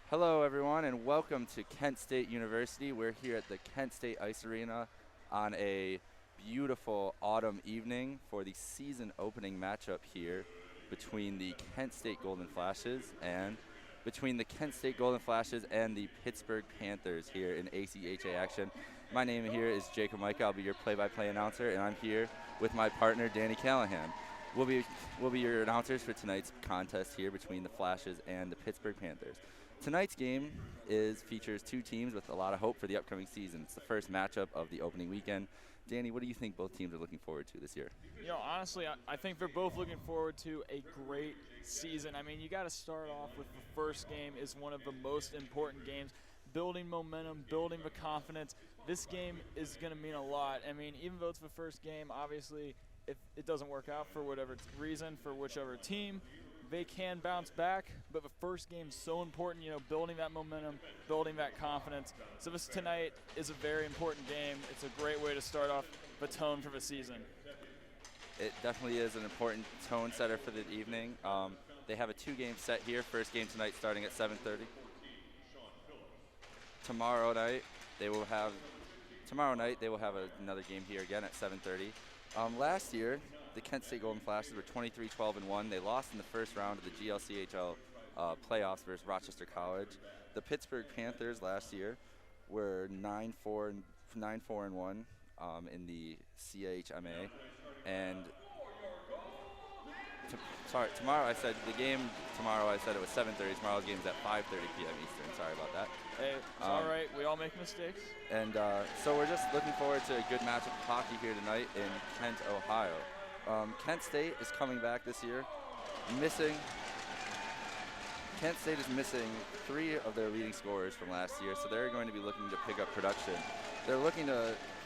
Hello, everyone, and welcome to Kent State University. We're here at the Kent State Ice Arena on a beautiful autumn evening for the season opening matchup here between the Kent State Golden Flashes and the Pittsburgh Panthers here in ACHA action. My name here is Jacob Micah. I'll be your play-by-play announcer, and I'm here with my partner, Danny Callahan. We'll be your announcers for tonight's contest here between the Flashes and the Pittsburgh Panthers. Tonight's game features two teams with a lot of hope for the upcoming season. It's the first matchup of the opening weekend. Danny, what do you think both teams are looking forward to this year? You know, honestly, I think they're both looking forward to a great season. I mean, you got to start off with the first game is one of the most important games. Building momentum, building the confidence. This game is going to mean a lot. I mean, even though it's the first game, obviously, if it doesn't work out for whatever reason, for whichever team, they can bounce back, but the first game is so important, you know, building that momentum, building that confidence. So this tonight is a very important game. It's a great way to start off the tone for the season. It definitely is an important tone setter for the evening. They have a two-game set here. First game tonight starting at 7:30. Tomorrow night they will have another game here again at 7:30. Last year, the Kent State Golden Flashes were 23-12-1. They lost in the first round of the GLCHL playoffs versus Rochester College. The Pittsburgh Panthers last year were 9-4-1 in the CHMA. And tomorrow I said it was 7:30. Tomorrow's game is at 5:30 p.m. Eastern. Sorry about that. Hey, it's all right. We all make mistakes. And so we're just looking forward to a good matchup of hockey here tonight in Kent, Ohio. Kent State is coming back this year. Kent State is missing 3 of their leading scorers from last year, so they're going to be looking to pick up production. They're looking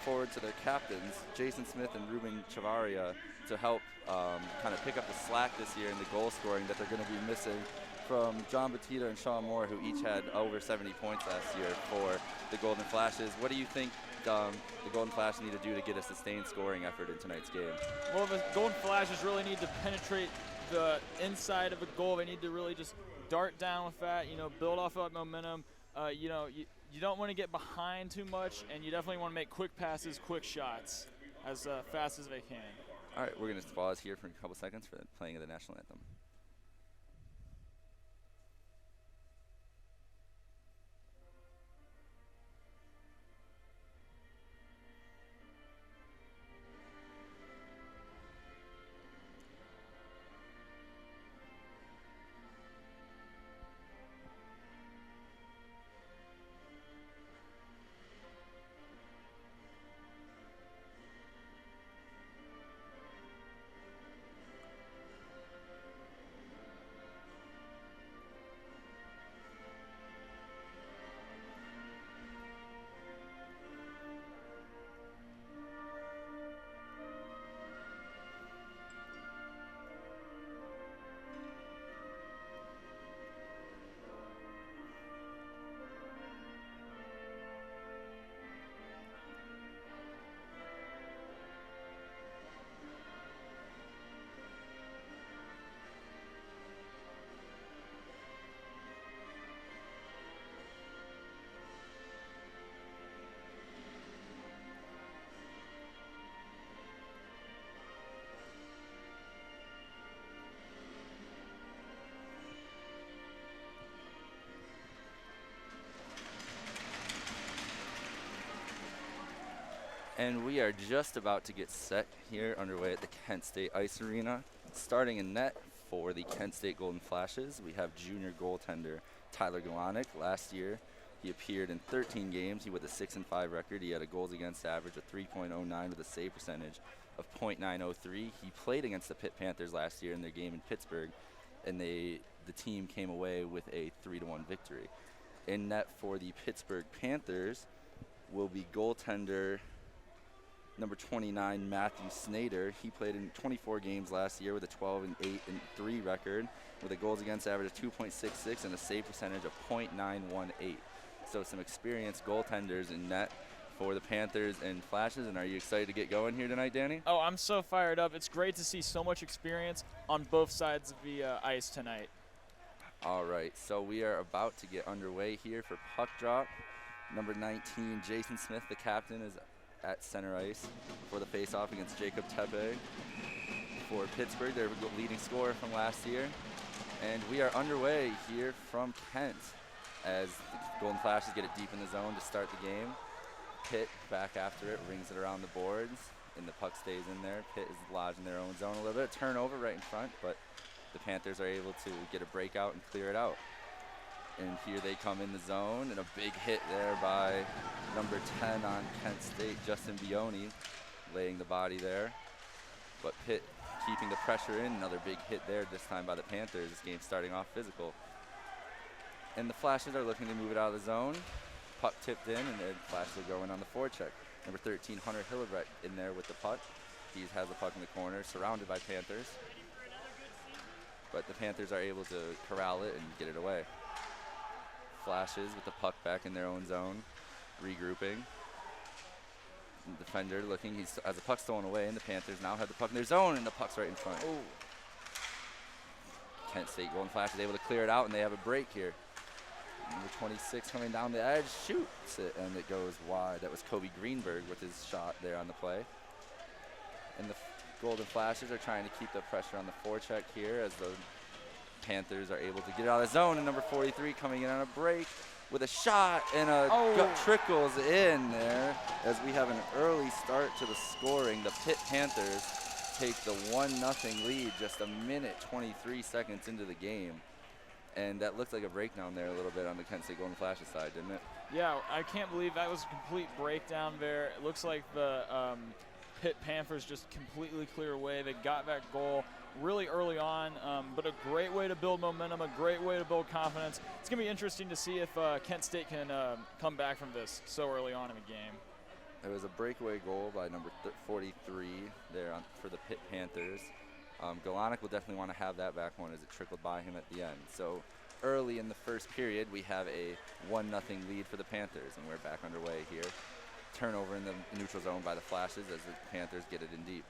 forward to their captains, Jason Smith and Ruben Chavaria, to help kind of pick up the slack this year in the goal scoring that they're going to be missing from John Batista and Sean Moore, who each had over 70 points last year for the Golden Flashes. What do you think the Golden Flashes need to do to get a sustained scoring effort in tonight's game? Well, the Golden Flashes really need to penetrate the inside of the goal. They need to really just dart down with that, you know, build off that momentum. You don't want to get behind too much, and you definitely want to make quick passes, quick shots as fast as they can. All right, we're going to pause here for a couple seconds for the playing of the national anthem. And we are just about to get set here underway at the Kent State Ice Arena. Starting in net for the Kent State Golden Flashes, we have junior goaltender Tyler Galanick. Last year, he appeared in 13 games. He had a 6-5 record. He had a goals against average of 3.09 with a save percentage of .903. He played against the Pitt Panthers last year in their game in Pittsburgh, and the team came away with a 3-1 victory. In net for the Pittsburgh Panthers will be goaltender number 29, Matthew Snyder. He played in 24 games last year with a 12-8-3 record with a goals against average of 2.66 and a save percentage of .918. So some experienced goaltenders in net for the Panthers and Flashes. And are you excited to get going here tonight, Danny? Oh, I'm so fired up. It's great to see so much experience on both sides of the ice tonight. All right, so we are about to get underway here for puck drop. Number 19, Jason Smith, the captain, is at center ice for the face-off against Jacob Tepe for Pittsburgh, their leading scorer from last year. And we are underway here from Kent as the Golden Flashes get it deep in the zone to start the game. Pitt back after it, rings it around the boards, and the puck stays in there. Pitt is lodged in their own zone a little bit. Turnover right in front, but the Panthers are able to get a breakout and clear it out. And here they come in the zone, and a big hit there by number 10 on Kent State, Justin Bioni, laying the body there. But Pitt keeping the pressure in, another big hit there, this time by the Panthers. This game starting off physical. And the Flashes are looking to move it out of the zone. Puck tipped in, and the Flashes are going on the forecheck. Number 13, Hunter Hillebrecht, in there with the puck. He has the puck in the corner, surrounded by Panthers. But the Panthers are able to corral it and get it away. Flashes with the puck back in their own zone, regrouping. Defender looking, as the puck's stolen away, and the Panthers now have the puck in their zone, and the puck's right in front. Oh. Kent State Golden Flash is able to clear it out, and they have a break here. Number 26 coming down the edge, shoots it, and it goes wide. That was Kobe Greenberg with his shot there on the play. And the Golden Flashes are trying to keep the pressure on the forecheck here as the Panthers are able to get it out of the zone. And number 43 coming in on a break with a shot, and gut trickles in there as we have an early start to the scoring. The Pitt Panthers take the 1-0 lead just a minute 23 seconds into the game. And that looked like a breakdown there a little bit on the Kent State Golden Flashes side, didn't it? Yeah, I can't believe that was a complete breakdown there. It looks like the Pitt Panthers just completely clear away. They got that goal really early on, but a great way to build momentum, a great way to build confidence. It's going to be interesting to see if Kent State can come back from this so early on in the game. It was a breakaway goal by number 43 there for the Pitt Panthers. Galonic will definitely want to have that back one as it trickled by him at the end. So early in the first period, we have a 1-0 lead for the Panthers, and we're back underway here. Turnover in the neutral zone by the Flashes as the Panthers get it in deep.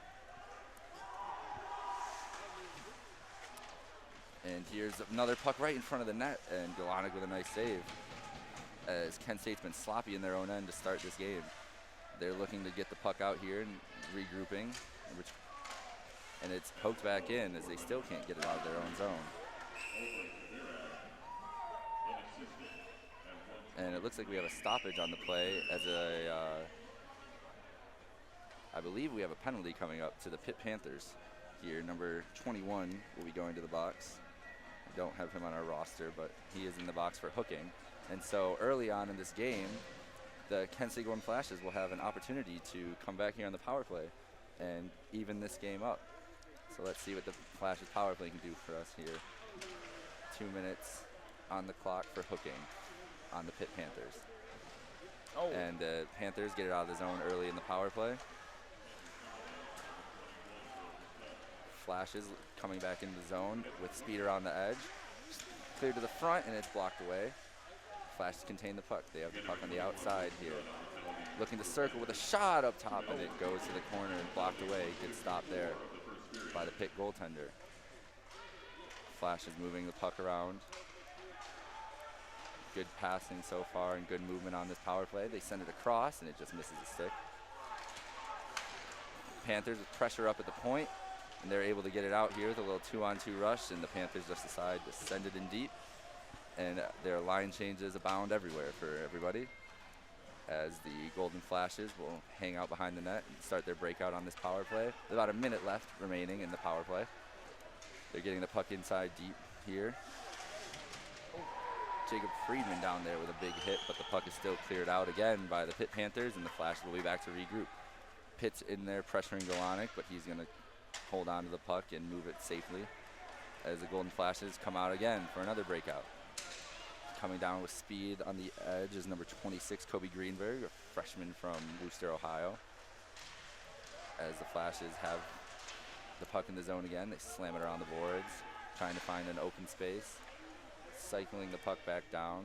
And here's another puck right in front of the net, and Galonic with a nice save. As Kent State's been sloppy in their own end to start this game. They're looking to get the puck out here and regrouping, and it's poked back in as they still can't get it out of their own zone. And it looks like we have a stoppage on the play as I believe we have a penalty coming up to the Pitt Panthers here. Number 21 will be going to the box. I don't have him on our roster, but he is in the box for hooking. And so early on in this game, the Kent State Golden Flashes will have an opportunity to come back here on the power play and even this game up. So let's see what the Flashes power play can do for us here. 2 minutes on the clock for hooking on the Pitt Panthers. Oh. And the Panthers get it out of the zone early in the power play. Flashes coming back into the zone with Speeder on the edge. Cleared to the front, and it's blocked away. Flashes contain the puck. They have the puck on the outside here. Looking to circle with a shot up top, and it goes to the corner and blocked away. Good stop there by the Pitt goaltender. Flashes moving the puck around. Good passing so far and good movement on this power play. They send it across, and it just misses the stick. Panthers with pressure up at the point, and they're able to get it out here with a little 2-on-2 rush, and the Panthers just decide to send it in deep. And their line changes abound everywhere for everybody as the Golden Flashes will hang out behind the net and start their breakout on this power play. There's about a minute left remaining in the power play. They're getting the puck inside deep here. Jacob Friedman down there with a big hit, but the puck is still cleared out again by the Pitt Panthers, and the Flashes will be back to regroup. Pitt's in there pressuring Galonic, but he's going to hold on to the puck and move it safely as the Golden Flashes come out again for another breakout. Coming down with speed on the edge is number 26, Kobe Greenberg, a freshman from Worcester, Ohio. As the Flashes have the puck in the zone again, they slam it around the boards, trying to find an open space, cycling the puck back down.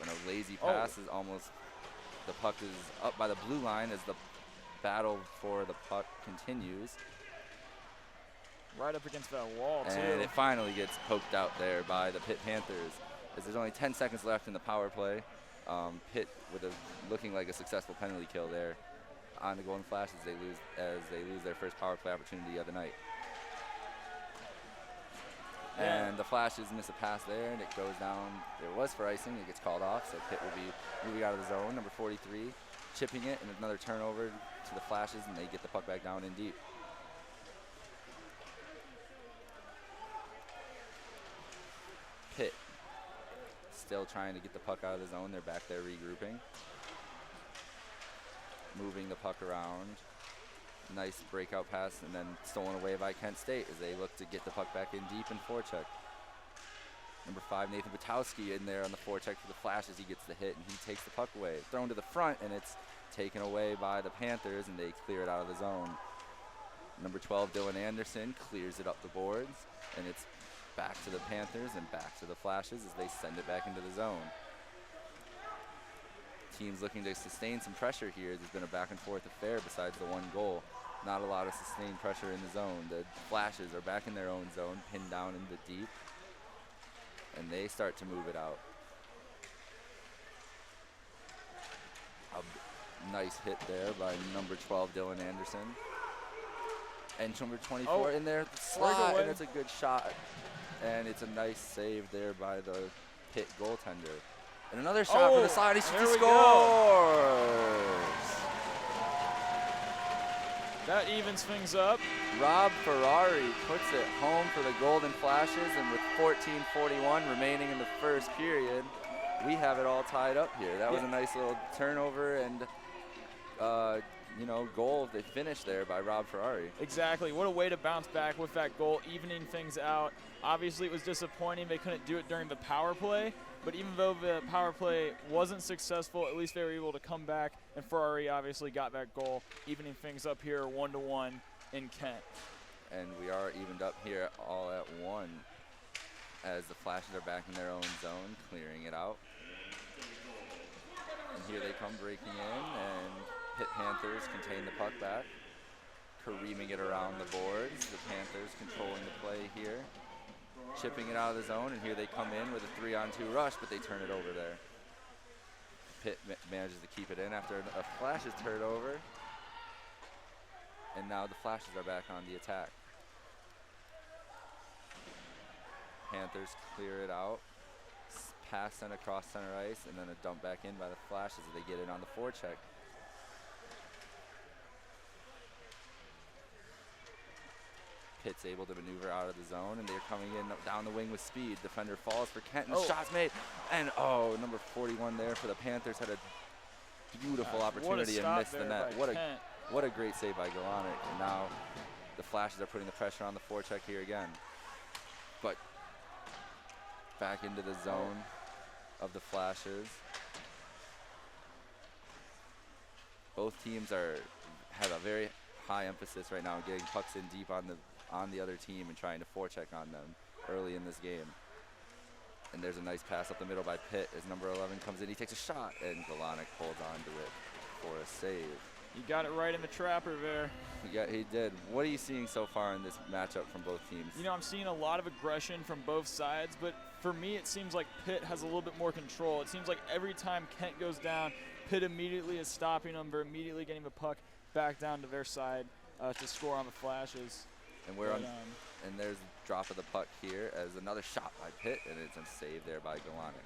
And a lazy pass is almost, the puck is up by the blue line as the battle for the puck continues. Right up against that wall, too. And it finally gets poked out there by the Pitt Panthers. As there's only 10 seconds left in the power play. Pitt with looking like a successful penalty kill there on the Golden Flashes as they lose their first power play opportunity of the night. Yeah. And the Flashes miss a pass there, and it goes down. There was for icing. It gets called off, so Pitt will be moving out of the zone. Number 43, chipping it, and another turnover to the Flashes, and they get the puck back down in deep. Pitt still trying to get the puck out of the zone. They're back there regrouping. Moving the puck around. Nice breakout pass, and then stolen away by Kent State as they look to get the puck back in deep and forecheck. Number 5, Nathan Butowski in there on the forecheck for the Flashes. He gets the hit, and he takes the puck away. Thrown to the front, and it's taken away by the Panthers, and they clear it out of the zone. Number 12, Dylan Anderson, clears it up the boards, and it's back to the Panthers and back to the Flashes as they send it back into the zone. Teams looking to sustain some pressure here. There's been a back and forth affair besides the one goal. Not a lot of sustained pressure in the zone. The Flashes are back in their own zone, pinned down in the deep, and they start to move it out. A nice hit there by number 12, Dylan Anderson. And number 24 in there, the slot, and it's a good shot. And it's a nice save there by the Pitt goaltender. And another shot for the side. He scores! That evens things up. Rob Ferrari puts it home for the Golden Flashes, and with 14:41 remaining in the first period, we have it all tied up here. That was a nice little turnover and goal they finished there by Rob Ferrari. Exactly. What a way to bounce back with that goal, evening things out. Obviously, it was disappointing they couldn't do it during the power play, but even though the power play wasn't successful, at least they were able to come back, and Ferrari obviously got that goal, evening things up here 1-1 in Kent. And we are evened up here all at 1 as the Flashes are back in their own zone, clearing it out. And here they come breaking in, and Pitt Panthers contain the puck back, careening it around the boards. The Panthers controlling the play here, chipping it out of the zone, and here they come in with a 3-on-2 rush, but they turn it over there. Pitt manages to keep it in after a Flashes turnover, and now the Flashes are back on the attack. Panthers clear it out, pass sent across center ice, and then a dump back in by the Flashes as they get it on the forecheck. Pitt's able to maneuver out of the zone, and they're coming in down the wing with speed. Defender falls for Kent, and shot's made. And number 41 there for the Panthers had a beautiful opportunity and missed the net. What a great save by Galonic. And now the Flashes are putting the pressure on the forecheck here again. But back into the zone of the Flashes. Both teams have a very high emphasis right now, getting pucks in deep on the other team and trying to forecheck on them early in this game. And there's a nice pass up the middle by Pitt as number 11 comes in. He takes a shot, and Galonic holds on to it for a save. You got it right in the trapper there. Yeah, he did. What are you seeing so far in this matchup from both teams? You know, I'm seeing a lot of aggression from both sides, but for me it seems like Pitt has a little bit more control. It seems like every time Kent goes down, Pitt immediately is stopping them. They're immediately getting the puck back down to their side to score on the Flashes. And and there's a drop of the puck here as another shot by Pitt, and it's a save there by Galonic.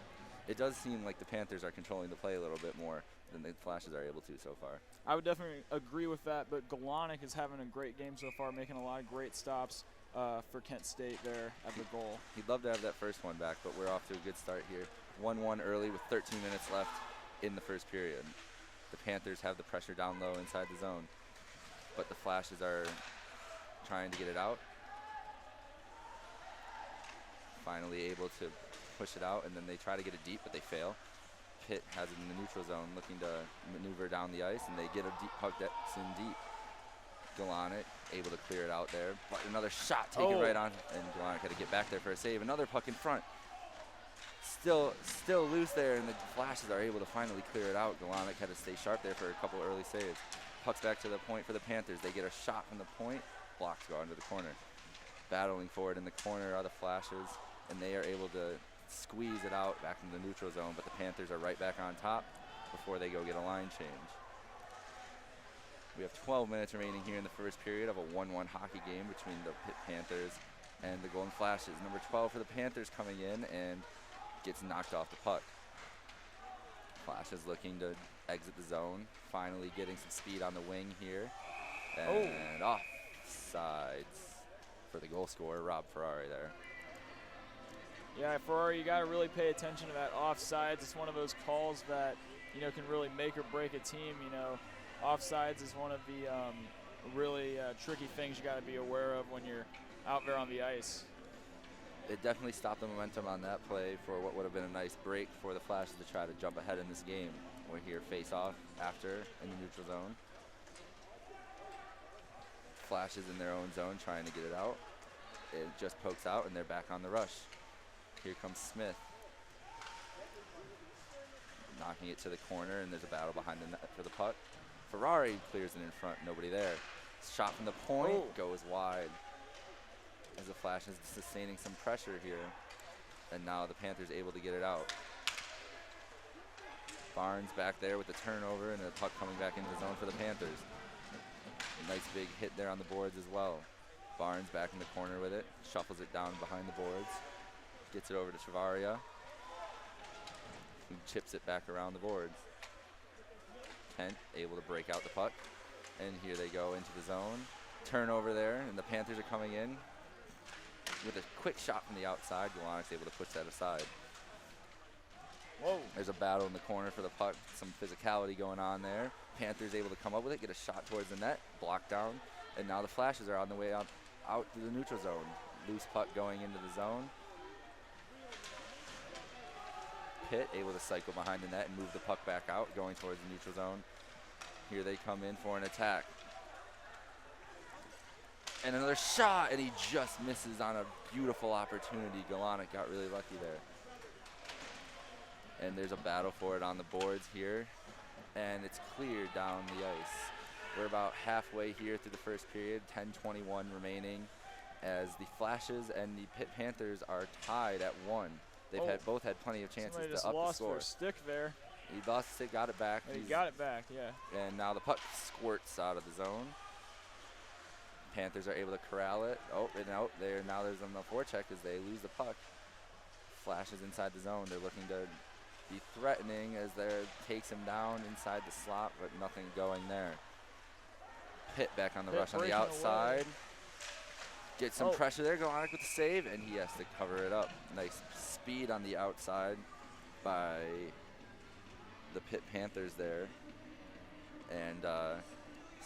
It does seem like the Panthers are controlling the play a little bit more than the Flashes are able to so far. I would definitely agree with that, but Galonic is having a great game so far, making a lot of great stops for Kent State there at the goal. He'd love to have that first one back, but we're off to a good start here. 1-1 early with 13 minutes left in the first period. The Panthers have the pressure down low inside the zone, but the Flashes are trying to get it out. Finally able to push it out, and then they try to get it deep, but they fail. Pitt has it in the neutral zone, looking to maneuver down the ice, and they get a deep puck that's in deep. Galonic able to clear it out there, but another shot taken right on, and Galonic had to get back there for a save. Another puck in front. Still loose there, and the Flashes are able to finally clear it out. Galonic had to stay sharp there for a couple early saves. Puck's back to the point for the Panthers. They get a shot from the point. Blocks go into the corner. battling for it in the corner are the Flashes, and they are able to squeeze it out back into the neutral zone, but the Panthers are right back on top before they go get a line change. We have 12 minutes remaining here in the first period of a 1-1 hockey game between the Pitt Panthers and the Golden Flashes. Number 12 for the Panthers coming in and gets knocked off the puck. Flashes looking to exit the zone, finally getting some speed on the wing here. And offsides for the goal scorer, Rob Ferrari there. Yeah, Ferrari, you got to really pay attention to that offsides. It's one of those calls that, you know, can really make or break a team. You know, offsides is one of the really tricky things you got to be aware of when you're out there on the ice. It definitely stopped the momentum on that play for what would have been a nice break for the Flashes to try to jump ahead in this game. We're here face-off after in the neutral zone. Flashes in their own zone trying to get it out. It just pokes out and they're back on the rush. Here comes Smith. Knocking it to the corner, and there's a battle behind the net for the puck. Ferrari clears it in front, nobody there. Shot from the point, goes wide. As the Flash is sustaining some pressure here. And now the Panthers able to get it out. Barnes back there with the turnover and the puck coming back into the zone for the Panthers. A nice big hit there on the boards as well. Barnes back in the corner with it, shuffles it down behind the boards. Gets it over to Chavaria, who chips it back around the boards. Kent able to break out the puck. And here they go into the zone. Turnover there, and the Panthers are coming in with a quick shot from the outside. Galanic's able to push that aside. Whoa. There's a battle in the corner for the puck. Some physicality going on there. Panthers able to come up with it, get a shot towards the net, blocked down. And now the Flashes are on the way out to the neutral zone. Loose puck going into the zone. Pitt able to cycle behind the net and move the puck back out, going towards the neutral zone. Here they come in for an attack. And another shot, and he just misses on a beautiful opportunity. Galanic got really lucky there. And there's a battle for it on the boards here. And it's cleared down the ice. We're about halfway here through the first period, 10:21 remaining, as the Flashes and the Pitt Panthers are tied at 1. They've both had plenty of chances to up the score. Lost their stick there. He lost the stick, got it back. He got it back, yeah. And now the puck squirts out of the zone. Panthers are able to corral it. Oh, and out there. Now there's on the forecheck as they lose the puck. Flashes inside the zone. They're looking to be threatening as there takes him down inside the slot, but nothing going there. Pitt back on the rush on the outside. Get some pressure there. Galanic with the save, and he has to cover it up. Nice speed on the outside by the Pitt Panthers there. And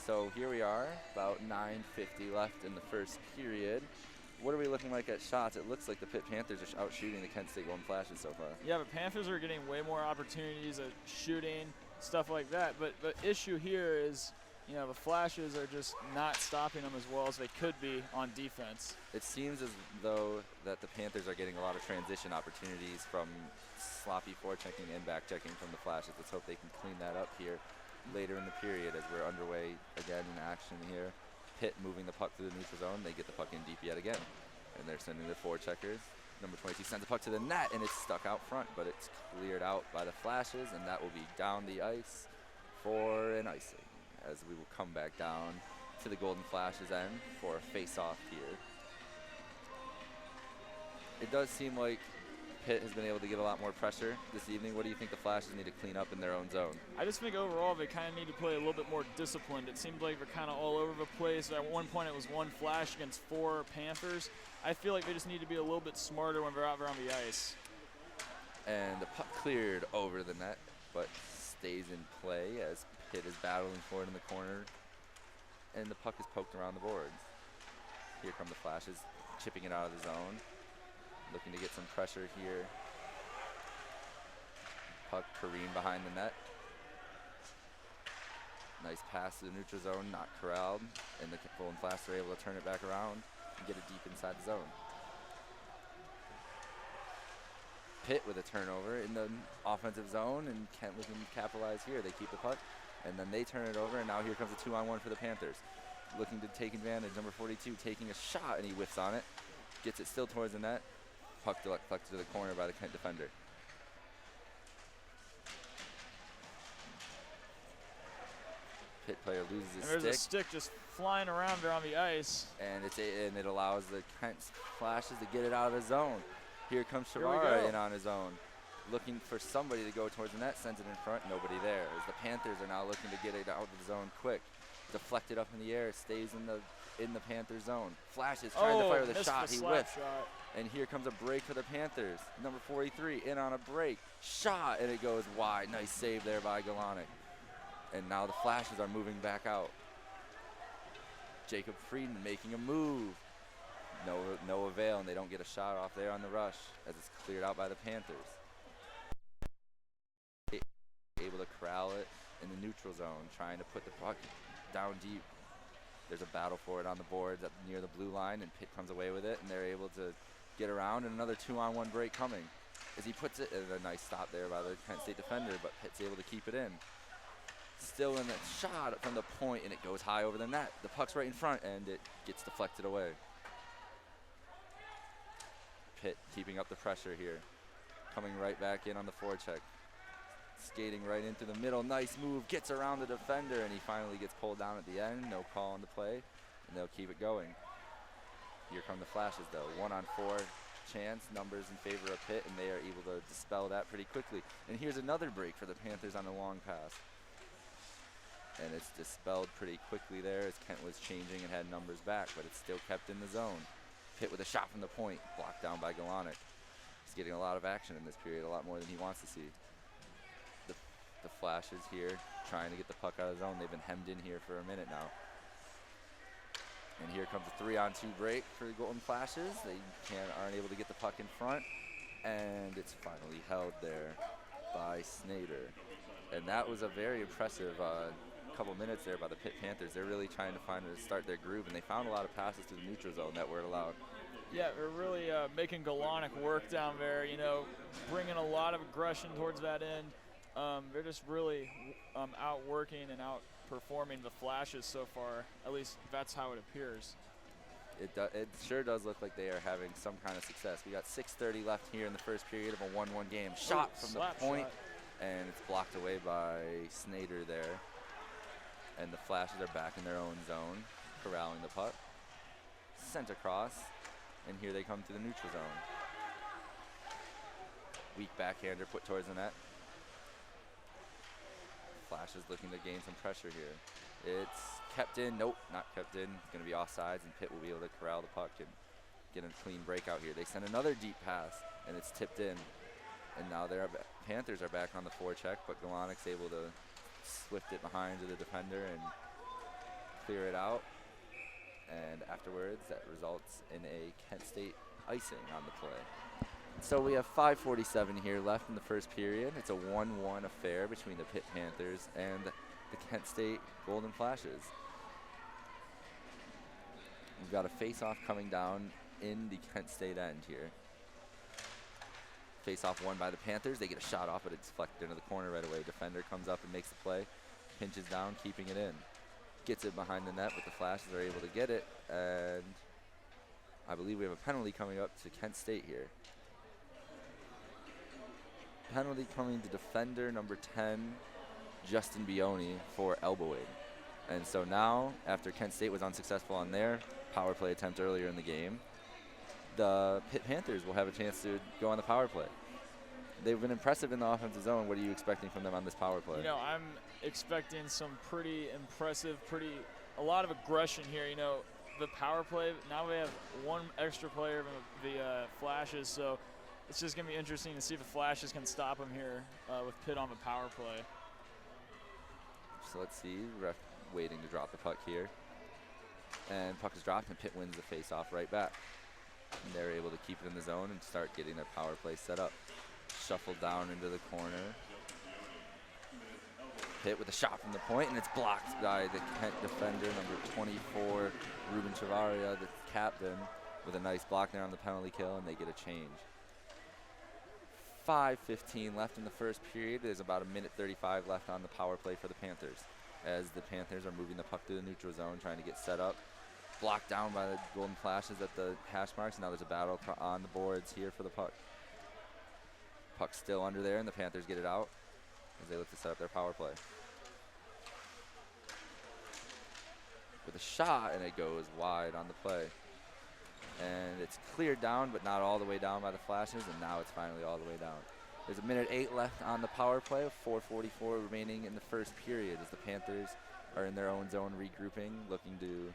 so here we are, about 9:50 left in the first period. What are we looking like at shots? It looks like the Pitt Panthers are out shooting the Kent State Golden Flashes so far. Yeah, but Panthers are getting way more opportunities at shooting, stuff like that. But the issue here is, you know, the Flashes are just not stopping them as well as they could be on defense. It seems as though that the Panthers are getting a lot of transition opportunities from sloppy forechecking and backchecking from the Flashes. Let's hope they can clean that up here later in the period as we're underway again in action here. Pitt moving the puck to the neutral zone. They get the puck in deep yet again. And they're sending the forecheckers. Number 22 sends the puck to the net, and it's stuck out front, but it's cleared out by the Flashes, and that will be down the ice for an icing, as we will come back down to the Golden Flashes end for a face-off here. It does seem like Pitt has been able to get a lot more pressure this evening. What do you think the Flashes need to clean up in their own zone? I just think overall they kind of need to play a little bit more disciplined. It seems like they're kind of all over the place. At one point it was 1 Flash against 4 Panthers. I feel like they just need to be a little bit smarter when they're out there on the ice. And the puck cleared over the net, but stays in play as Pitt is battling for it in the corner. And the puck is poked around the boards. Here come the Flashes, chipping it out of the zone. Looking to get some pressure here. Puck careened behind the net. Nice pass to the neutral zone, not corralled. And the Golden Flashes are able to turn it back around and get it deep inside the zone. Pitt with a turnover in the offensive zone, and Kent looking to capitalize here. They keep the puck, and then they turn it over, and now here comes a 2-on-1 for the Panthers. looking to take advantage. Number 42 taking a shot, and he whiffs on it. Gets it still towards the net. Puck deflected to the corner by the Kent defender. Pitt player loses his stick. There's a stick just flying around there on the ice. And it allows the Kent Flashes to get it out of the zone. Here comes Shavara in on his own. Looking for somebody to go towards the net, sends it in front, nobody there. As the Panthers are now looking to get it out of the zone quick. Deflected up in the air, stays in the Panther zone. Flashes trying to fire the shot, he whiffs. And here comes a break for the Panthers. Number 43 in on a break. Shot, and it goes wide. Nice save there by Galonic. And now the Flashes are moving back out. Jacob Friedman making a move. No avail, and they don't get a shot off there on the rush as it's cleared out by the Panthers. Able to corral it in the neutral zone, trying to put the puck down deep. There's a battle for it on the boards up near the blue line, and Pitt comes away with it, and they're able to get around, and another 2-on-1 break coming. As he puts it, and a nice stop there by the Kent State defender, but Pitt's able to keep it in. Still in the shot from the point, and it goes high over the net. The puck's right in front, and it gets deflected away. Pitt keeping up the pressure here. Coming right back in on the forecheck. Skating right into the middle. Nice move. Gets around the defender, and he finally gets pulled down at the end. No call on the play, and they'll keep it going. Here come the Flashes, though. 1-on-4 chance. Numbers in favor of Pitt, and they are able to dispel that pretty quickly. And here's another break for the Panthers on a long pass. And it's dispelled pretty quickly there as Kent was changing and had numbers back, but it's still kept in the zone. Pitt with a shot from the point, blocked down by Galonic. He's getting a lot of action in this period, a lot more than he wants to see. The Flashes here trying to get the puck out of the zone. They've been hemmed in here for a minute now. And here comes a 3-on-2 break for the Golden Flashes. They aren't able to get the puck in front, and it's finally held there by Snyder. And that was a very impressive couple minutes there by the Pitt Panthers. They're really trying to start their groove, and they found a lot of passes to the neutral zone that weren't allowed. Yeah, we're really making Galonic work down there, bringing a lot of aggression towards that end. They're just really outworking and outperforming the Flashes so far. At least that's how it appears. It sure does look like they are having some kind of success. We got 6:30 left here in the first period of a 1-1 game. Shot from the point, and it's blocked away by Snyder there. And the Flashes are back in their own zone, corralling the puck. Sent across, and here they come to the neutral zone. Weak backhander put towards the net. Flashes looking to gain some pressure here. It's kept in. Nope, not kept in. It's going to be offsides, and Pitt will be able to corral the puck and get a clean breakout here. They send another deep pass, and it's tipped in. And now their Panthers are back on the forecheck, but Galonic's able to swift it behind to the defender and clear it out. And afterwards, that results in a Kent State icing on the play. So we have 5:47 here left in the first period. It's a 1-1 affair between the Pitt Panthers and the Kent State Golden Flashes. We've got a face-off coming down in the Kent State end here. Face-off won by the Panthers. They get a shot off, but it's deflected into the corner right away. Defender comes up and makes the play, pinches down, keeping it in. Gets it behind the net, but the Flashes are able to get it, and I believe we have a penalty coming up to Kent State here. Penalty coming to defender number 10, Justin Bioni, for elbowing. And so now, after Kent State was unsuccessful on their power play attempt earlier in the game, the Pitt Panthers will have a chance to go on the power play. They've been impressive in the offensive zone. What are you expecting from them on this power play? I'm expecting some pretty impressive, a lot of aggression here. The power play, now we have one extra player from the Flashes, so it's just going to be interesting to see if the Flashes can stop them here with Pitt on the power play. So let's see, ref waiting to drop the puck here. And puck is dropped, and Pitt wins the face-off right back. And they're able to keep it in the zone and start getting their power play set up. Shuffled down into the corner. Pitt with a shot from the point, and it's blocked by the Kent defender, number 24, Ruben Chavaria, the captain, with a nice block there on the penalty kill, and they get a change. 5:15 left in the first period. There's about a minute 35 left on the power play for the Panthers. as the Panthers are moving the puck to the neutral zone, trying to get set up. Blocked down by the Golden Flashes at the hash marks. Now there's a battle on the boards here for the puck. Puck's still under there, and the Panthers get it out as they look to set up their power play. With a shot, and it goes wide on the play. And it's cleared down, but not all the way down by the Flashes, and now it's finally all the way down. There's a minute 8 left on the power play, 4:44 remaining in the first period as the Panthers are in their own zone regrouping, looking to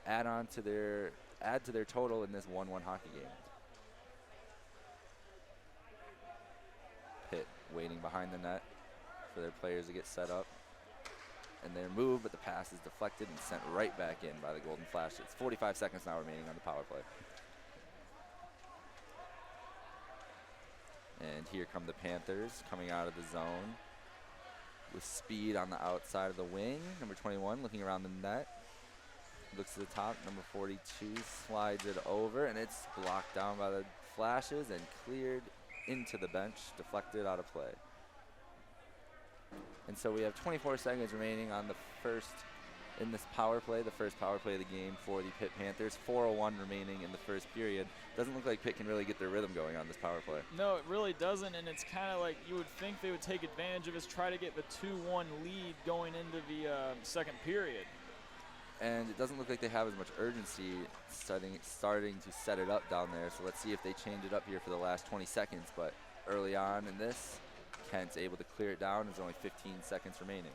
add to their total in this 1-1 hockey game. Pitt waiting behind the net for their players to get set up. And they're moved, but the pass is deflected and sent right back in by the Golden Flashes. 45 seconds now remaining on the power play. And here come the Panthers coming out of the zone with speed on the outside of the wing. Number 21 looking around the net. Looks to the top. Number 42 slides it over, and it's blocked down by the Flashes and cleared into the bench, deflected out of play. And so we have 24 seconds remaining on the first in this power play, the first power play of the game for the Pitt Panthers. 4:01 remaining in the first period. Doesn't look like Pitt can really get their rhythm going on this power play. No, it really doesn't, and it's kind of like you would think they would take advantage of this, try to get the 2-1 lead going into the second period. And it doesn't look like they have as much urgency starting to set it up down there. So let's see if they change it up here for the last 20 seconds. But early on in this, Kent's able to clear it down. There's only 15 seconds remaining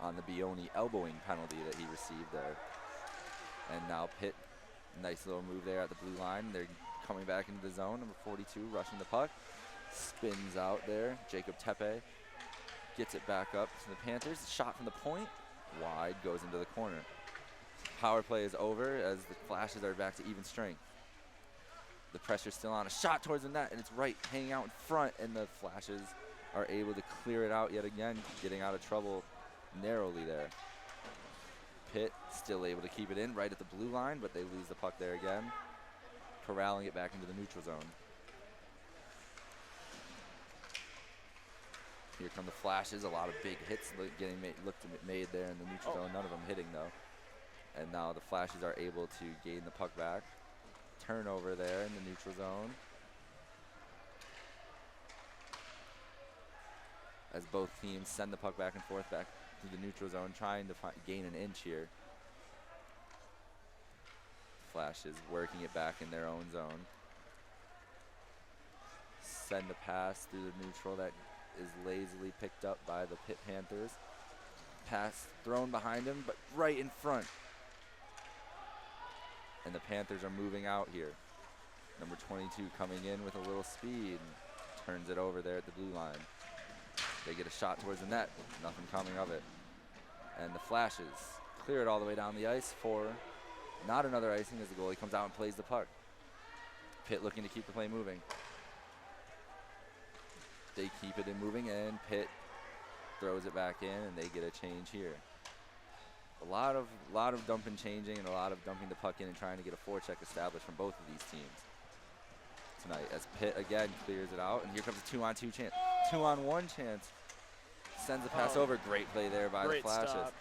on the Bioni elbowing penalty that he received there. And now Pitt, nice little move there at the blue line. They're coming back into the zone. Number 42 rushing the puck. Spins out there. Jacob Tepe gets it back up to the Panthers. Shot from the point. Wide, goes into the corner. Power play is over as the Flashes are back to even strength. The pressure's still on. A shot towards the net, and it's right hanging out in front, and the Flashes are able to clear it out yet again, getting out of trouble narrowly there. Pitt still able to keep it in right at the blue line, but they lose the puck there again, corralling it back into the neutral zone. Here come the Flashes. A lot of big hits getting made there in the neutral zone. None of them hitting, though. And now the Flashes are able to gain the puck back. Turnover there in the neutral zone. As both teams send the puck back and forth back to the neutral zone, trying to gain an inch here. Flashes working it back in their own zone. Send a pass through the neutral that is lazily picked up by the Pitt Panthers. Pass thrown behind him, but right in front. And the Panthers are moving out here. Number 22 coming in with a little speed. Turns it over there at the blue line. They get a shot towards the net. Nothing coming of it. And the Flashes clear it all the way down the ice for not another icing as the goalie comes out and plays the puck. Pitt looking to keep the play moving. They keep it in moving, and Pitt throws it back in, and they get a change here. A lot of dumping, changing, and a lot of dumping the puck in and trying to get a forecheck established from both of these teams tonight. As Pitt again clears it out, and here comes a 2-on-2 chance, 2-on-1 chance. Sends the pass over. Great play there by the Flashes. Stop.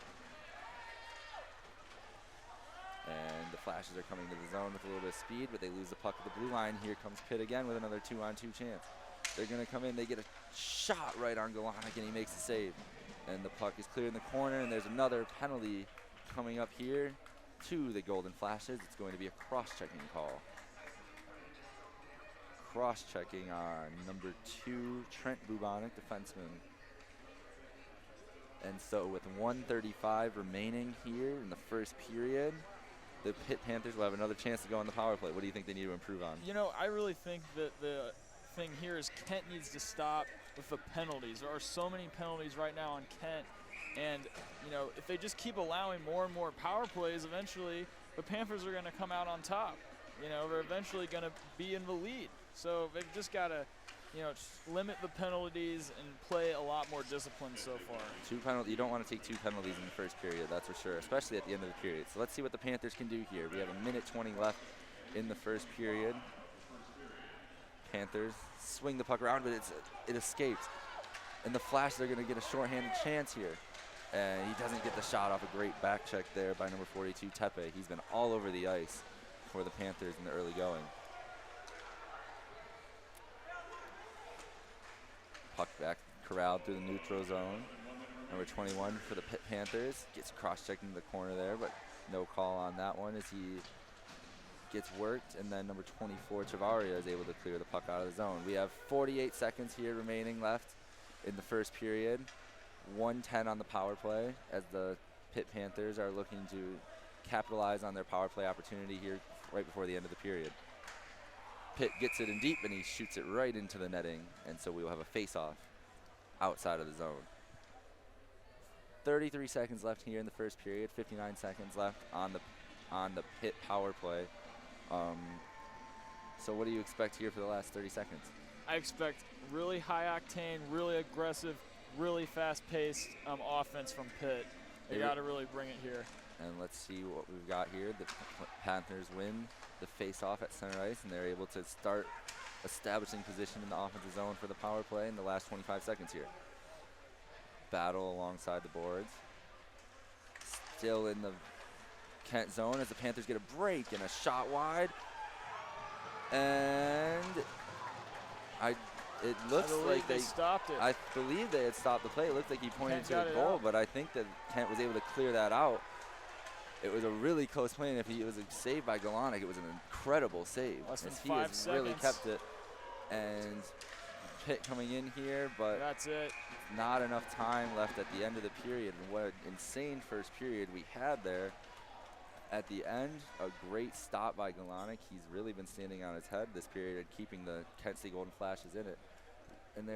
And the Flashes are coming to the zone with a little bit of speed, but they lose the puck at the blue line. Here comes Pitt again with another 2-on-2 chance. They're going to come in. They get a shot right on Galonic, and he makes the save. And the puck is clear in the corner, and there's another penalty coming up here to the Golden Flashes. It's going to be a cross-checking call. Cross-checking on number 2, Trent Bubonic, defenseman. And so with 1:35 remaining here in the first period, the Pitt Panthers will have another chance to go on the power play. What do you think they need to improve on? You know, I really think that the thing here is Kent needs to stop with the penalties. There are so many penalties right now on Kent, and you know, if they just keep allowing more and more power plays, eventually the Panthers are going to come out on top. You know, they're eventually going to be in the lead. So they've just got to, you know, just limit the penalties and play a lot more disciplined so far. 2 penalties. You don't want to take 2 penalties in the first period, that's for sure, especially at the end of the period. So let's see what the Panthers can do here. We have 1:20 left in the first period. Panthers swing the puck around, but it escapes. And the Flashes are going to get a shorthanded chance here. And he doesn't get the shot off. A great back check there by number 42, Tepe. He's been all over the ice for the Panthers in the early going. Puck back corralled through the neutral zone. Number 21 for the Pitt Panthers gets cross-checked into the corner there, but no call on that one as he gets worked. And then number 24, Chavaria, is able to clear the puck out of the zone. We have 48 seconds here remaining left in the first period. 1:10 on the power play as the Pitt Panthers are looking to capitalize on their power play opportunity here right before the end of the period. Pitt gets it in deep, and he shoots it right into the netting, and so we will have a face-off outside of the zone. 33 seconds left here in the first period, 59 seconds left on the Pitt power play. So what do you expect here for the last 30 seconds? I expect really high octane, really aggressive, really fast-paced offense from Pitt. They got to really bring it here. And let's see what we've got here. The Panthers win the face-off at center ice, and they're able to start establishing position in the offensive zone for the power play in the last 25 seconds here. Battle alongside the boards. Still in the Kent zone as the Panthers get a break and a shot wide. And it looks like they stopped it. I believe they had stopped the play. It looked like he pointed Kent to a goal, but I think that Kent was able to clear that out. It was a really close play, and if it was a save by Galonic, it was an incredible save. Less than as 5 he has seconds. really kept it. And Pitt coming in here, but that's it. Not enough time left at the end of the period. And what an insane first period we had there. At the end, a great stop by Galonic. He's really been standing on his head this period and keeping the Kent State Golden Flashes in it. And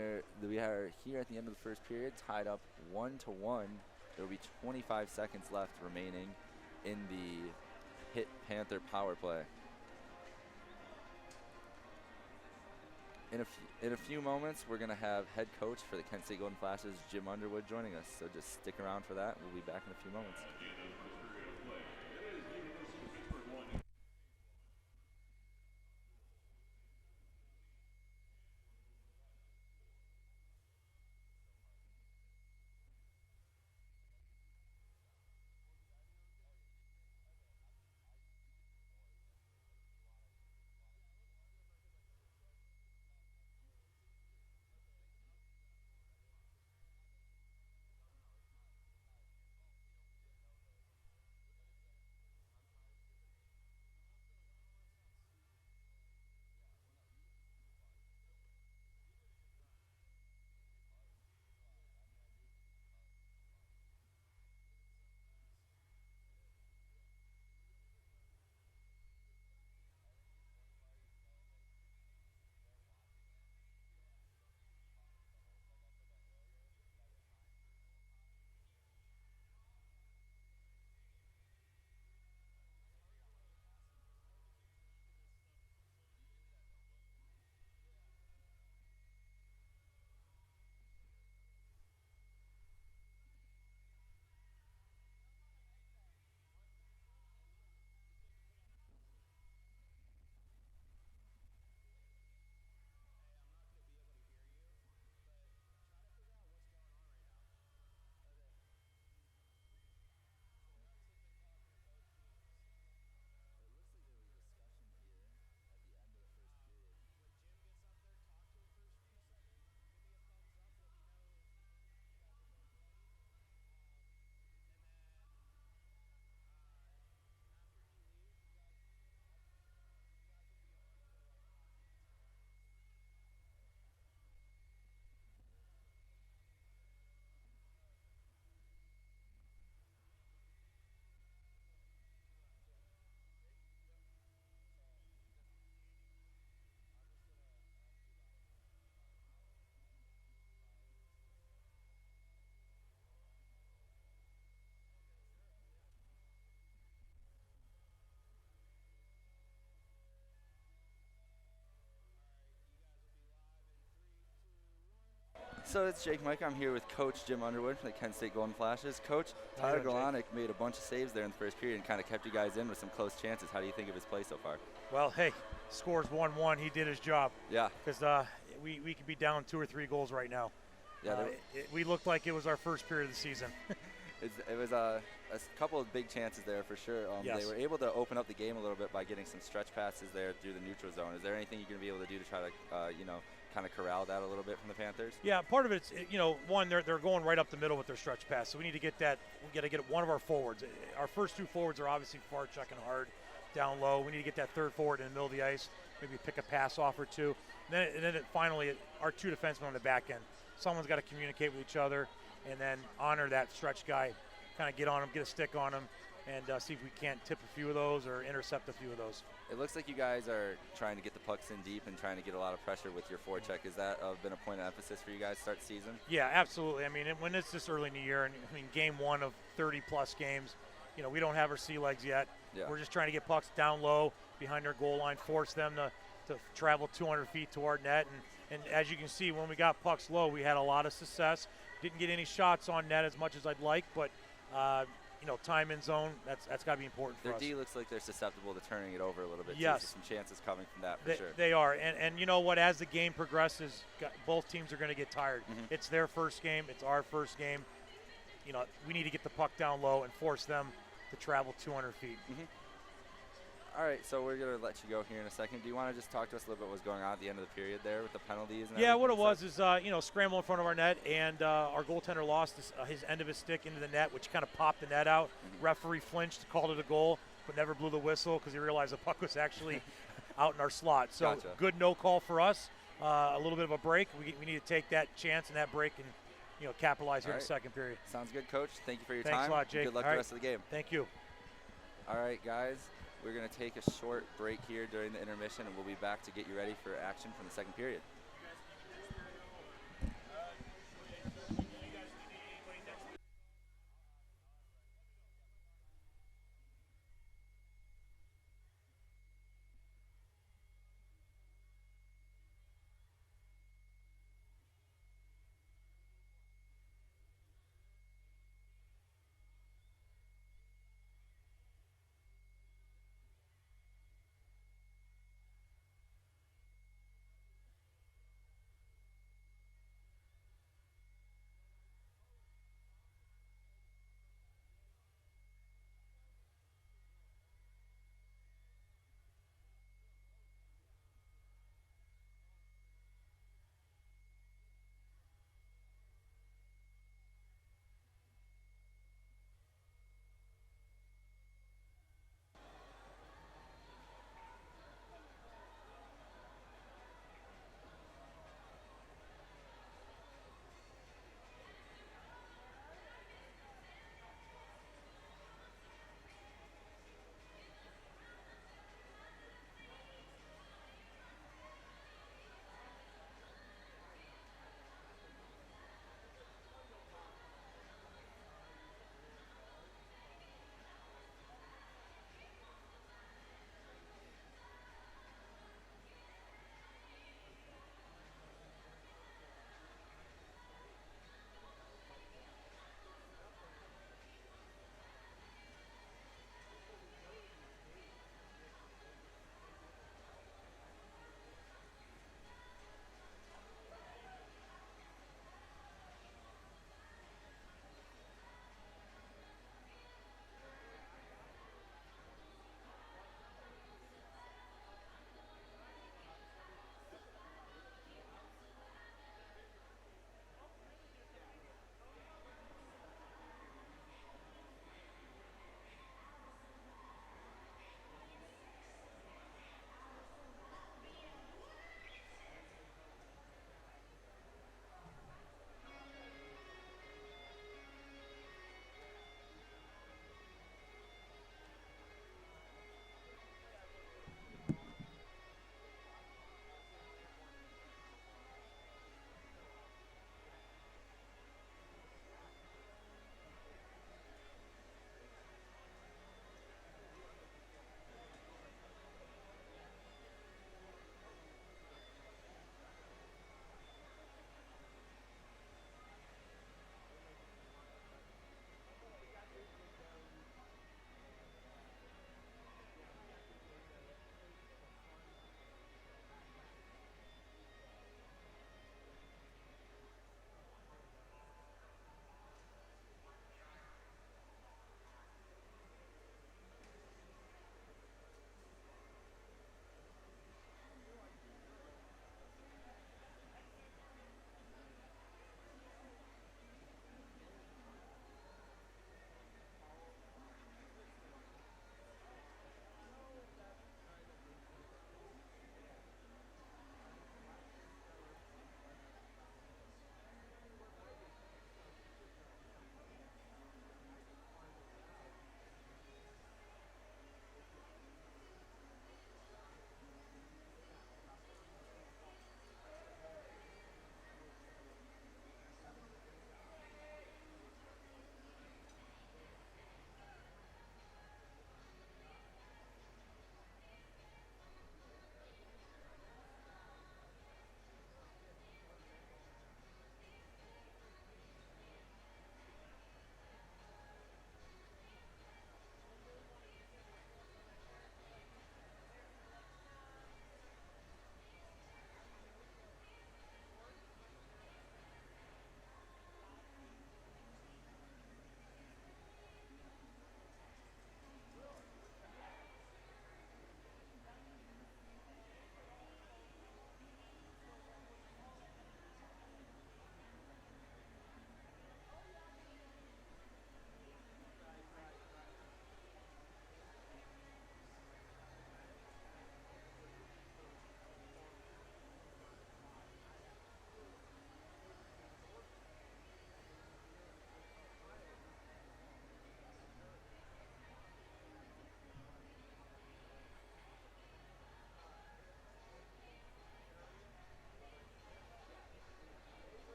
we are here at the end of the first period, tied up 1-1. There will be 25 seconds left remaining in the Pitt Panther power play. In a few moments, we're going to have head coach for the Kent State Golden Flashes, Jim Underwood, joining us. So just stick around for that. We'll be back in a few moments. So it's Jake Mike. I'm here with Coach Jim Underwood from the Kent State Golden Flashes. Coach, Tyler Galonic made a bunch of saves there in the first period and kind of kept you guys in with some close chances. How do you think of his play so far? Well, hey, scores 1-1. He did his job. Yeah. Because we could be down 2 or 3 goals right now. Yeah. We looked like it was our first period of the season. It was a couple of big chances there for sure. Yes. They were able to open up the game a little bit by getting some stretch passes there through the neutral zone. Is there anything you're going to be able to do to try to, kind of corral that a little bit from the Panthers? Yeah, part of it's, one, they're going right up the middle with their stretch pass, so we need to get that. We got to get one of our forwards. Our first two forwards are obviously far checking hard down low. We need to get that third forward in the middle of the ice, maybe pick a pass off or two. And then finally, our two defensemen on the back end. Someone's got to communicate with each other and then honor that stretch guy, kind of get on him, get a stick on him, and see if we can't tip a few of those or intercept a few of those. It looks like you guys are trying to get the pucks in deep and trying to get a lot of pressure with your forecheck. Has that been a point of emphasis for you guys to start the season? Yeah, absolutely. I mean, when it's this early in the year, and game one of 30-plus games, we don't have our sea legs yet. Yeah. We're just trying to get pucks down low behind our goal line, force them to travel 200 feet to our net. And as you can see, when we got pucks low, we had a lot of success. Didn't get any shots on net as much as I'd like, but time in zone, that's got to be important for us. Their D looks like they're susceptible to turning it over a little bit. Yes. Too, so some chances coming from that for sure. They are. And you know what? As the game progresses, both teams are going to get tired. Mm-hmm. It's their first game. It's our first game. We need to get the puck down low and force them to travel 200 feet. Mm-hmm. All right, so we're going to let you go here in a second. Do you want to just talk to us a little bit what was going on at the end of the period there with the penalties? And Yeah, what it everything? was is, scramble in front of our net, and our goaltender lost his end of his stick into the net, which kind of popped the net out. Mm-hmm. Referee flinched, called it a goal, but never blew the whistle because he realized the puck was actually out in our slot. So Gotcha. Good no call for us. A little bit of a break. We need to take that chance and that break and capitalize here in the second period. Sounds good, Coach. Thank you for your Thanks time. a lot, Jake. Good luck All the right. rest of the game. Thank you. All right, guys. We're going to take a short break here during the intermission, and we'll be back to get you ready for action from the second period.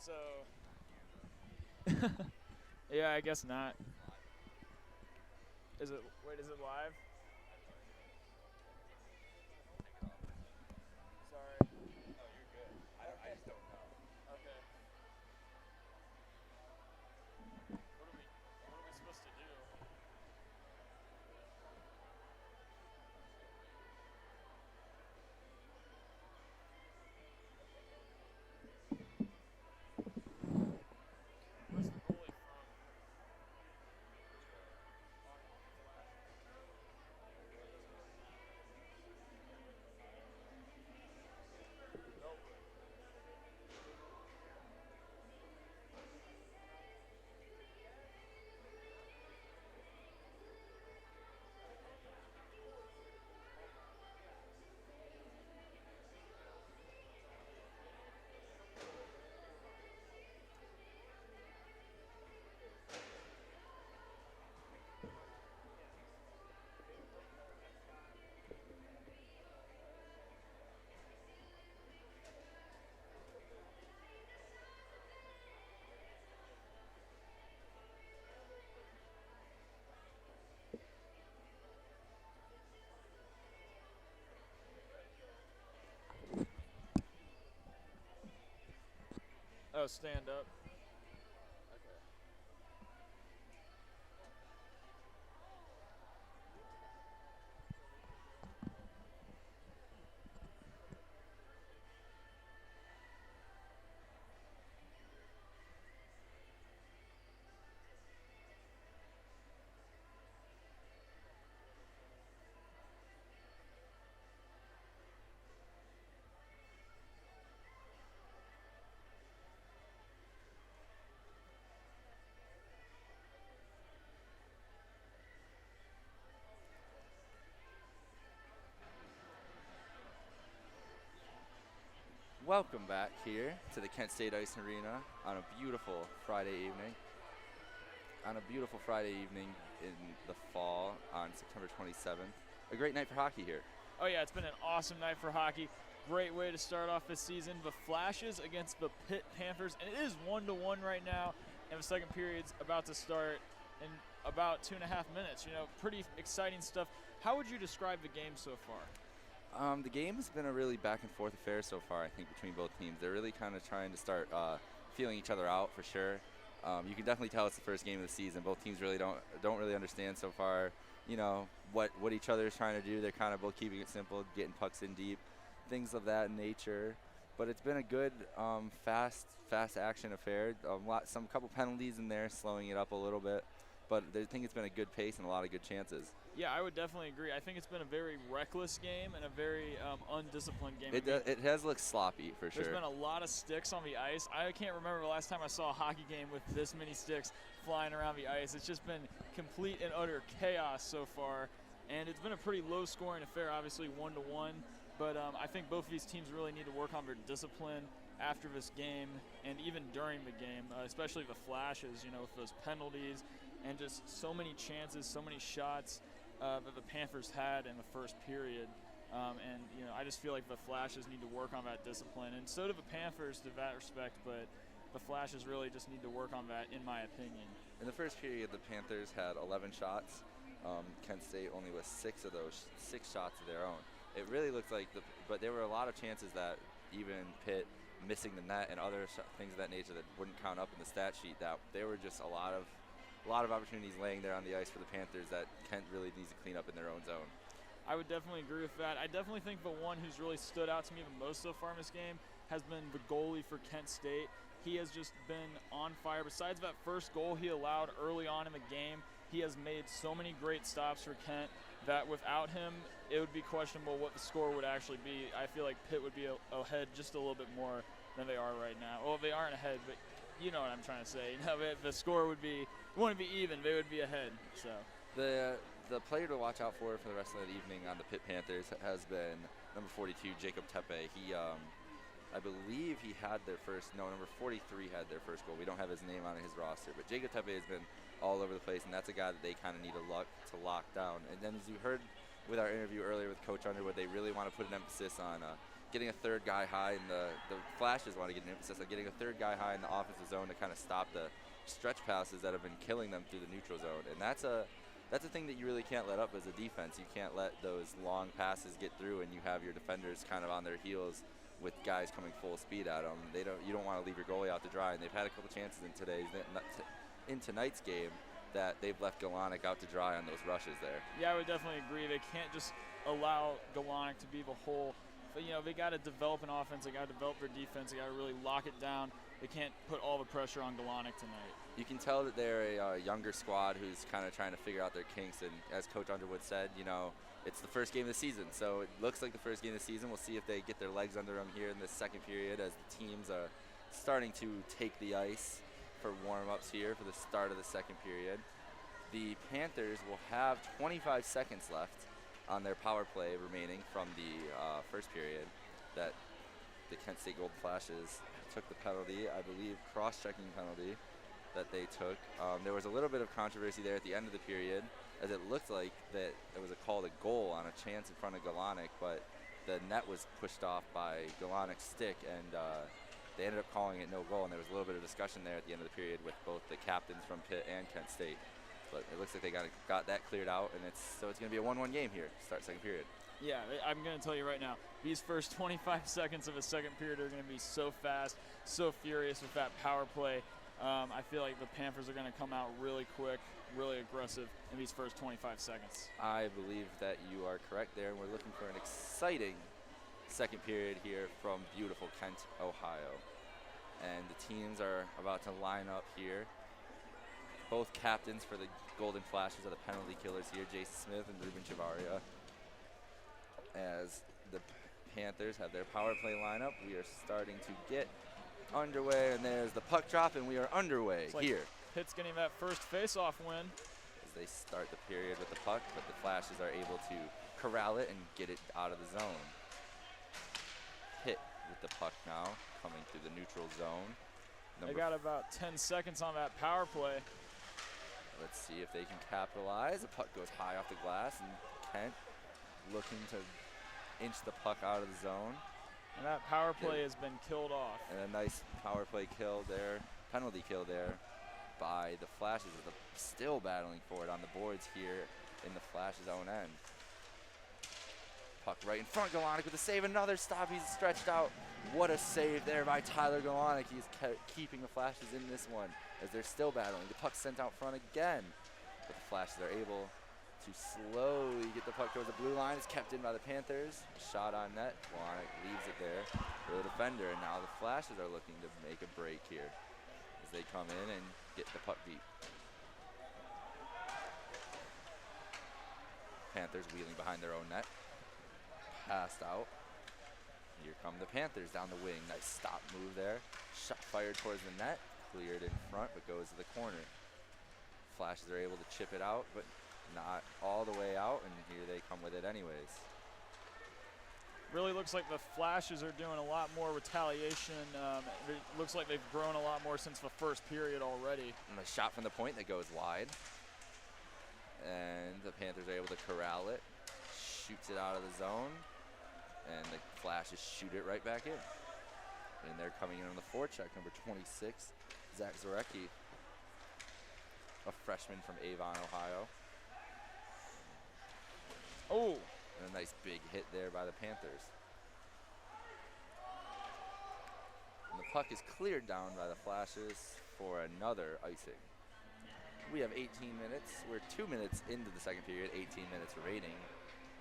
So, yeah, I guess not. Is it live? Sorry. No, you're good. I just don't know. Okay. What are we supposed to do? Where's the goalie from? Nope. Oh, stand up. Welcome back here to the Kent State Ice Arena on a beautiful Friday evening. On a beautiful Friday evening in the fall on September 27th. A great night for hockey here. Oh yeah, it's been an awesome night for hockey. Great way to start off this season. The Flashes against the Pitt Panthers, and it is 1-1 right now, and the second period's about to start in about 2.5 minutes. You know, pretty exciting stuff. How would you describe the game so far? The game has been a really back and forth affair so far, I think, between both teams. They're really kind of trying to start feeling each other out for sure. You can definitely tell it's the first game of the season. Both teams really don't really understand so far, you know, what each other is trying to do. They're kind of both keeping it simple, getting pucks in deep, things of that nature. But it's been a good, fast action affair. Some couple penalties in there, slowing it up a little bit. But I think it's been a good pace and a lot of good chances. Yeah, I would definitely agree. I think it's been a very reckless game and a very undisciplined game. It has looked sloppy for sure. There's been a lot of sticks on the ice. I can't remember the last time I saw a hockey game with this many sticks flying around the ice. It's just been complete and utter chaos so far. And it's been a pretty low-scoring affair, obviously 1-1. But I think both of these teams really need to work on their discipline after this game and even during the game, especially the Flashes, you know, with those penalties and just so many chances, so many shots that the Panthers had in the first period. And, you know, I just feel like the Flashes need to work on that discipline. And so do the Panthers to that respect, but the Flashes really just need to work on that, in my opinion. In the first period, the Panthers had 11 shots. Kent State only with 6 of those, 6 shots of their own. It really looked like, but there were a lot of chances that even Pitt missing the net and other things of that nature that wouldn't count up in the stat sheet, that there were just a lot of opportunities laying there on the ice for the Panthers that Kent really needs to clean up in their own zone. I would definitely agree with that. I definitely think the one who's really stood out to me the most so far in this game has been the goalie for Kent State. He has just been on fire. Besides that first goal he allowed early on in the game, he has made so many great stops for Kent that without him, it would be questionable what the score would actually be. I feel like Pitt would be ahead just a little bit more than they are right now. Well, they aren't ahead, but you know what I'm trying to say. You know, the score would be, it wouldn't be even, they would be ahead. So The player to watch out for the rest of the evening on the Pitt Panthers has been number 42, Jacob Tepe. He, I believe he had number 43 had their first goal. We don't have his name on his roster, but Jacob Tepe has been all over the place, and that's a guy that they kind of need to lock down. And then as you heard with our interview earlier with Coach Underwood, they really want to put an emphasis on getting a third guy high, and the Flashes want to get an emphasis on getting a third guy high in the offensive zone to kind of stop the stretch passes that have been killing them through the neutral zone. And that's a thing that you really can't let up as a defense. You can't let those long passes get through, and you have your defenders kind of on their heels with guys coming full speed at them. You don't want to leave your goalie out to dry, and they've had a couple chances in tonight's game that they've left Galonic out to dry on those rushes there. Yeah, I would definitely agree. They can't just allow Galonic to be the whole. But, they got to develop an offense. They got to develop their defense. They got to really lock it down. They can't put all the pressure on Galonic tonight. You can tell that they're a younger squad who's kind of trying to figure out their kinks. And as Coach Underwood said, it's the first game of the season. So it looks like the first game of the season. We'll see if they get their legs under them here in the second period as the teams are starting to take the ice for warm-ups here for the start of the second period. The Panthers will have 25 seconds left on their power play remaining from the first period that the Kent State Golden Flashes took the penalty, I believe cross-checking penalty that they took. There was a little bit of controversy there at the end of the period as it looked like that there was a call to goal on a chance in front of Galonic, but the net was pushed off by Galonic's stick, and they ended up calling it no goal, and there was a little bit of discussion there at the end of the period with both the captains from Pitt and Kent State. But it looks like they got that cleared out, and it's going to be a 1-1 game here, start second period. Yeah, I'm going to tell you right now, these first 25 seconds of a second period are going to be so fast, so furious with that power play. I feel like the Panthers are going to come out really quick, really aggressive in these first 25 seconds. I believe that you are correct there, and we're looking for an exciting second period here from beautiful Kent, Ohio. And the teams are about to line up here. Both captains for the Golden Flashes are the penalty killers here, Jason Smith and Ruben Chavaria. As the Panthers have their power play lineup, we are starting to get underway, and there's the puck drop, and we are underway here. Pitt's getting that first face-off win. As they start the period with the puck, but the Flashes are able to corral it and get it out of the zone. Pitt with the puck now, coming through the neutral zone. They got about 10 seconds on that power play. Let's see if they can capitalize. The puck goes high off the glass, and Kent looking to inch the puck out of the zone. And that power play has been killed off. And a nice power play kill there, penalty kill there by the Flashes. Still battling for it on the boards here in the Flashes' own end. Puck right in front, Galonic with a save, another stop, he's stretched out. What a save there by Tyler Galonic. He's keeping the Flashes in this one as they're still battling. The puck sent out front again, but the Flashes are able to slowly get the puck towards the blue line. It's kept in by the Panthers. Shot on net, Galonic leaves it there for the defender, and now the Flashes are looking to make a break here as they come in and get the puck deep. Panthers wheeling behind their own net. Passed out. Here come the Panthers down the wing. Nice stop move there. Shot fired towards the net. Cleared in front, but goes to the corner. Flashes are able to chip it out, but not all the way out, and here they come with it anyways. Really looks like the Flashes are doing a lot more retaliation. It looks like they've grown a lot more since the first period already. And a shot from the point that goes wide. And the Panthers are able to corral it. Shoots it out of the zone. And the Flashes shoot it right back in. And they're coming in on the forecheck, number 26, Zach Zarecki, a freshman from Avon, Ohio. Oh! And a nice big hit there by the Panthers. And the puck is cleared down by the Flashes for another icing. We have 18 minutes. We're 2 minutes into the second period, 18 minutes remaining,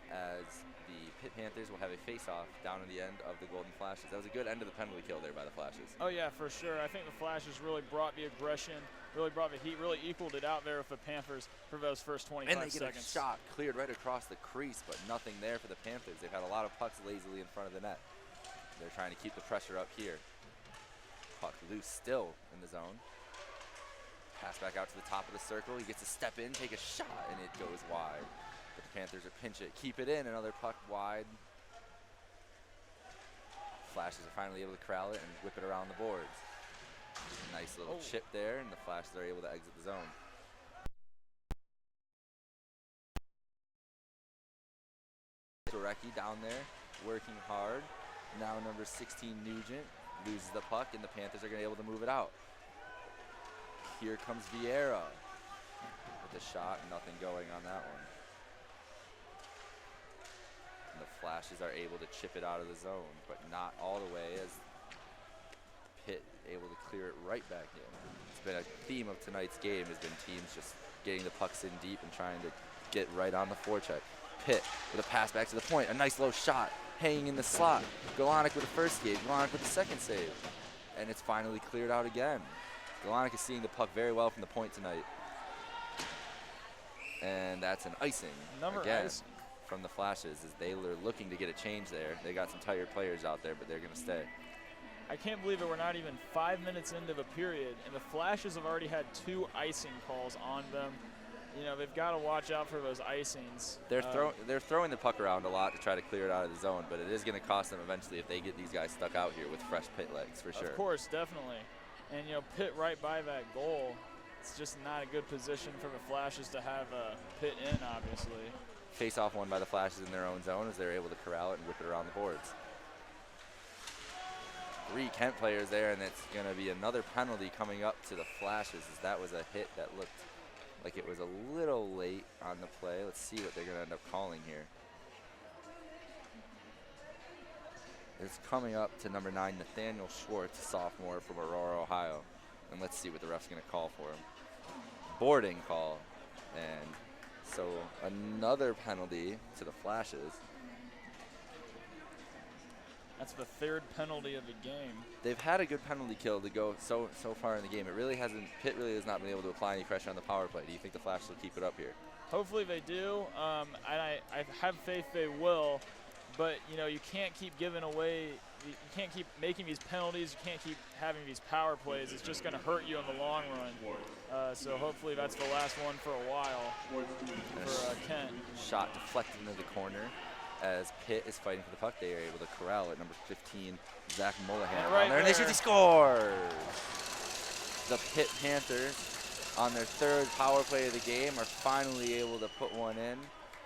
as the Pitt Panthers will have a face-off down at the end of the Golden Flashes. That was a good end of the penalty kill there by the Flashes. Oh yeah, for sure. I think the Flashes really brought the aggression, really brought the heat, really equaled it out there with the Panthers for those first 25 seconds. And they get a shot cleared right across the crease, but nothing there for the Panthers. They've had a lot of pucks lazily in front of the net. They're trying to keep the pressure up here. Puck loose still in the zone. Pass back out to the top of the circle. He gets to step in, take a shot, and it goes wide. But the Panthers are pinch it, keep it in, another puck wide. Flashes are finally able to corral it and whip it around the boards. Nice little chip there, and the Flashes are able to exit the zone. Zarecki down there, working hard. Now number 16, Nugent, loses the puck, and the Panthers are going to be able to move it out. Here comes Vieira with the shot, nothing going on that one. And the Flashes are able to chip it out of the zone, but not all the way, as Pitt able to clear it right back in. It's been a theme of tonight's game, has been teams just getting the pucks in deep and trying to get right on the forecheck. Pitt with a pass back to the point, a nice low shot, hanging in the slot. Galonic with the first save, Galonic with the second save. And it's finally cleared out again. Galonic is seeing the puck very well from the point tonight. And that's an icing again from the Flashes, as they are looking to get a change there. They got some tired players out there, but they're going to stay. I can't believe it. We're not even 5 minutes into the period, and the Flashes have already had 2 icing calls on them. You know, they've got to watch out for those icings. They're throwing the puck around a lot to try to clear it out of the zone, but it is going to cost them eventually if they get these guys stuck out here with fresh Pitt legs, for sure. Of course, definitely. And, you know, Pitt right by that goal. It's just not a good position for the Flashes to have Pitt in, obviously. Face-off won by the Flashes in their own zone as they're able to corral it and whip it around the boards. 3 Kent players there, and it's going to be another penalty coming up to the Flashes, as that was a hit that looked like it was a little late on the play. Let's see what they're going to end up calling here. It's coming up to number 9, Nathaniel Schwartz, a sophomore from Aurora, Ohio. And let's see what the ref's going to call for him. Boarding call. And so another penalty to the Flashes. That's the 3rd penalty of the game. They've had a good penalty kill to go so far in the game. Pitt really has not been able to apply any pressure on the power play. Do you think the Flashes will keep it up here? Hopefully they do, and I have faith they will. But, you know, you can't keep giving away, you can't keep making these penalties, you can't keep having these power plays. It's just going to hurt you in the long run. So hopefully that's the last one for a while for Kent. Shot deflected into the corner. As Pitt is fighting for the puck, they are able to corral it. Number 15, Zach Mullahan. Right there. And they shoot, he scores! The Pitt Panthers, on their 3rd power play of the game, are finally able to put one in,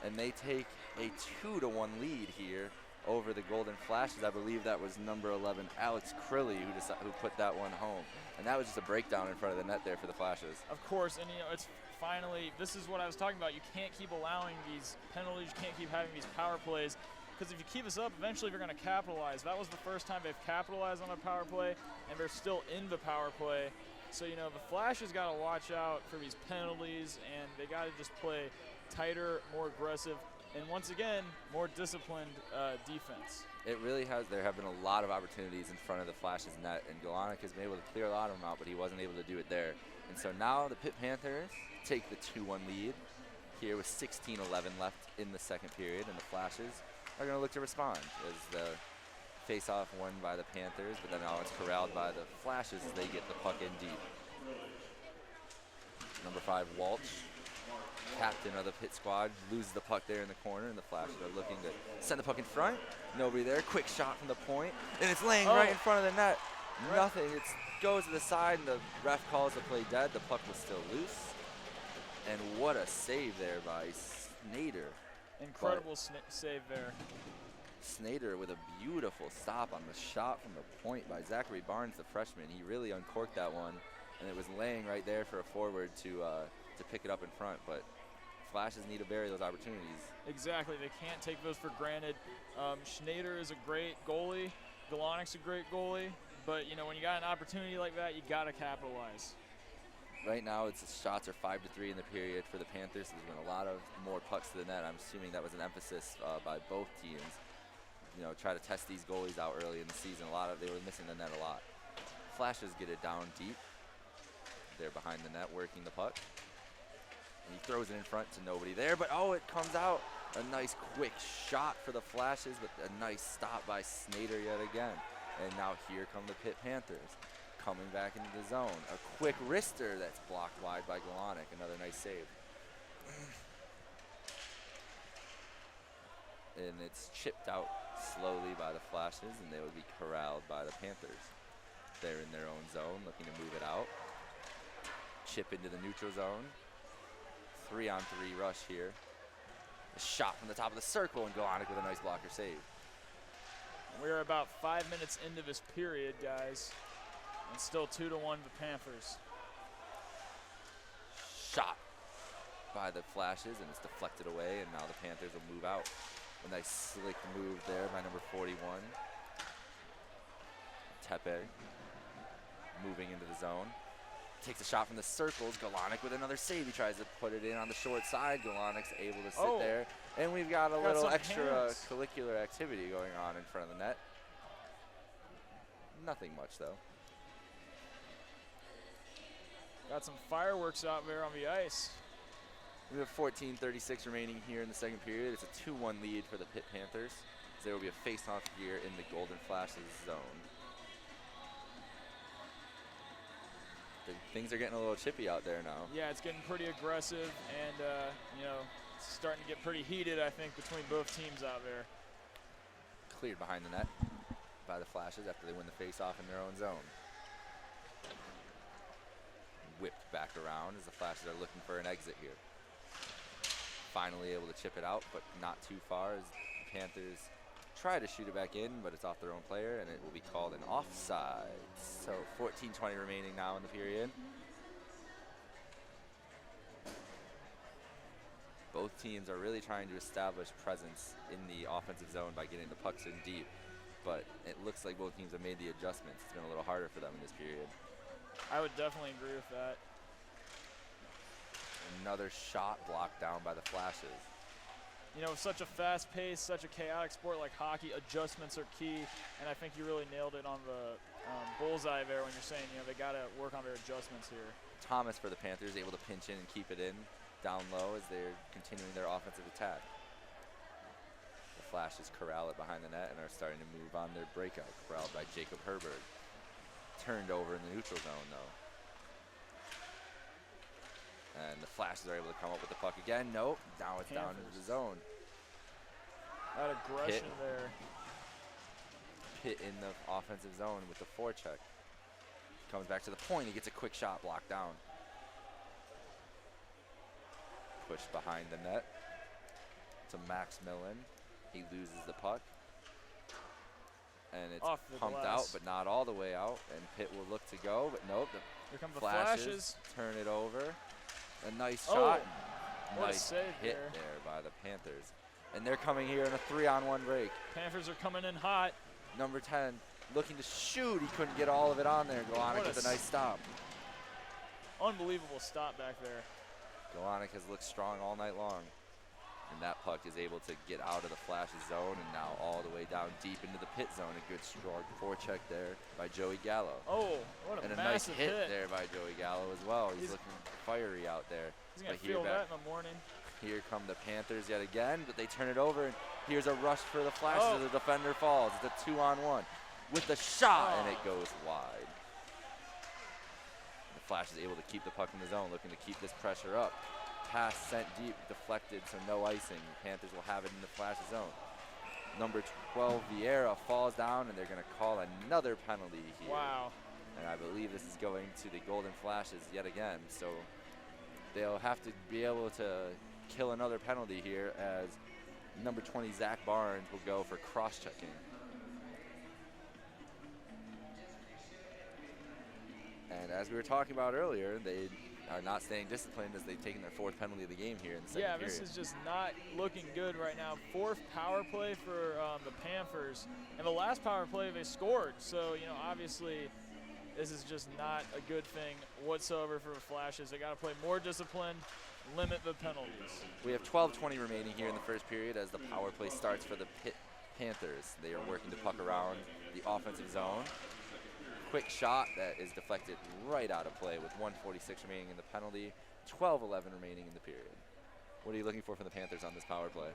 and they take a 2-1 lead here over the Golden Flashes. I believe that was number 11, Alex Crilly, who put that one home. And that was just a breakdown in front of the net there for the Flashes. Of course, and you know, it's finally, this is what I was talking about. You can't keep allowing these penalties, you can't keep having these power plays, because if you keep us up, eventually they're going to capitalize. That was the first time they've capitalized on a power play, and they're still in the power play. So, you know, the Flashes got to watch out for these penalties, and they got to just play tighter, more aggressive, and once again, more disciplined defense. It really has. There have been a lot of opportunities in front of the Flashes net, and Galonic has been able to clear a lot of them out, but he wasn't able to do it there. And so now the Pitt Panthers take the 2-1 lead here with 16:11 left in the second period, and the Flashes are going to look to respond as the face-off won by the Panthers, but then now it's corralled by the Flashes as they get the puck in deep. Number 5, Walsh, captain of the Pitt squad, loses the puck there in the corner, and the Flashes are looking to send the puck in front. Nobody there. Quick shot from the point, and it's laying right in front of the net. Nothing. It goes to the side, and the ref calls the play dead. The puck was still loose. And what a save there by Snyder. Incredible save there. Snyder with a beautiful stop on the shot from the point by Zachary Barnes, the freshman. He really uncorked that one, and it was laying right there for a forward to pick it up in front. But Flashes need to bury those opportunities. Exactly. They can't take those for granted. Schneider is a great goalie. Galonic's a great goalie. But, you know, when you got an opportunity like that, you got to capitalize. Right now, the shots are 5-3 in the period for the Panthers. There's been a lot of more pucks to the net. I'm assuming that was an emphasis by both teams. You know, try to test these goalies out early in the season. They were missing the net a lot. Flashes get it down deep. They're behind the net working the puck. And he throws it in front to nobody there, but oh, it comes out. A nice quick shot for the Flashes, but a nice stop by Snyder yet again. And now here come the Pitt Panthers coming back into the zone. A quick wrister that's blocked wide by Galonic. Another nice save. And it's chipped out slowly by the Flashes, and they will be corralled by the Panthers. They're in their own zone, looking to move it out. Chip into the neutral zone. 3-on-3 rush here. A shot from the top of the circle, and Galonic with a nice blocker save. We're about 5 minutes into this period, guys. And still 2-1 the Panthers. Shot by the Flashes, and it's deflected away, and now the Panthers will move out. A nice slick move there by number 41. Tepe moving into the zone. Takes a shot from the circles. Galonic with another save. He tries to put it in on the short side. Galonic's able to sit there. And we've got a little extra curricular activity going on in front of the net. Nothing much, though. Got some fireworks out there on the ice. We have 14:36 remaining here in the second period. It's a 2-1 lead for the Pitt Panthers. There will be a face-off here in the Golden Flashes zone. Things are getting a little chippy out there now. Yeah, it's getting pretty aggressive, and you know, it's starting to get pretty heated, I think, between both teams out there. Cleared behind the net by the Flashes after they win the face-off in their own zone. Whipped back around as the Flashes are looking for an exit here. Finally able to chip it out, but not too far as the Panthers try to shoot it back in, but it's off their own player, and it will be called an offside. So 14:20 remaining now in the period. Both teams are really trying to establish presence in the offensive zone by getting the pucks in deep, but it looks like both teams have made the adjustments. It's been a little harder for them in this period. I would definitely agree with that. Another shot blocked down by the Flashes. You know, with such a fast pace, such a chaotic sport like hockey, adjustments are key, and I think you really nailed it on the bullseye there when you're saying, you know, they got to work on their adjustments here. Thomas for the Panthers able to pinch in and keep it in down low as they're continuing their offensive attack. The Flashes corral it behind the net and are starting to move on their breakout, corralled by Jacob Herbert. Turned over in the neutral zone, though. And the Flashes are able to come up with the puck again. Nope, now it's down into the zone. That aggression there. Pitt in the offensive zone with the forecheck. Comes back to the point, he gets a quick shot blocked down. Pushed behind the net to Max Millen. He loses the puck. And it's pumped out, but not all the way out. And Pitt will look to go, but nope. Here come the Flashes turn it over. A nice shot. Nice save hit there by the Panthers. And they're coming here in a 3-on-1 break. Panthers are coming in hot. Number 10 looking to shoot. He couldn't get all of it on there. Galonic with a nice stop. Unbelievable stop back there. Galonic has looked strong all night long. And that puck is able to get out of the Flashes zone and now all the way down deep into the Pitt zone. A good strong forecheck there by Joey Gallo. Oh, what a massive nice hit there by Joey Gallo as well. He's looking fiery out there. He's going to feel that in the morning. Here come the Panthers yet again, but they turn it over, and here's a rush for the Flashes as the defender falls. It's a 2-on-1 with the shot, and it goes wide. The Flash is able to keep the puck in the zone, looking to keep this pressure up. Pass sent deep, deflected, so no icing. The Panthers will have it in the Flash zone. Number 12, Vieira, falls down, and they're going to call another penalty here. Wow. And I believe this is going to the Golden Flashes yet again. So they'll have to be able to kill another penalty here as number 20, Zach Barnes, will go for cross-checking. And as we were talking about earlier, they are not staying disciplined as they've taken their fourth penalty of the game here in the second period. Yeah, this is just not looking good right now. Fourth power play for the Panthers, and the last power play they scored. So, you know, obviously this is just not a good thing whatsoever for the Flashes. They got to play more disciplined, limit the penalties. We have 12:20 remaining here in the first period as the power play starts for the Pitt Panthers. They are working the puck around the offensive zone. Quick shot that is deflected right out of play with 1:46 remaining in the penalty, 12:11 remaining in the period. What are you looking for from the Panthers on this power play?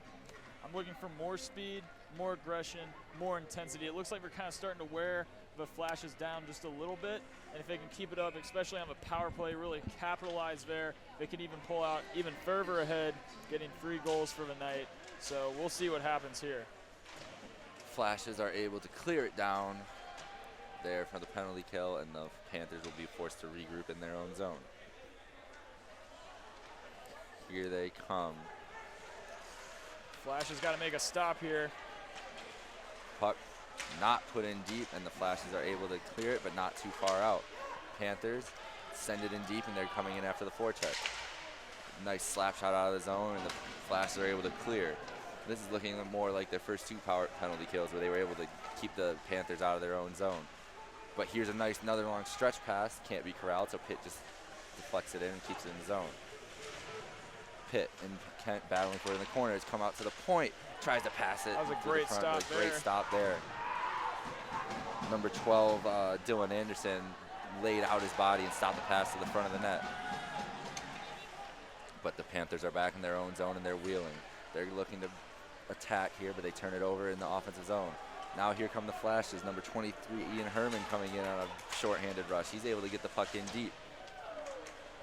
I'm looking for more speed, more aggression, more intensity. It looks like we're kind of starting to wear the Flashes down just a little bit, and if they can keep it up, especially on the power play, really capitalize there, they can even pull out even further ahead, getting 3 goals for the night. So we'll see what happens here. Flashes are able to clear it down there for the penalty kill, and the Panthers will be forced to regroup in their own zone. Here they come. Flash has got to make a stop here. Puck not put in deep, and the Flashes are able to clear it, but not too far out. Panthers send it in deep, and they're coming in after the forecheck. Nice slap shot out of the zone, and the Flashes are able to clear. This is looking more like their first 2 power penalty kills, where they were able to keep the Panthers out of their own zone. But here's another long stretch pass. Can't be corralled, so Pitt just deflects it in and keeps it in the zone. Pitt and Kent battling for it in the corner. It's come out to the point. Tries to pass it. That was a to great the front, stop but a great there. stop there. Number 12, Dylan Anderson, laid out his body and stopped the pass to the front of the net. But the Panthers are back in their own zone, and they're wheeling. They're looking to attack here, but they turn it over in the offensive zone. Now here come the Flashes. Number 23, Ian Herman, coming in on a short-handed rush. He's able to get the puck in deep.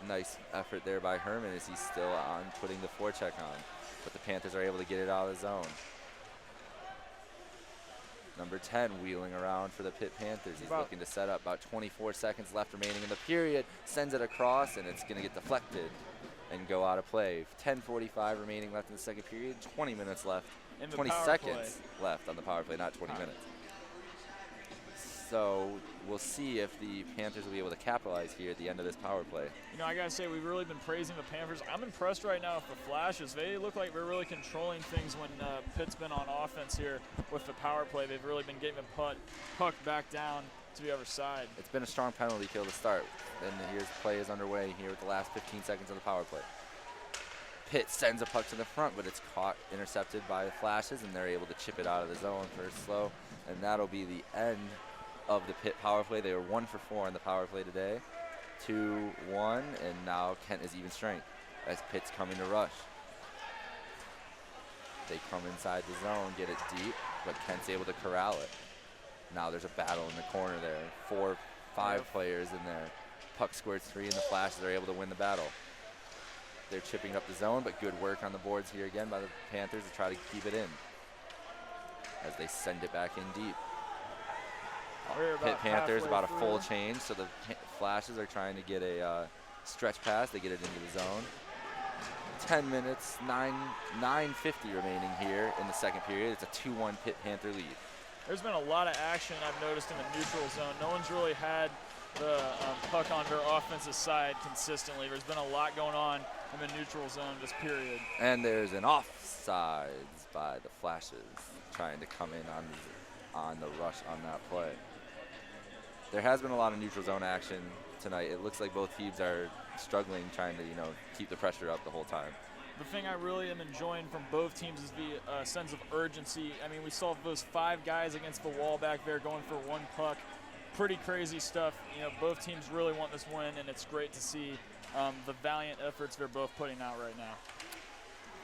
Nice effort there by Herman as he's still on putting the forecheck on. But the Panthers are able to get it out of the zone. Number 10 wheeling around for the Pitt Panthers. He's looking to set up. About 24 seconds left remaining in the period. Sends it across, and it's going to get deflected and go out of play. 10:45 remaining left in the second period. 20 minutes left. In the 20 power seconds play. left on the power play, not 20 minutes. So we'll see if the Panthers will be able to capitalize here at the end of this power play. You know, I gotta say, we've really been praising the Panthers. I'm impressed right now with the Flashes. They look like they're really controlling things when Pitt's been on offense here with the power play. They've really been getting the puck back down to the other side. It's been a strong penalty kill to start. And here's play is underway here with the last 15 seconds of the power play. Pitt sends a puck to the front, but it's caught, intercepted by the Flashes, and they're able to chip it out of the zone for slow. And that'll be the end of the Pitt power play. They were 1 for 4 in the power play today. 2-1, and now Kent is even strength as Pitt's coming to rush. They come inside the zone, get it deep, but Kent's able to corral it. Now there's a battle in the corner there. 4, 5 players in there. Puck squirts 3, and the Flashes are able to win the battle. They're chipping up the zone, but good work on the boards here again by the Panthers to try to keep it in as they send it back in deep. Pitt Panthers about a full change, so the Flashes are trying to get a stretch pass. They get it into the zone. 10 minutes, 9:50 remaining here in the second period. It's a 2-1 Pitt Panther lead. There's been a lot of action I've noticed in the neutral zone. No one's really had the puck on their offensive side consistently. There's been a lot going on in the neutral zone this period. And there's an offsides by the Flashes trying to come in on the rush on that play. There has been a lot of neutral zone action tonight. It looks like both teams are struggling, trying to keep the pressure up the whole time. The thing I really am enjoying from both teams is the sense of urgency. I mean, we saw those 5 guys against the wall back there going for 1 puck. Pretty crazy stuff. Both teams really want this win, and it's great to see the valiant efforts they're both putting out right now.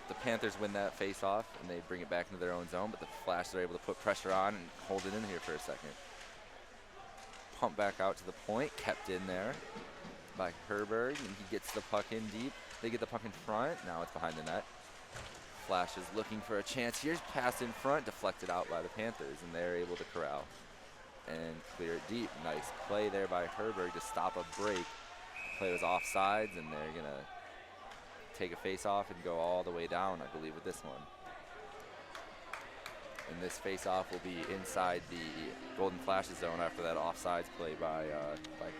The Panthers win that face-off, and they bring it back into their own zone, but the Flashes are able to put pressure on and hold it in here for a second. Pump back out to the point, kept in there by Herberg, and he gets the puck in deep. They get the puck in front. Now it's behind the net. Flashes looking for a chance. Here's pass in front, deflected out by the Panthers, and they're able to corral and clear it deep. Nice play there by Herberg to stop a break. Play was offsides, and they're going to take a face-off and go all the way down, I believe, with this one. And this face-off will be inside the Golden Flashes zone after that offsides play by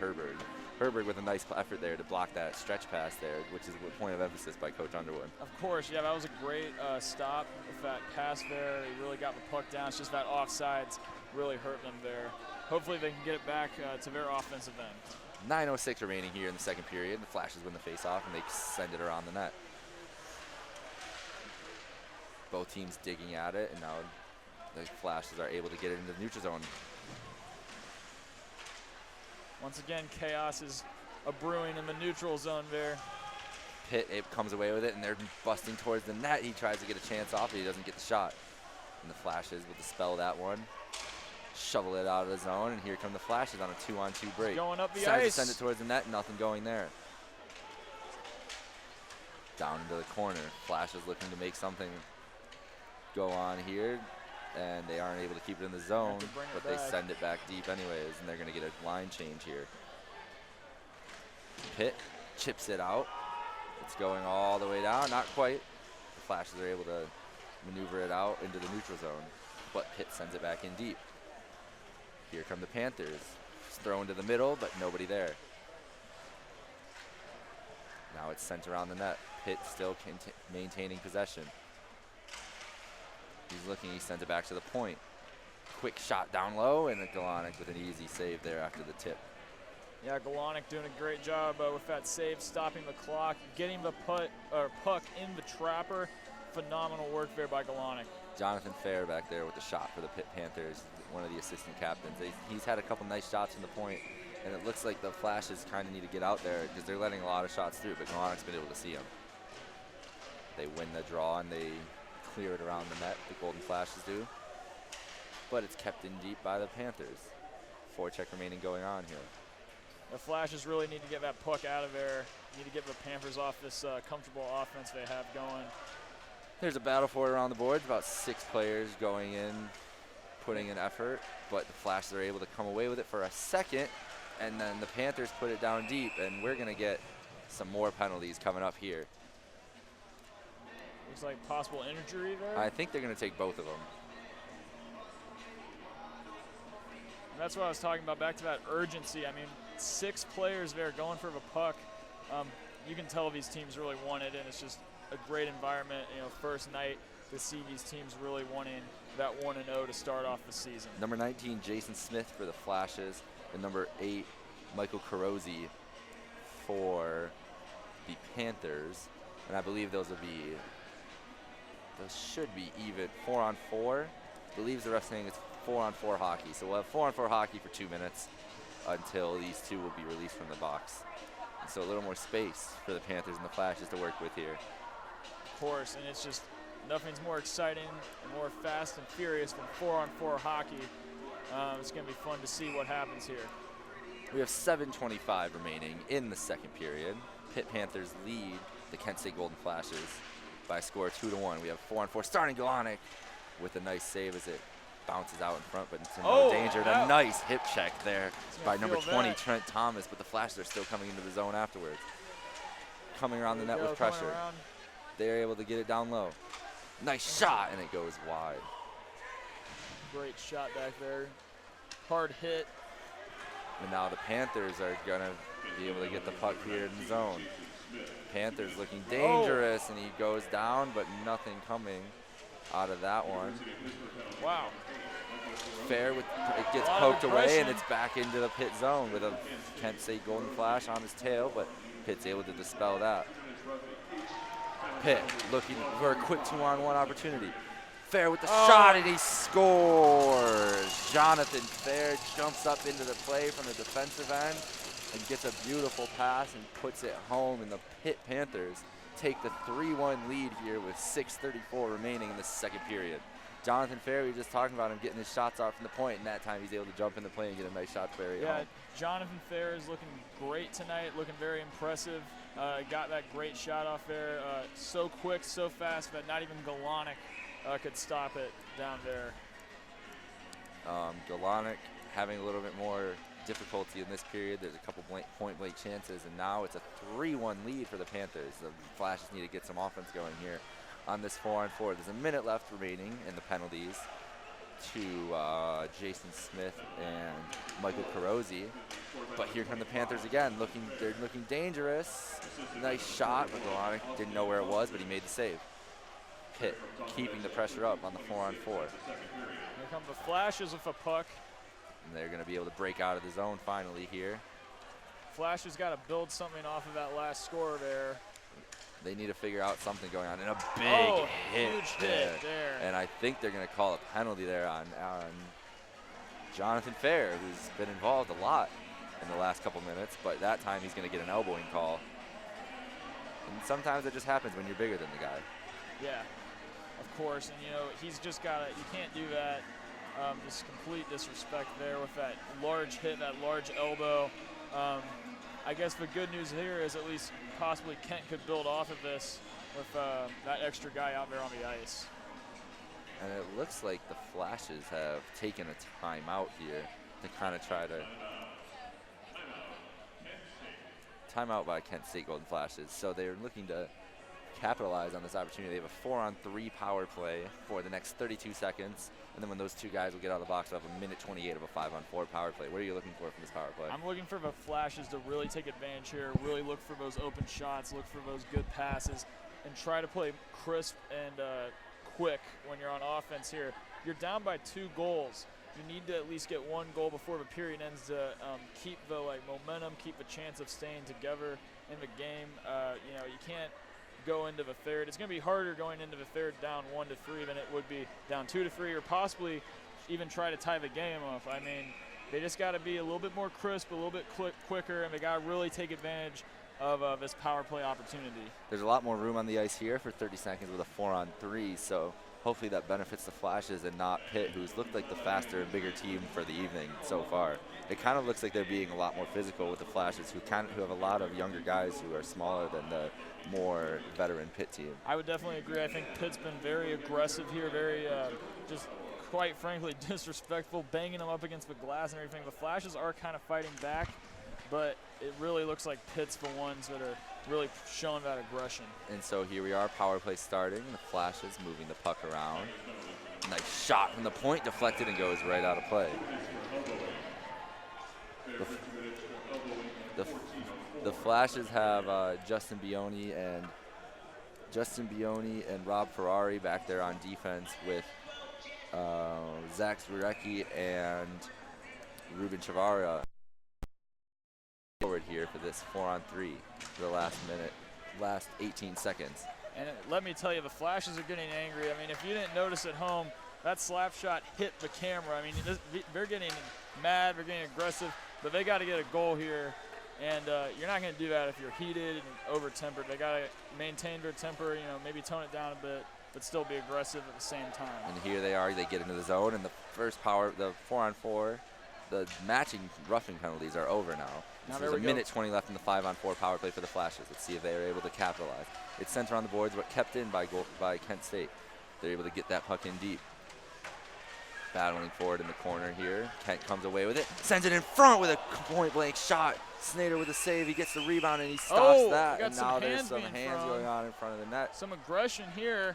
Herberg. Herberg with a nice effort there to block that stretch pass there, which is a point of emphasis by Coach Underwood. Of course, yeah, that was a great stop with that pass there. He really got the puck down. It's just that offsides really hurt them there. Hopefully they can get it back to their offensive end. 9:06 remaining here in the second period. The Flashes win the face-off, and they send it around the net. Both teams digging at it, and now the Flashes are able to get it into the neutral zone. Once again, chaos is brewing in the neutral zone there. Pitt comes away with it, and they're busting towards the net. He tries to get a chance off, but he doesn't get the shot. And the Flashes will dispel that one. Shovel it out of the zone, and here come the Flashes on a 2-on-2 break. Going up the Decides ice. to send it towards the net, nothing going there. Down into the corner. Flashes looking to make something go on here, and they aren't able to keep it in the zone, but they send it back deep anyways, and they're going to get a line change here. Pitt chips it out. It's going all the way down, not quite. The Flashes are able to maneuver it out into the neutral zone, but Pitt sends it back in deep. Here come the Panthers. It's thrown to the middle, but nobody there. Now it's sent around the net. Pitt still maintaining possession. He's looking, he sends it back to the point. Quick shot down low, and Galonic with an easy save there after the tip. Yeah, Galonic doing a great job with that save, stopping the clock, getting the puck in the trapper. Phenomenal work there by Galonic. Jonathan Fair back there with the shot for the Pitt Panthers, one of the assistant captains. He's had a couple nice shots from the point, and it looks like the Flashes kind of need to get out there because they're letting a lot of shots through, but Galonic's been able to see them. They win the draw, and they clear it around the net, the Golden Flashes do. But it's kept in deep by the Panthers. Forecheck remaining going on here. The Flashes really need to get that puck out of there. Need to get the Panthers off this comfortable offense they have going. There's a battle for it around the boards, about 6 players going in, putting in effort, but the Flashes are able to come away with it for a second, and then the Panthers put it down deep, and we're going to get some more penalties coming up here. Looks like possible injury there. I think they're going to take both of them. And that's what I was talking about, back to that urgency. I mean, 6 players there going for the puck. You can tell these teams really want it, and it's just a great environment, first night to see these teams really wanting that 1-0 to start off the season. Number 19, Jason Smith for the Flashes, and number 8, Michael Carosi for the Panthers. And I believe those should be even 4-on-4. I believe the ref saying it's 4-on-4 hockey. So we'll have 4-on-4 hockey for 2 minutes until these 2 will be released from the box. And so a little more space for the Panthers and the Flashes to work with here. Of course, and it's just nothing's more exciting and more fast and furious than 4-on-4 hockey. It's going to be fun to see what happens here. We have 7:25 remaining in the second period. Pitt Panthers lead the Kent State Golden Flashes by a score of 2-1. We have 4-on-4 starting Galonic with a nice save as it bounces out in front, but it's in no danger. A nice hip check there by number 20, Trent Thomas, but the Flashes are still coming into the zone afterwards. Coming around the net with pressure. They're able to get it down low. Nice shot, and it goes wide. Great shot back there. Hard hit. And now the Panthers are going to be able to get the puck here in the zone. Panthers looking dangerous, and he goes down, but nothing coming out of that one. Wow. Fair, it gets poked away, and it's back into the Pitt zone with a Kent State Golden Flash on his tail, but Pitt's able to dispel that. Pitt looking for a quick 2-on-1 opportunity. Fair with the shot, and he scores. Jonathan Fair jumps up into the play from the defensive end and gets a beautiful pass and puts it home, and the Pitt Panthers take the 3-1 lead here with 6:34 remaining in the second period. Jonathan Fair, we were just talking about him getting his shots off from the point, and that time he's able to jump in the play and get a nice shot to bury it home. Jonathan Fair is looking great tonight, looking very impressive. Got that great shot off there. So quick, so fast that not even Galonic could stop it down there. Galonic having a little bit more difficulty in this period. There's a couple point-blank chances, and now it's a 3-1 lead for the Panthers. The Flashes need to get some offense going here on this 4-on-4. There's a minute left remaining in the penalties to Jason Smith and Michael Carosi. But here come the Panthers again. They're looking dangerous. Nice shot, but Galonic didn't know where it was, but he made the save. Pitt keeping the pressure up on the 4-on-4. Here come the Flashes with a puck. And they're going to be able to break out of the zone finally here. Flashes got to build something off of that last score there. They need to figure out something going on. And a big huge hit there. And I think they're going to call a penalty there on Jonathan Fair, who's been involved a lot in the last couple minutes. But that time he's going to get an elbowing call. And sometimes it just happens when you're bigger than the guy. Yeah, of course. And, he's just got to – you can't do that. Just complete disrespect there with that large hit, that large elbow. I guess the good news here is at least possibly Kent could build off of this with that extra guy out there on the ice. And it looks like the Flashes have taken a timeout here to kind of try to timeout by Kent State Golden Flashes. So they're looking to capitalize on this opportunity. They have a 4-on-3 power play for the next 32 seconds. And then when those two guys will get out of the box, they'll have a minute 28 of a 5-on-4 power play. What are you looking for from this power play? I'm looking for the Flashes to really take advantage here, really look for those open shots, look for those good passes, and try to play crisp and quick when you're on offense here. You're down by 2 goals. You need to at least get 1 goal before the period ends to keep the momentum, keep a chance of staying together in the game. You can't go into the third. It's going to be harder going into the third down 1-3 than it would be down 2-3, or possibly even try to tie the game off. I mean, they just got to be a little bit more crisp, a little bit quicker, and they got to really take advantage of this power play opportunity. There's a lot more room on the ice here for 30 seconds with a 4-on-3, so hopefully that benefits the Flashes and not Pitt, who's looked like the faster and bigger team for the evening so far. It kind of looks like they're being a lot more physical with the Flashes, who have a lot of younger guys who are smaller than the more veteran Pitt team. I would definitely agree. I think Pitt's been very aggressive here, very just quite frankly disrespectful, banging them up against the glass and everything. The Flashes are kind of fighting back, but it really looks like Pitt's the ones that are really showing that aggression. And so here we are, power play starting. The Flashes moving the puck around. Nice shot from the point, deflected and goes right out of play. The Flashes have Justin Bioni and Rob Ferrari back there on defense with Zach Zwirecki and Ruben Chavara forward here for this 4-on-3 for the last 18 seconds. And let me tell you, the Flashes are getting angry. I mean, if you didn't notice at home, that slap shot hit the camera. I mean, they're getting mad, they're getting aggressive, but they got to get a goal here. And you're not going to do that if you're heated and over-tempered. They got to maintain their temper, maybe tone it down a bit, but still be aggressive at the same time. And here they are. They get into the zone, and the 4-on-4, the matching roughing penalties are over now. There's a minute 20 left in the 5-on-4 power play for the Flashes. Let's see if they are able to capitalize. It's sent around the boards, but kept in by Kent State. They're able to get that puck in deep. Battling forward in the corner here. Kent comes away with it, sends it in front with a point-blank shot. Snyder with a save. He gets the rebound and he stops that. And now there's some hands going on in front of the net. Some aggression here.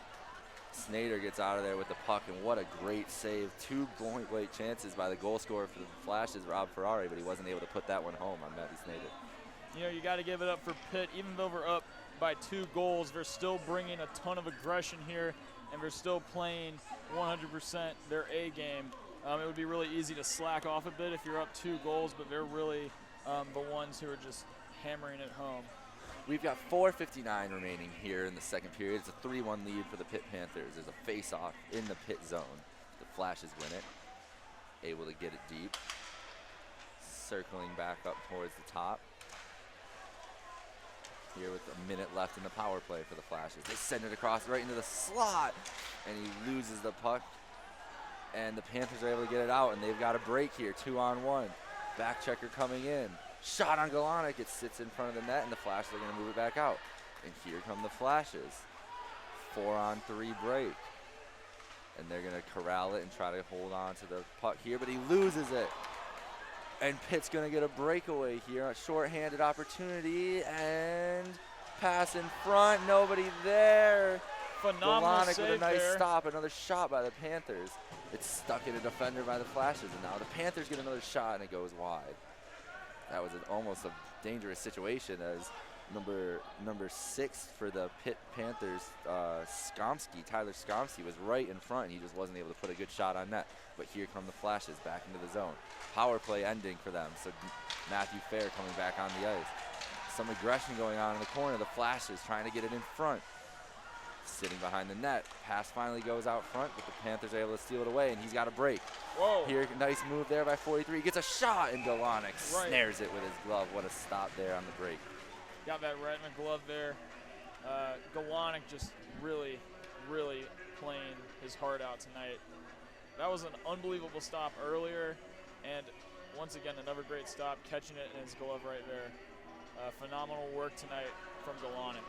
Snyder gets out of there with the puck, and what a great save. 2 point-blank chances by the goal scorer for the Flashes, Rob Ferrari, but he wasn't able to put that one home on Matthew Snyder. You got to give it up for Pitt. Even though we're up by 2 goals, they're still bringing a ton of aggression here, and they're still playing 100% their A game. It would be really easy to slack off a bit if you're up 2 goals, but they're really the ones who are just hammering it home. We've got 4:59 remaining here in the second period. It's a 3-1 lead for the Pitt Panthers. There's a face-off in the Pitt zone. The Flashes win it, able to get it deep. Circling back up towards the top. Here with a minute left in the power play for the Flashes. They send it across right into the slot, and he loses the puck. And the Panthers are able to get it out, and they've got a break here, 2-on-1. Back checker coming in. Shot on Galonic. It sits in front of the net, and the Flashes are going to move it back out. And here come the Flashes. 4-on-3 break. And they're going to corral it and try to hold on to the puck here, but he loses it. And Pitt's going to get a breakaway here, a shorthanded opportunity, and pass in front, nobody there. Phenomenal Galonic save with a nice there. stop, another shot by the Panthers. It's stuck in a defender by the Flashes, and now the Panthers get another shot, and it goes wide. That was almost a dangerous situation as number 6 for the Pitt Panthers, Tyler Skomsky, was right in front, and he just wasn't able to put a good shot on net. But here come the Flashes back into the zone. Power play ending for them, so Matthew Fair coming back on the ice. Some aggression going on in the corner. The Flashes trying to get it in front. Sitting behind the net. Pass finally goes out front, but the Panthers are able to steal it away, and he's got a break. Whoa. Here, nice move there by 43. Gets a shot, and Galonic snares it with his glove. What a stop there on the break. Got that right in the glove there. Galonic just really, really playing his heart out tonight. That was an unbelievable stop earlier, and once again, another great stop, catching it in his glove right there. Phenomenal work tonight from Galonic.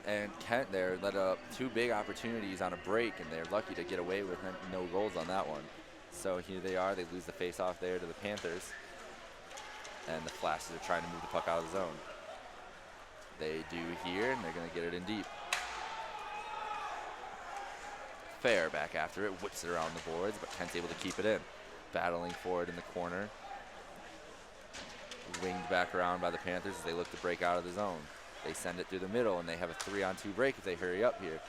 And Kent there led up 2 big opportunities on a break, and they're lucky to get away with no goals on that one. So here they are. They lose the face-off there to the Panthers, and the Flashes are trying to move the puck out of the zone. They do here, and they're going to get it in deep. Fair back after it, whips it around the boards, but Kent's able to keep it in. Battling for it in the corner. Winged back around by the Panthers as they look to break out of the zone. They send it through the middle, and they have a 3-on-2 break if they hurry up here.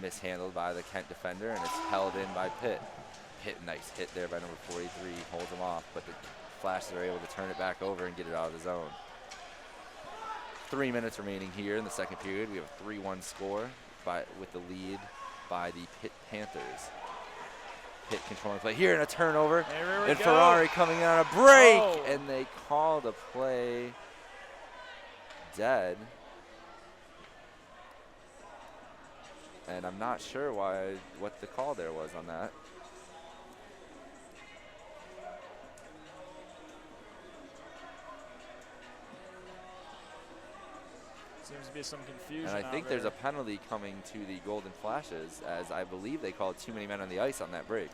Mishandled by the Kent defender, and it's held in by Pitt. Pitt, nice hit there by number 43, holds them off, but the Flashes are able to turn it back over and get it out of the zone. 3 minutes remaining here in the second period. We have a 3-1 score with the lead by the Pitt Panthers. Pitt controlling play here, and a turnover. And Ferrari coming on a break, and they call the play dead. And I'm not sure what the call there was on that. Seems to be some confusion. And I think there's a penalty coming to the Golden Flashes, as I believe they called too many men on the ice on that break.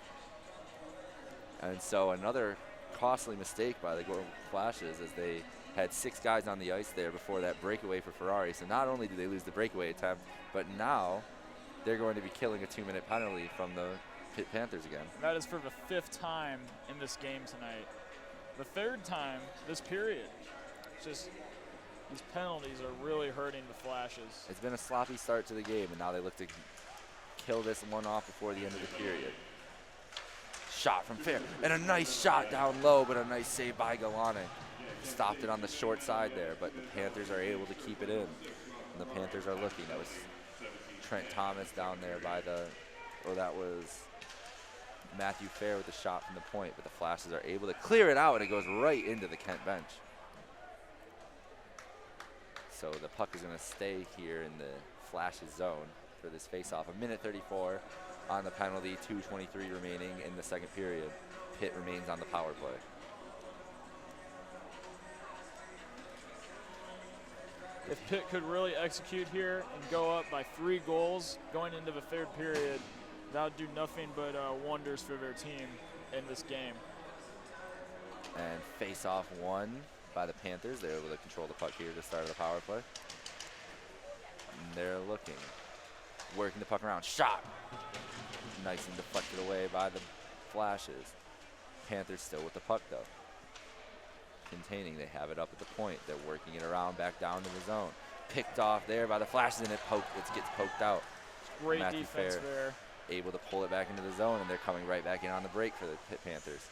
And so another costly mistake by the Golden Flashes, as they had 6 guys on the ice there before that breakaway for Ferrari. So not only did they lose the breakaway attempt, but now they're going to be killing a 2-minute penalty from the Pitt Panthers again. That is for the 5th time in this game tonight. The 3rd time this period. It's just these penalties are really hurting the Flashes. It's been a sloppy start to the game, and now they look to kill this one off before the end of the period. Shot from Fair, and a nice shot down low, but a nice save by Galanic. Stopped it on the short side there, but the Panthers are able to keep it in. And the Panthers are looking. That was Trent Thomas down there that was Matthew Fair with the shot from the point, but the Flashes are able to clear it out, and it goes right into the Kent bench. So the puck is going to stay here in the Flashes zone for this face-off. 1:34 on the penalty, 2:23 remaining in the second period. Pitt remains on the power play. If Pitt could really execute here and go up by 3 goals going into the 3rd period, that would do nothing but wonders for their team in this game. And face-off won by the Panthers. They're able to control the puck here to start the power play. And they're looking, working the puck around. Shot! Nice and deflected away by the Flashes. Panthers still with the puck, though. Containing, they have it up at the point. They're working it around back down to the zone. Picked off there by the Flashes, and it gets poked out. Great Matthew defense Fair there. Able to pull it back into the zone, and they're coming right back in on the break for the Pitt Panthers.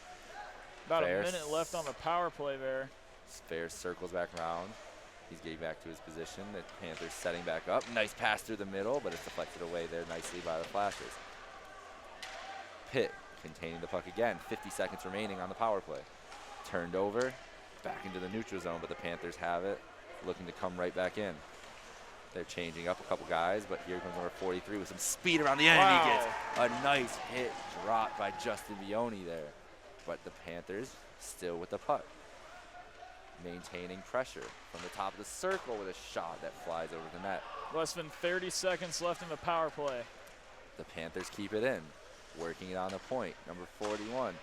About a minute left on the power play there. Fair circles back around. He's getting back to his position. The Panthers setting back up. Nice pass through the middle, but it's deflected away there nicely by the Flashes. Pitt containing the puck again. 50 seconds remaining on the power play. Turned over, back into the neutral zone, but the Panthers have it, looking to come right back in. They're changing up a couple guys, but here comes number 43 with some speed around the end, and he gets a nice hit dropped by Justin Bioni there. But the Panthers still with the puck, maintaining pressure from the top of the circle with a shot that flies over the net. Less than 30 seconds left in the power play. The Panthers keep it in, working it on the point. Number 41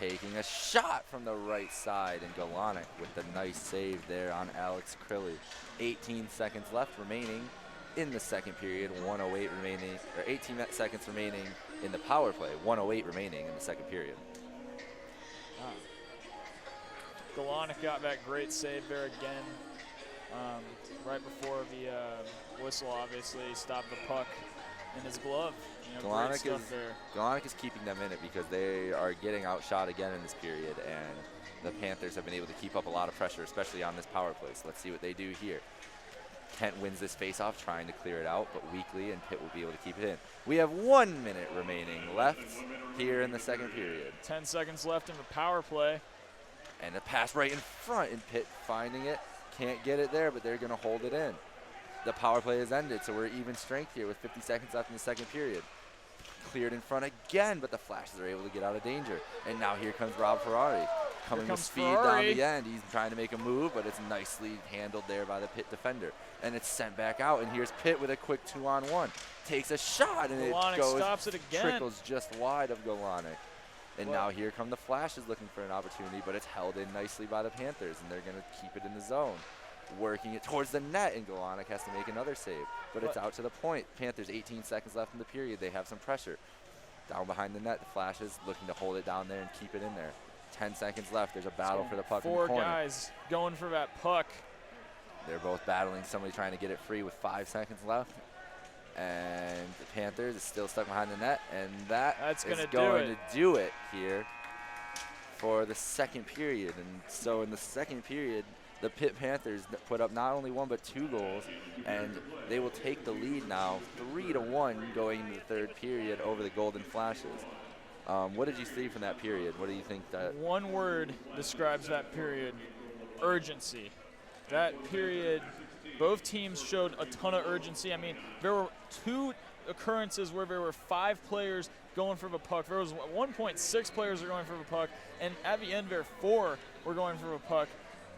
taking a shot from the right side, and Galanic with the nice save there on Alex Crilly. 18 seconds left remaining in the second period. 1:08 remaining, or 18 seconds remaining in the power play. 1:08 remaining in the second period. Galanic got that great save there again. Right before the whistle, obviously, he stopped the puck in his glove. Galanic is keeping them in it because they are getting outshot again in this period, and the Panthers have been able to keep up a lot of pressure, especially on this power play. So let's see what they do here. Kent wins this faceoff, trying to clear it out, but weakly, and Pitt will be able to keep it in. We have 1 minute remaining left here in the second period. 10 seconds left in the power play. And a pass right in front, and Pitt finding it. Can't get it there, but they're going to hold it in. The power play has ended, so we're even strength here with 50 seconds left in the second period. Cleared in front again, but the Flashes are able to get out of danger. And now here comes Rob Ferrari, coming with speed down the end. He's trying to make a move, but it's nicely handled there by the Pitt defender. And it's sent back out, and here's Pitt with a quick 2-on-1. Takes a shot, and Galanic stops it again. Trickles just wide of Galanic. And now here come the Flashes looking for an opportunity, but it's held in nicely by the Panthers, and they're going to keep it in the zone. working it towards the net, and Golonic has to make another save. But it's out to the point. Panthers 18 seconds left in the period. They have some pressure. Down behind the net, the Flashes looking to hold it down there and keep it in there. 10 seconds left. There's a battle for the puck in the corner. 4 guys going for that puck. They're both battling, somebody trying to get it free with 5 seconds left. And the Panthers is still stuck behind the net, and that's going to do it here for the second period. And so in the second period, the Pitt Panthers put up not only 1 but 2 goals, and they will take the lead now 3-1 going into the third period over the Golden Flashes. What did you see from that period? What do you think that? One word describes that period: urgency. That period, both teams showed a ton of urgency. I mean, there were 2 occurrences where there were 5 players going for the puck. There was at one point 6 players were going for the puck, and at the end there 4 were going for the puck.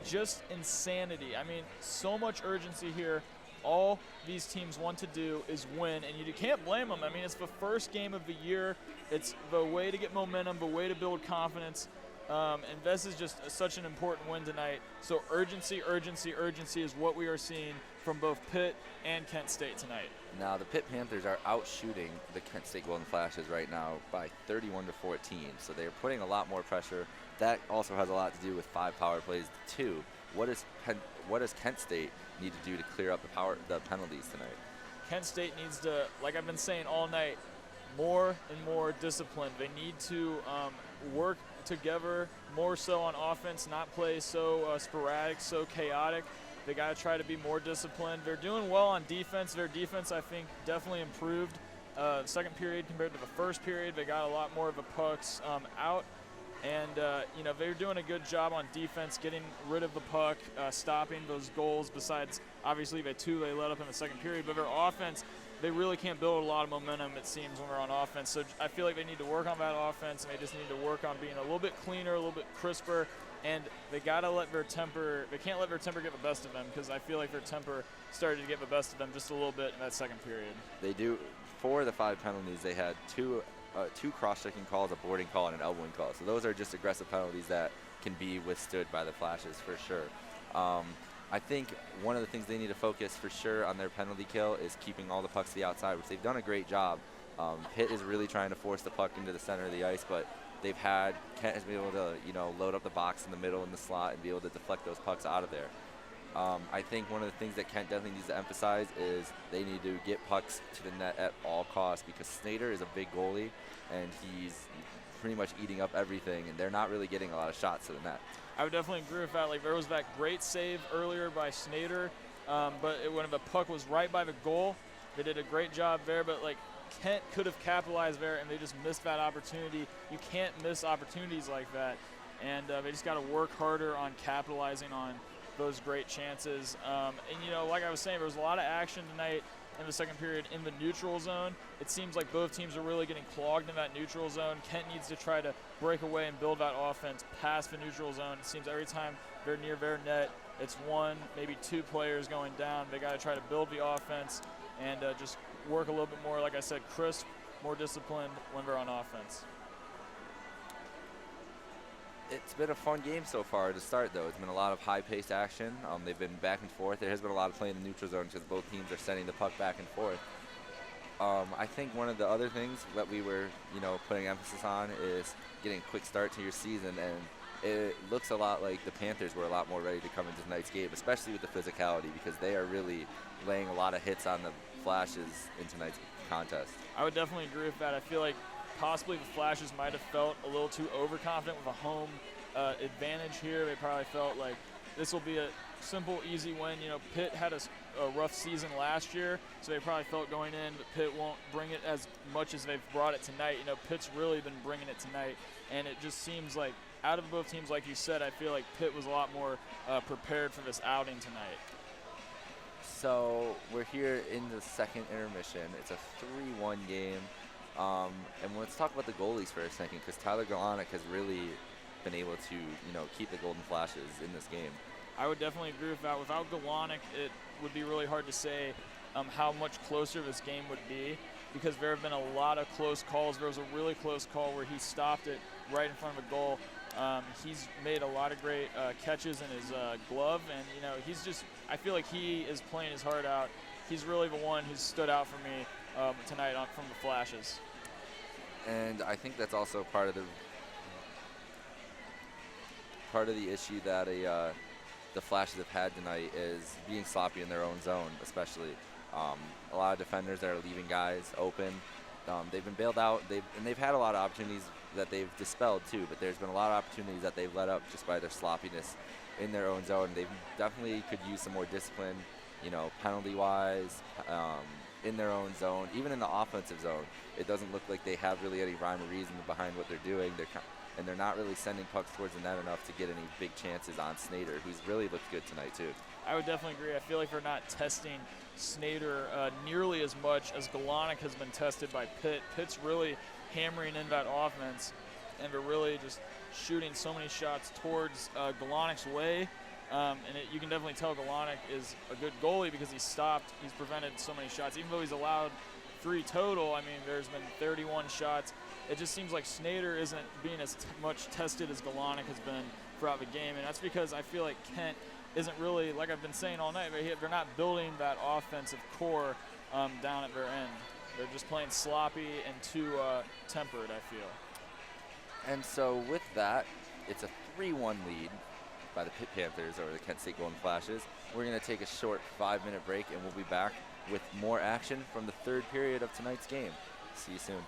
Just insanity. I mean, so much urgency here. All these teams want to do is win, and you can't blame them. I mean, it's the first game of the year. It's the way to get momentum, the way to build confidence. And this is just such an important win tonight. So urgency, urgency, urgency is what we are seeing from both Pitt and Kent State tonight. Now, the Pitt Panthers are outshooting the Kent State Golden Flashes right now by 31-14. So they're putting a lot more pressure. That also has a lot to do with 5 power plays too. What does Kent State need to do to clear up the penalties tonight? Kent State needs to, like I've been saying all night, more and more discipline. They need to work together more so on offense, not play so sporadic, so chaotic. They got to try to be more disciplined. They're doing well on defense. Their defense, I think, definitely improved second period compared to the first period. They got a lot more of the pucks out. And, they're doing a good job on defense, getting rid of the puck, stopping those goals, besides, obviously, the 2 they let up in the second period. But their offense, they really can't build a lot of momentum, it seems, when they're on offense. So I feel like they need to work on that offense, and they just need to work on being a little bit cleaner, a little bit crisper. And they got to let their temper – they can't let their temper get the best of them, because I feel like their temper started to get the best of them just a little bit in that second period. They do. For the 5 penalties, they had 2 cross-checking calls, a boarding call, and an elbowing call. So those are just aggressive penalties that can be withstood by the Flashes for sure. I think one of the things they need to focus for sure on their penalty kill is keeping all the pucks to the outside, which they've done a great job. Pitt is really trying to force the puck into the center of the ice, but Kent has been able to, load up the box in the middle in the slot and be able to deflect those pucks out of there. I think one of the things that Kent definitely needs to emphasize is they need to get pucks to the net at all costs, because Snyder is a big goalie, and he's pretty much eating up everything, and they're not really getting a lot of shots to the net. I would definitely agree with that. Like, there was that great save earlier by Snyder, but when the puck was right by the goal, they did a great job there. But, Kent could have capitalized there, and they just missed that opportunity. You can't miss opportunities like that, and they just got to work harder on capitalizing on those great chances. Like I was saying, there was a lot of action tonight in the second period in the neutral zone. It seems like both teams are really getting clogged in that neutral zone. Kent needs to try to break away and build that offense past the neutral zone. It seems every time they're near their net, it's 1, maybe 2 players going down. They got to try to build the offense and just work a little bit more, like I said, crisp, more disciplined when they're on offense. It's been a fun game so far to start, though. It's been a lot of high-paced action. They've been back and forth. There has been a lot of play in the neutral zone because both teams are sending the puck back and forth. I think one of the other things that we were, putting emphasis on is getting a quick start to your season, and it looks a lot like the Panthers were a lot more ready to come into tonight's game, especially with the physicality, because they are really laying a lot of hits on the Flashes in tonight's contest. I would definitely agree with that. I feel like possibly the Flashes might have felt a little too overconfident with a home advantage here. They probably felt like this will be a simple, easy win. Pitt had a rough season last year, so they probably felt going in that Pitt won't bring it as much as they've brought it tonight. Pitt's really been bringing it tonight, and it just seems like out of both teams, like you said, I feel like Pitt was a lot more prepared for this outing tonight. So we're here in the second intermission. It's a 3-1 game. And let's talk about the goalies for a second, because Tyler Golonic has really been able to, keep the Golden Flashes in this game. I would definitely agree with that. Without Golonic, it would be really hard to say how much closer this game would be, because there have been a lot of close calls. There was a really close call where he stopped it right in front of a goal. He's made a lot of great catches in his glove, and he's just I feel like he is playing his heart out. He's really the one who stood out for me tonight from the flashes. And I think that's also part of the issue that the Flashes have had tonight is being sloppy in their own zone, especially. A lot of defenders that are leaving guys open. They've been bailed out, and they've had a lot of opportunities that they've dispelled too, but there's been a lot of opportunities that they've let up just by their sloppiness in their own zone. They definitely could use some more discipline, penalty-wise, in their own zone. Even in the offensive zone, it doesn't look like they have really any rhyme or reason behind what they're doing. And they're not really sending pucks towards the net enough to get any big chances on Snyder, who's really looked good tonight too. I would definitely agree. I feel like they're not testing Snyder nearly as much as Galonic has been tested by Pitt. Pitt's really hammering in that offense, and they're really just shooting so many shots towards Galonic's way. You can definitely tell Galonic is a good goalie because he's prevented so many shots. Even though he's allowed 3 total, I mean, there's been 31 shots. It just seems like Snyder isn't being as much tested as Galonic has been throughout the game, and that's because I feel like Kent isn't really, like I've been saying all night, they're not building that offensive core down at their end. They're just playing sloppy and too tempered, I feel. And so with that, it's a 3-1 lead by the Pitt Panthers over the Kent State Golden Flashes. We're going to take a short 5-minute break, and we'll be back with more action from the third period of tonight's game. See you soon.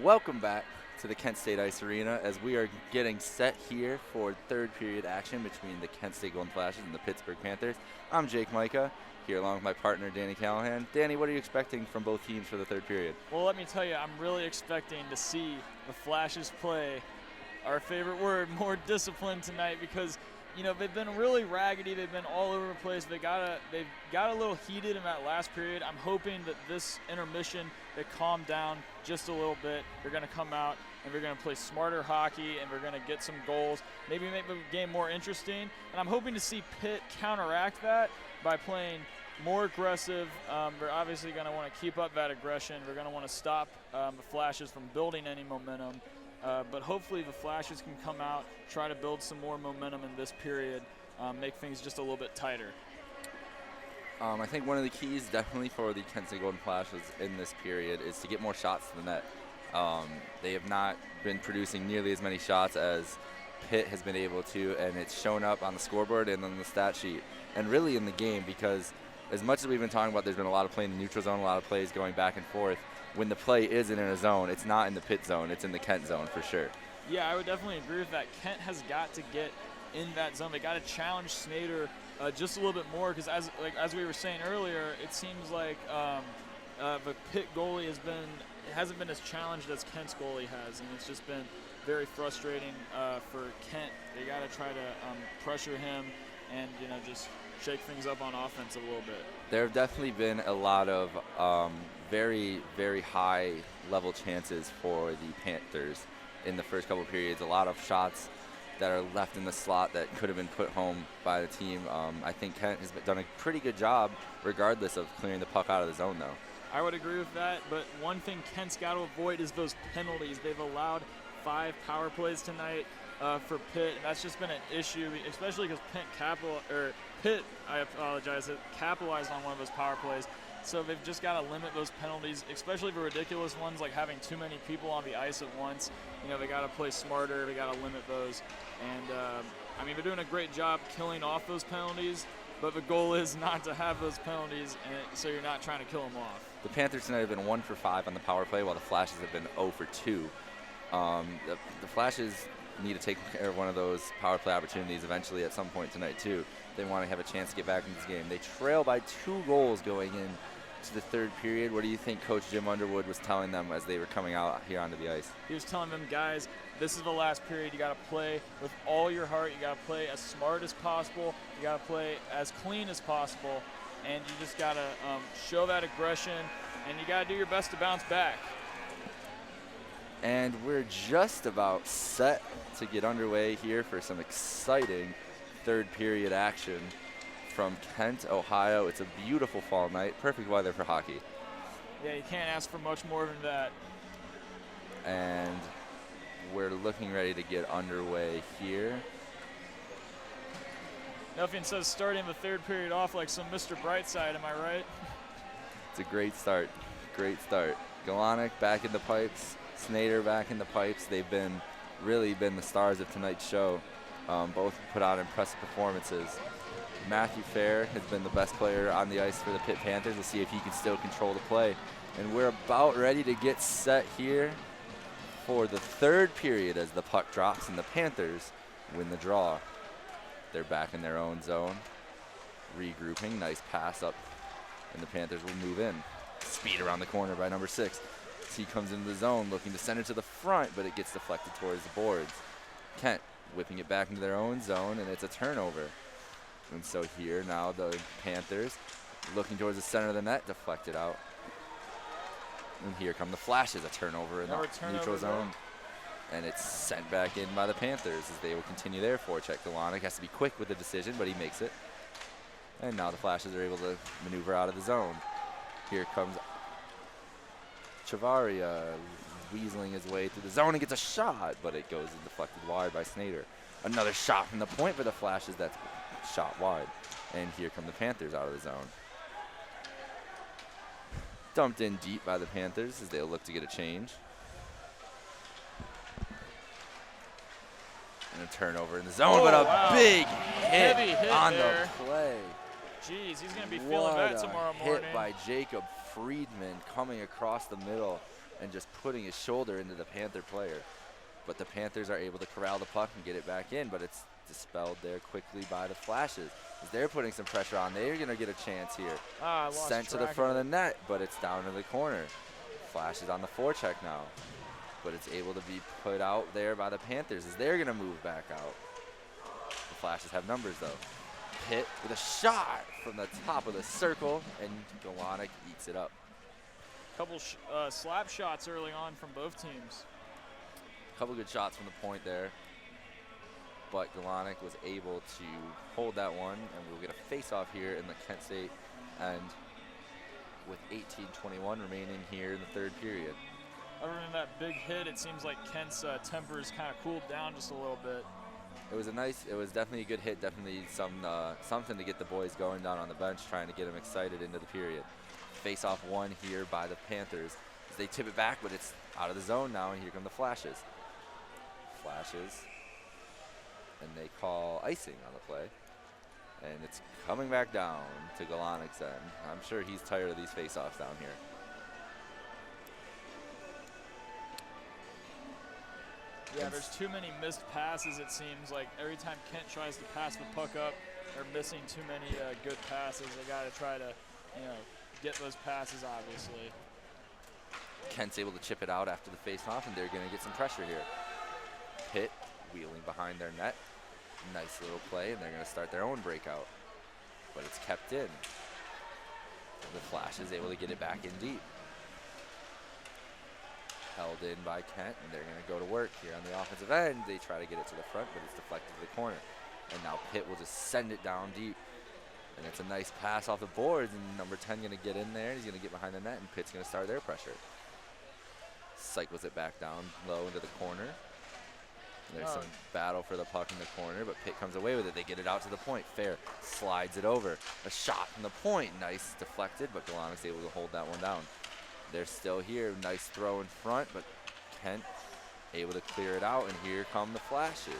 Welcome back to the Kent State Ice Arena as we are getting set here for third period action between the Kent State Golden Flashes and the Pittsburgh Panthers. I'm Jake Micah, here along with my partner Danny Callahan. Danny, what are you expecting from both teams for the third period? Well, let me tell you, I'm really expecting to see the Flashes play, our favorite word, more disciplined tonight because, you know, they've been really raggedy. They've been all over the place. They've got a little heated in that last period. I'm hoping that this intermission, they calm down just a little bit. They're going to come out and we're going to play smarter hockey and we're going to get some goals, maybe make the game more interesting. And I'm hoping to see Pitt counteract that by playing more aggressive. They're obviously going to want to keep up that aggression. They're going to want to stop the Flashes from building any momentum. But hopefully the Flashes can come out, try to build some more momentum in this period, make things just a little bit tighter. I think one of the keys definitely for the Kent State Golden Flashes in this period is to get more shots to the net. They have not been producing nearly as many shots as Pitt has been able to, and it's shown up on the scoreboard and on the stat sheet, and really in the game, because as much as we've been talking about there's been a lot of play in the neutral zone, a lot of plays going back and forth, when the play isn't in a zone, it's not in the Pitt zone, it's in the Kent zone for sure. Yeah, I would definitely agree with that. Kent has got to get in that zone. They got to challenge Snyder just a little bit more because as we were saying earlier, it seems like the Pitt goalie hasn't been as challenged as Kent's goalie has, and it's just been very frustrating for Kent. They got to try to pressure him and just shake things up on offense a little bit. There have definitely been a lot of very, very high level chances for the Panthers in the first couple of periods. A lot of shots that are left in the slot that could have been put home by the team. I think Kent has done a pretty good job regardless of clearing the puck out of the zone though. I would agree with that, but one thing Kent's got to avoid is those penalties. They've allowed 5 power plays tonight for Pitt, and that's just been an issue, especially because Pitt capitalized on one of those power plays. So they've just got to limit those penalties, especially the ridiculous ones like having too many people on the ice at once. They got to play smarter. They got to limit those. And they're doing a great job killing off those penalties, but the goal is not to have those penalties, and so you're not trying to kill them off. The Panthers tonight have been 1 for 5 on the power play, while the Flashes have been 0 for 2. The Flashes need to take care of one of those power play opportunities eventually at some point tonight too. They want to have a chance to get back in this game. They trail by 2 goals going in to the third period. What do you think Coach Jim Underwood was telling them as they were coming out here onto the ice? He was telling them, guys, this is the last period. You got to play with all your heart. You got to play as smart as possible. You got to play as clean as possible. And you just got to show that aggression, and you got to do your best to bounce back. And we're just about set to get underway here for some exciting third period action from Kent, Ohio. It's a beautiful fall night, perfect weather for hockey. Yeah, you can't ask for much more than that. And we're looking ready to get underway here. Nothing says starting the third period off like some Mr. Brightside, am I right? It's a great start, great start. Galonic back in the pipes, Snyder back in the pipes. They've really been the stars of tonight's show. Both put out impressive performances. Matthew Fair has been the best player on the ice for the Pitt Panthers. We'll see if he can still control the play. And we're about ready to get set here for the third period as the puck drops and the Panthers win the draw. They're back in their own zone, regrouping. Nice pass up, and the Panthers will move in. Speed around the corner by number 6. He comes into the zone looking to send it to the front, but it gets deflected towards the boards. Kent whipping it back into their own zone, and it's a turnover. And so here now the Panthers looking towards the center of the net, deflected out. And here come the Flashes, a turnover in the neutral zone. And it's sent back in by the Panthers as they will continue their forecheck. Galonic has to be quick with the decision, but he makes it. And now the Flashes are able to maneuver out of the zone. Here comes Chavaria weaseling his way through the zone and gets a shot, but it goes and deflected wide by Snyder. Another shot from the point for the Flashes, that's shot wide. And here come the Panthers out of the zone. Dumped in deep by the Panthers as they'll look to get a change. And a turnover in the zone, but a big hit on the play. Jeez, he's going to be feeling that tomorrow morning. Hit by Jacob Friedman coming across the middle. and just putting his shoulder into the Panther player. But the Panthers are able to corral the puck and get it back in, but it's dispelled there quickly by the Flashes. As they're putting some pressure on, they're going to get a chance here. Sent to the front of the net, but it's down to the corner. Flashes on the forecheck now, but it's able to be put out there by the Panthers as they're going to move back out. The Flashes have numbers, though. Pitt with a shot from the top of the circle, and Galonic eats it up. Couple slap shots early on from both teams. Couple good shots from the point there, but Galonic was able to hold that one, and we'll get a face-off here in the Kent State end with 18:21 remaining here in the third period. Other than that big hit, it seems like Kent's tempers kind of cooled down just a little bit. It was definitely a good hit, definitely something to get the boys going down on the bench, trying to get them excited into the period. Face-off one here by the Panthers as they tip it back, but it's out of the zone now, and here come the Flashes. And they call icing on the play, and it's coming back down to Galonic's end. I'm sure he's tired of these face-offs down here. Yeah, there's too many missed passes, it seems like. Every time Kent tries to pass the puck up, they're missing too many good passes. They got to try to, get those passes, obviously. Kent's able to chip it out after the face-off, and they're going to get some pressure here. Pitt wheeling behind their net. Nice little play, and they're going to start their own breakout. But it's kept in. The Flash is able to get it back in deep. Held in by Kent, and they're going to go to work here on the offensive end. They try to get it to the front, but it's deflected to the corner. And now Pitt will just send it down deep. And it's a nice pass off the boards, and number 10 going to get in there. He's going to get behind the net, and Pitt's going to start their pressure. Cycles it back down low into the corner. There's some battle for the puck in the corner, but Pitt comes away with it. They get it out to the point. Fair slides it over. A shot from the point. Nice deflected, but Galonic's able to hold that one down. They're still here. Nice throw in front, but Kent able to clear it out, and here come the Flashes.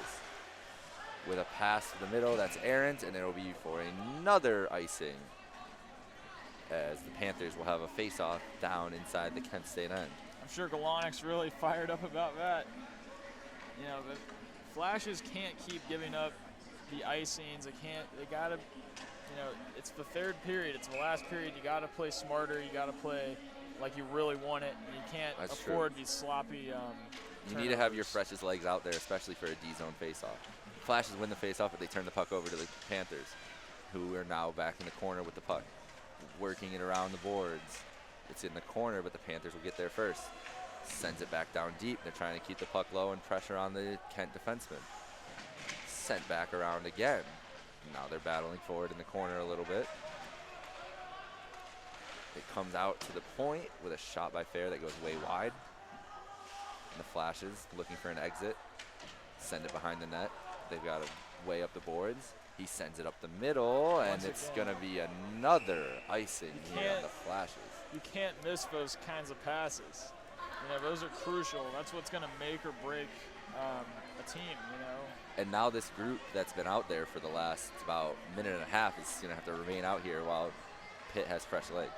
With a pass to the middle, that's errant, and it'll be for another icing, as the Panthers will have a face-off down inside the Kent State end. I'm sure Galonic's really fired up about that. The Flashes can't keep giving up the icings. They gotta, it's the third period. It's the last period. You gotta play smarter. You gotta play like you really want it. And you can't afford these sloppy You need to have your freshest legs out there, especially for a D-zone face-off. Flashes win the face-off, but they turn the puck over to the Panthers, who are now back in the corner with the puck, working it around the boards. It's in the corner, but the Panthers will get there first. Sends it back down deep. They're trying to keep the puck low and pressure on the Kent defenseman. Sent back around again. Now they're battling forward in the corner a little bit. It comes out to the point with a shot by Fair that goes way wide. And the Flashes looking for an exit. Send it behind the net. They've got to way up the boards. He sends it up the middle, and it's going to be another icing here on the Flashes. You can't miss those kinds of passes. Those are crucial. That's what's going to make or break a team, And now this group that's been out there for the last about minute and a half is going to have to remain out here while Pitt has fresh legs.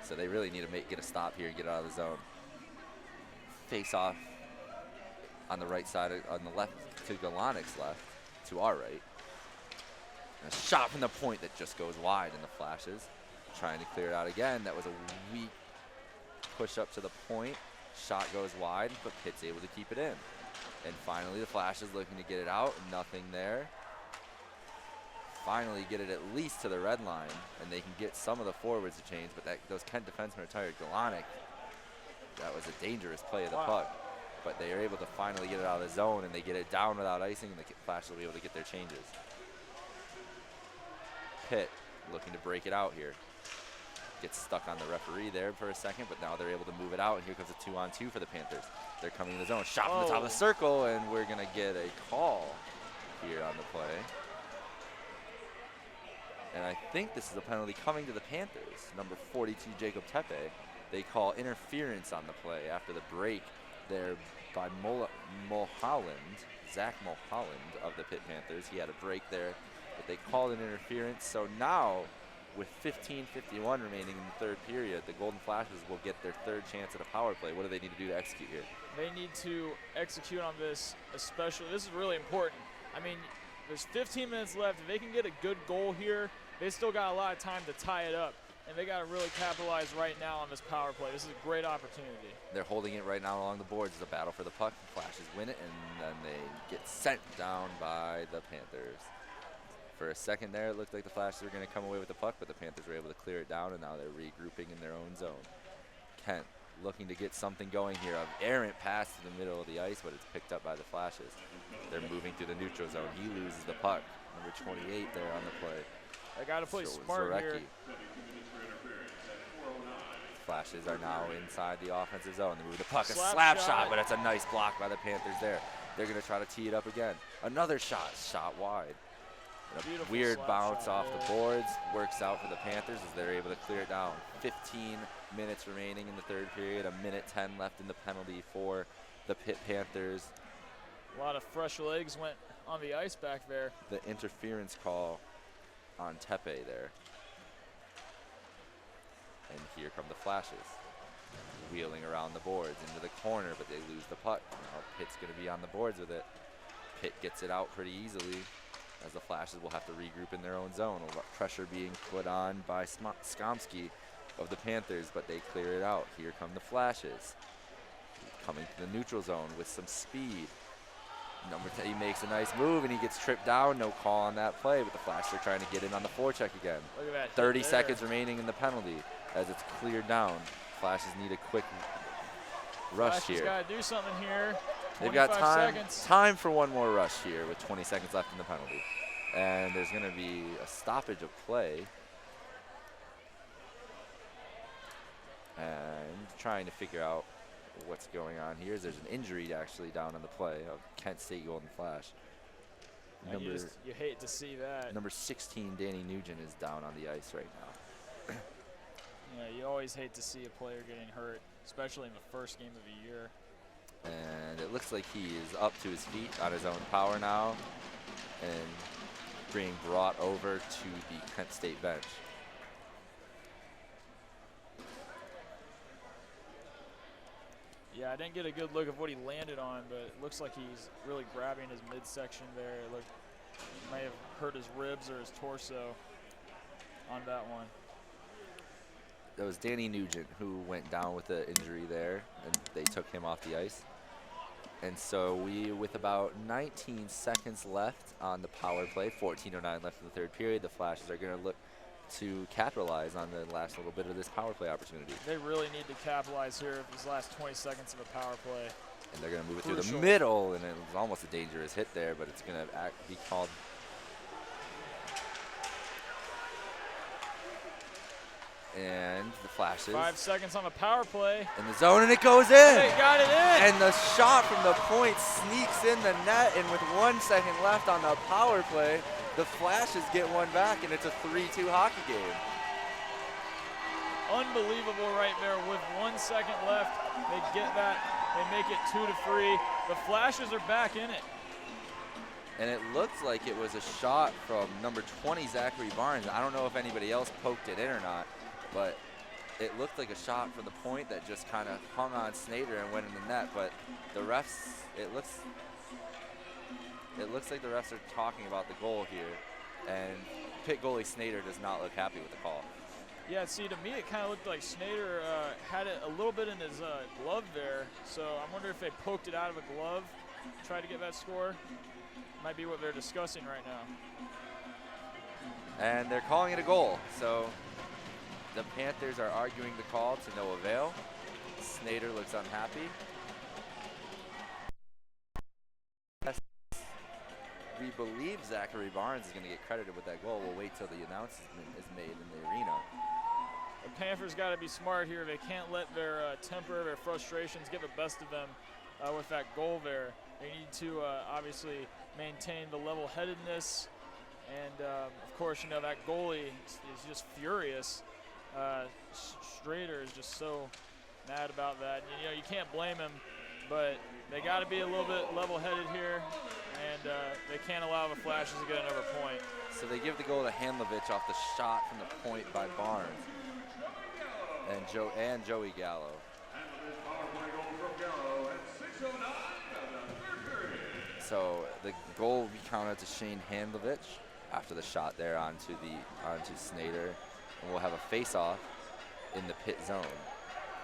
So they really need to get a stop here and get out of the zone. Face off on the right side, on the left to Galonic's left, to our right. And a shot from the point that just goes wide in the Flashes. Trying to clear it out again. That was a weak push up to the point. Shot goes wide, but Pitt's able to keep it in. And finally, the Flashes looking to get it out. Nothing there. Finally get it at least to the red line, and they can get some of the forwards to change, but those Kent defensemen are tired. Galonic, that was a dangerous play of the puck. But they are able to finally get it out of the zone, and they get it down without icing, and the Flashes will be able to get their changes. Pitt looking to break it out here. Gets stuck on the referee there for a second, but now they're able to move it out, and here comes a 2-on-2 for the Panthers. They're coming in the zone. Shot from the top of the circle, and we're going to get a call here on the play. And I think this is a penalty coming to the Panthers. Number 42, Jacob Tepe. They call interference on the play after the break there by Mulholland, Zach Mulholland of the Pitt Panthers. He had a break there, but they called an interference. So now with 15:51 remaining in the third period, the Golden Flashes will get their third chance at a power play. What do they need to do to execute here? They need to execute on this, especially. This is really important. I mean, there's 15 minutes left. If they can get a good goal here, they still got a lot of time to tie it up. And they got to really capitalize right now on this power play. This is a great opportunity. They're holding it right now along the boards. It's a battle for the puck. The Flashes win it, and then they get sent down by the Panthers. For a second there, it looked like the Flashes were going to come away with the puck, but the Panthers were able to clear it down, and now they're regrouping in their own zone. Kent looking to get something going here. An errant pass to the middle of the ice, but it's picked up by the Flashes. They're moving through the neutral zone. He loses the puck. Number 28 there on the play. They got to play smart here. Flashes are now inside the offensive zone. They move the puck, a slap shot, but it's a nice block by the Panthers there. They're going to try to tee it up again. Another shot wide. And a weird bounce off the boards. Works out for the Panthers as they're able to clear it down. 15 minutes remaining in the third period. 1:10 left in the penalty for the Pitt Panthers. A lot of fresh legs went on the ice back there. The interference call on Tepe there. And here come the Flashes, wheeling around the boards into the corner, but they lose the puck. Now Pitt's going to be on the boards with it. Pitt gets it out pretty easily, as the Flashes will have to regroup in their own zone. Pressure being put on by Skomsky of the Panthers, but they clear it out. Here come the Flashes, coming to the neutral zone with some speed. Number 10, he makes a nice move, and he gets tripped down. No call on that play, but the Flashes are trying to get in on the forecheck again. Look at that. 30 seconds remaining in the penalty as it's cleared down. Flashes need a quick rush here. Got to do something here. They've got time for one more rush here with 20 seconds left in the penalty. And there's going to be a stoppage of play. And trying to figure out what's going on here. There's an injury actually down on the play of Kent State Golden Flash. You hate to see that. Number 16, Danny Nugent, is down on the ice right now. Yeah, you always hate to see a player getting hurt, especially in the first game of the year. And it looks like he is up to his feet on his own power now and being brought over to the Kent State bench. Yeah, I didn't get a good look of what he landed on, but it looks like he's really grabbing his midsection there. It looked, he may have hurt his ribs or his torso on that one. That was Danny Nugent who went down with the injury there, and they took him off the ice. And so with about 19 seconds left on the power play, 14:09 left in the third period, the Flashes are going to look to capitalize on the last little bit of this power play opportunity. They really need to capitalize here these last 20 seconds of a power play. And they're going to move it through the middle, and it was almost a dangerous hit there, but it's going to be called. And the Flashes. 5 seconds on the power play. In the zone, and it goes in. They got it in. And the shot from the point sneaks in the net, and with 1 second left on the power play, the Flashes get one back, and it's a 3-2 hockey game. Unbelievable right there. With 1 second left, they get that. They make it 2-3. The Flashes are back in it. And it looks like it was a shot from number 20, Zachary Barnes. I don't know if anybody else poked it in or not, but it looked like a shot from the point that just kind of hung on Snyder and went in the net. But the refs, it looks like the refs are talking about the goal here, and Pitt goalie Snyder does not look happy with the call. Yeah, see, to me it kind of looked like Snyder had it a little bit in his glove there, so I wonder if they poked it out of a glove, tried to get that score. Might be what they're discussing right now. And they're calling it a goal, so the Panthers are arguing the call to no avail. Snyder looks unhappy. We believe Zachary Barnes is going to get credited with that goal. We'll wait till the announcement is made in the arena. The Panthers got to be smart here. They can't let their temper, their frustrations get the best of them with that goal there. They need to obviously maintain the level-headedness. And, of course, you know, that goalie is just furious. Strader is just so mad about that. You know, you can't blame him, but they got to be a little bit level-headed here. and they can't allow the Flashes to get another point. So they give the goal to Handlovich off the shot from the point by Barnes and Joey Gallo. So the goal will be counted to Shane Handlovich after the shot there onto Snyder, and we'll have a face-off in the pit zone.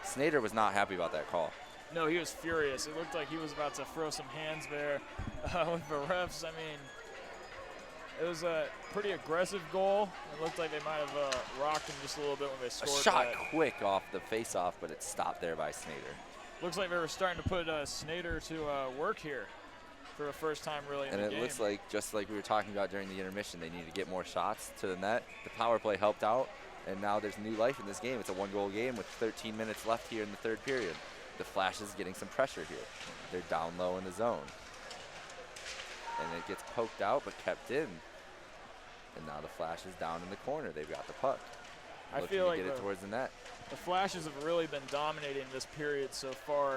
Snyder was not happy about that call. No, he was furious. It looked like he was about to throw some hands there with the refs. I mean, it was a pretty aggressive goal. It looked like they might have rocked him just a little bit when they scored. A shot quick off the face-off, but it stopped there by Snyder. Looks like they were starting to put Snyder to work here for the first time really in the game. And it looks like, just like we were talking about during the intermission, they need to get more shots to the net. The power play helped out, and now there's new life in this game. It's a one-goal game with 13 minutes left here in the third period. The Flashes getting some pressure here. They're down low in the zone. And it gets poked out but kept in. And now the Flashes down in the corner. They've got the puck. I feel like get it towards the net. The Flashes have really been dominating this period so far.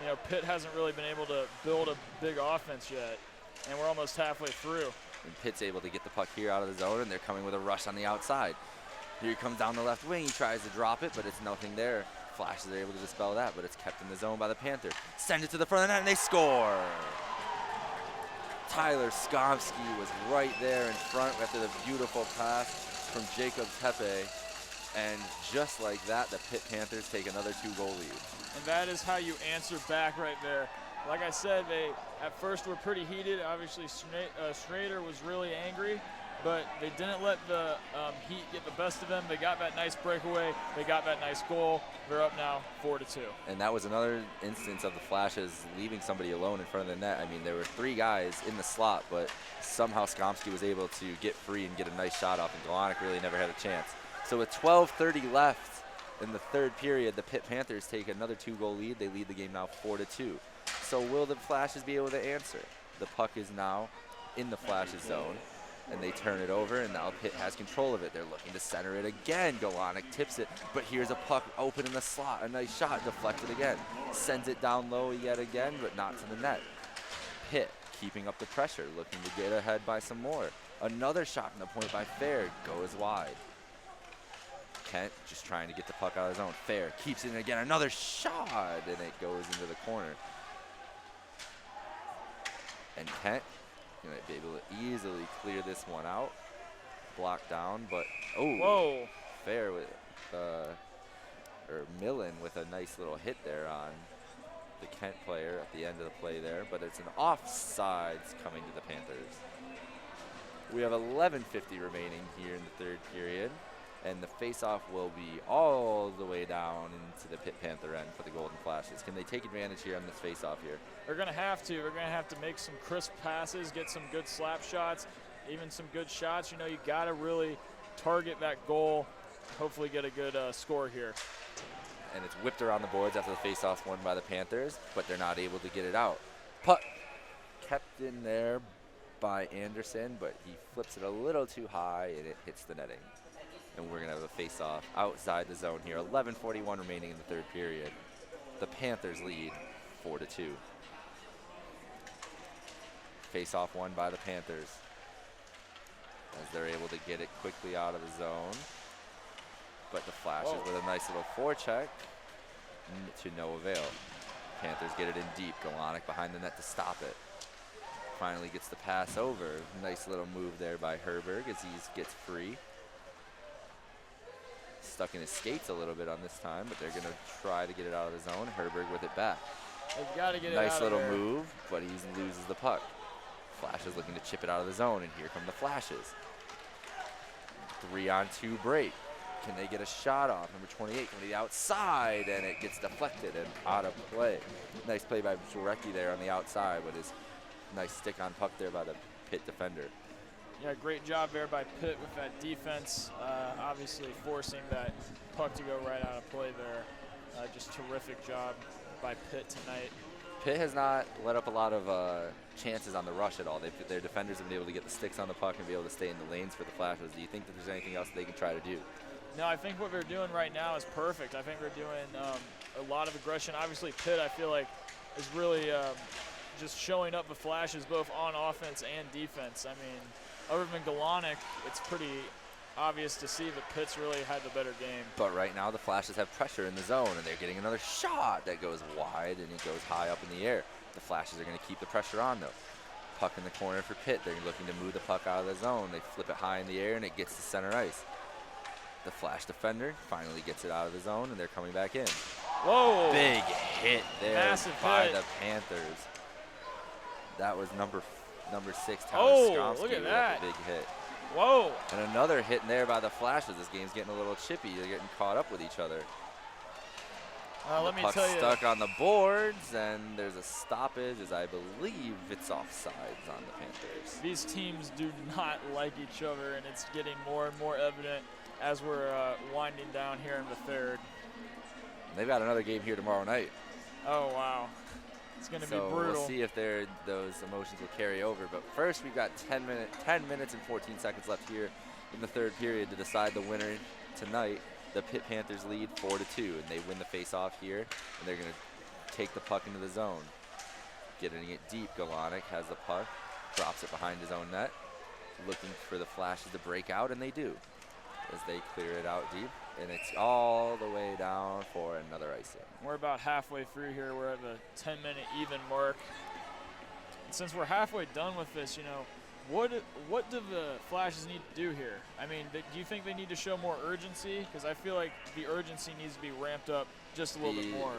You know, Pitt hasn't really been able to build a big offense yet, and we're almost halfway through. And Pitt's able to get the puck here out of the zone, and they're coming with a rush on the outside. Here he comes down the left wing. He tries to drop it, but it's nothing there. Flashes are able to dispel that, but it's kept in the zone by the Panthers. Send it to the front of the net, and they score. Tyler Skomsky was right there in front after the beautiful pass from Jacob Tepe. And just like that, the Pitt Panthers take another 2-goal lead. And that is how you answer back right there. Like I said, they at first were pretty heated. Obviously, Schrader was really angry, but they didn't let the heat get the best of them. They got that nice breakaway. They got that nice goal. They're up now 4-2. And that was another instance of the Flashes leaving somebody alone in front of the net. I mean, there were 3 guys in the slot, but somehow Skomsky was able to get free and get a nice shot off, and Galonic really never had a chance. So with 12:30 left in the third period, the Pitt Panthers take another 2-goal lead. They lead the game now 4-2. So will the Flashes be able to answer? The puck is now in the Flashes zone, and they turn it over, and now Pitt has control of it. They're looking to center it again. Galonic tips it, but here's a puck open in the slot. A nice shot, deflected again. Sends it down low yet again, but not to the net. Pitt keeping up the pressure, looking to get ahead by some more. Another shot from the point by Fair goes wide. Kent just trying to get the puck out of his own. Fair keeps it in again. Another shot, and it goes into the corner. And Kent going to be able to easily clear this one out. Blocked down, but whoa. Fair with, or Millen with a nice little hit there on the Kent player at the end of the play there, but it's an offsides coming to the Panthers. We have 11:50 remaining here in the third period. And the face-off will be all the way down into the Pitt Panther end for the Golden Flashes. Can they take advantage here on this face-off here? They're going to have to. They're going to have to make some crisp passes, get some good slap shots, even some good shots. You know, you got to really target that goal, hopefully get a good score here. And it's whipped around the boards after the face-off won by the Panthers, but they're not able to get it out. Puck kept in there by Anderson, but he flips it a little too high, and it hits the netting. And we're going to have a face-off outside the zone here. 11:41 remaining in the third period. The Panthers lead 4-2. Face-off won by the Panthers as they're able to get it quickly out of the zone. But the Flashes with a nice little forecheck to no avail. Panthers get it in deep. Galonic behind the net to stop it. Finally gets the pass over. Nice little move there by Herberg as he gets free. Stuck in his skates a little bit on this time, but they're going to try to get it out of the zone. Herberg with it back. They've got to get it out of Nice little there. move, but he loses the puck. Flashes looking to chip it out of the zone, and here come the Flashes. 3-on-2 break. Can they get a shot off? Number 28 from the outside, and it gets deflected and out of play. Nice play by Jarecki there on the outside with his nice stick on puck there by the Pitt defender. Yeah, great job there by Pitt with that defense, obviously forcing that puck to go right out of play there. Just terrific job by Pitt tonight. Pitt has not let up a lot of chances on the rush at all. Their defenders have been able to get the sticks on the puck and be able to stay in the lanes for the Flashes. Do you think that there's anything else they can try to do? No, I think what they're doing right now is perfect. I think they're doing a lot of aggression. Obviously, Pitt, I feel like, is really just showing up the flashes both on offense and defense. I mean, other than Galonic, it's pretty obvious to see that Pitt's really had the better game. But right now the Flashes have pressure in the zone, and they're getting another shot that goes wide, and it goes high up in the air. The Flashes are going to keep the pressure on, though. Puck in the corner for Pitt. They're looking to move the puck out of the zone. They flip it high in the air, and it gets to center ice. The Flash defender finally gets it out of the zone, and they're coming back in. Whoa! Big hit there Massive by hit. the Panthers. That was number 6, Tyler Oh, Skomsky look at with that. a big hit. Whoa! And another hit in there by the Flashes. This game's getting a little chippy. They're getting caught up with each other. Let me Puck's tell you. stuck on the boards, and there's a stoppage, as I believe it's offsides on the Panthers. These teams do not like each other, and it's getting more and more evident as we're winding down here in the third. They've got another game here tomorrow night. Oh, wow. It's going to be So brutal. we'll see if those emotions will carry over. But first, we've got 10 minutes and 14 seconds left here in the third period to decide the winner tonight. The Pitt Panthers lead 4-2, and they win the face-off here, and they're going to take the puck into the zone. Getting it deep, Galonic has the puck, drops it behind his own net, looking for the Flashes to break out, and they do, as they clear it out deep, and it's all the way down for another icing. We're about halfway through here. We're at the 10-minute even mark. And since we're halfway done with this, you know, what do the Flashes need to do here? I mean, do you think they need to show more urgency? Because I feel like the urgency needs to be ramped up just a little bit more.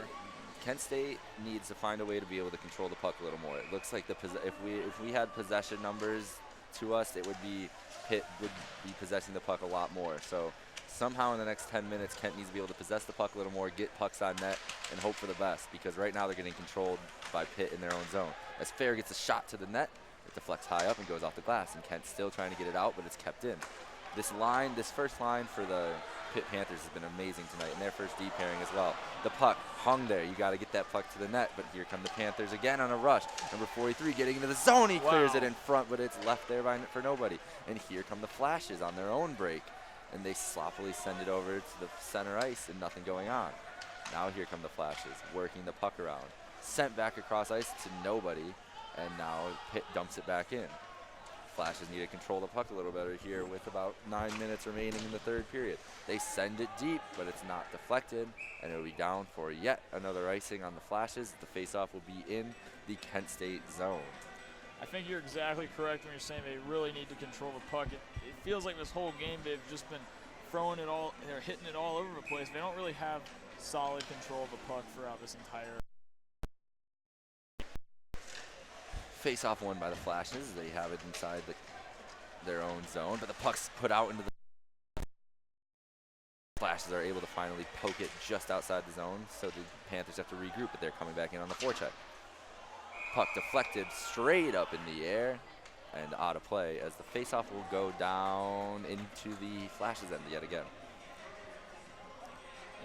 Kent State needs to find a way to be able to control the puck a little more. It looks like if we had possession numbers to us, it would be Pitt would be possessing the puck a lot more. So somehow in the next 10 minutes, Kent needs to be able to possess the puck a little more, get pucks on net, and hope for the best, because right now they're getting controlled by Pitt in their own zone. As Fair gets a shot to the net, it deflects high up and goes off the glass, and Kent's still trying to get it out, but it's kept in. This first line for the Pitt Panthers has been amazing tonight, and their first D pairing as well. The puck hung there. You got to get that puck to the net, but here come the Panthers again on a rush. Number 43 getting into the zone. He clears it in front, but it's left there for nobody. And here come the Flashes on their own break, and they sloppily send it over to the center ice and nothing going on. Now here come the Flashes working the puck around. Sent back across ice to nobody, and now Pitt dumps it back in. Flashes need to control the puck a little better here with about 9 minutes remaining in the third period. They send it deep, but it's not deflected, and it'll be down for yet another icing on the Flashes. The faceoff will be in the Kent State zone. I think you're exactly correct when you're saying they really need to control the puck. It feels like this whole game they've just been throwing it all, they're hitting it all over the place. They don't really have solid control of the puck throughout this entire. Face-off won by the Flashes. They have it inside their own zone, but the puck's put out into the Flashes are able to finally poke it just outside the zone, so the Panthers have to regroup, but they're coming back in on the forecheck. Puck deflected straight up in the air and out of play, as the face-off will go down into the Flashes end yet again.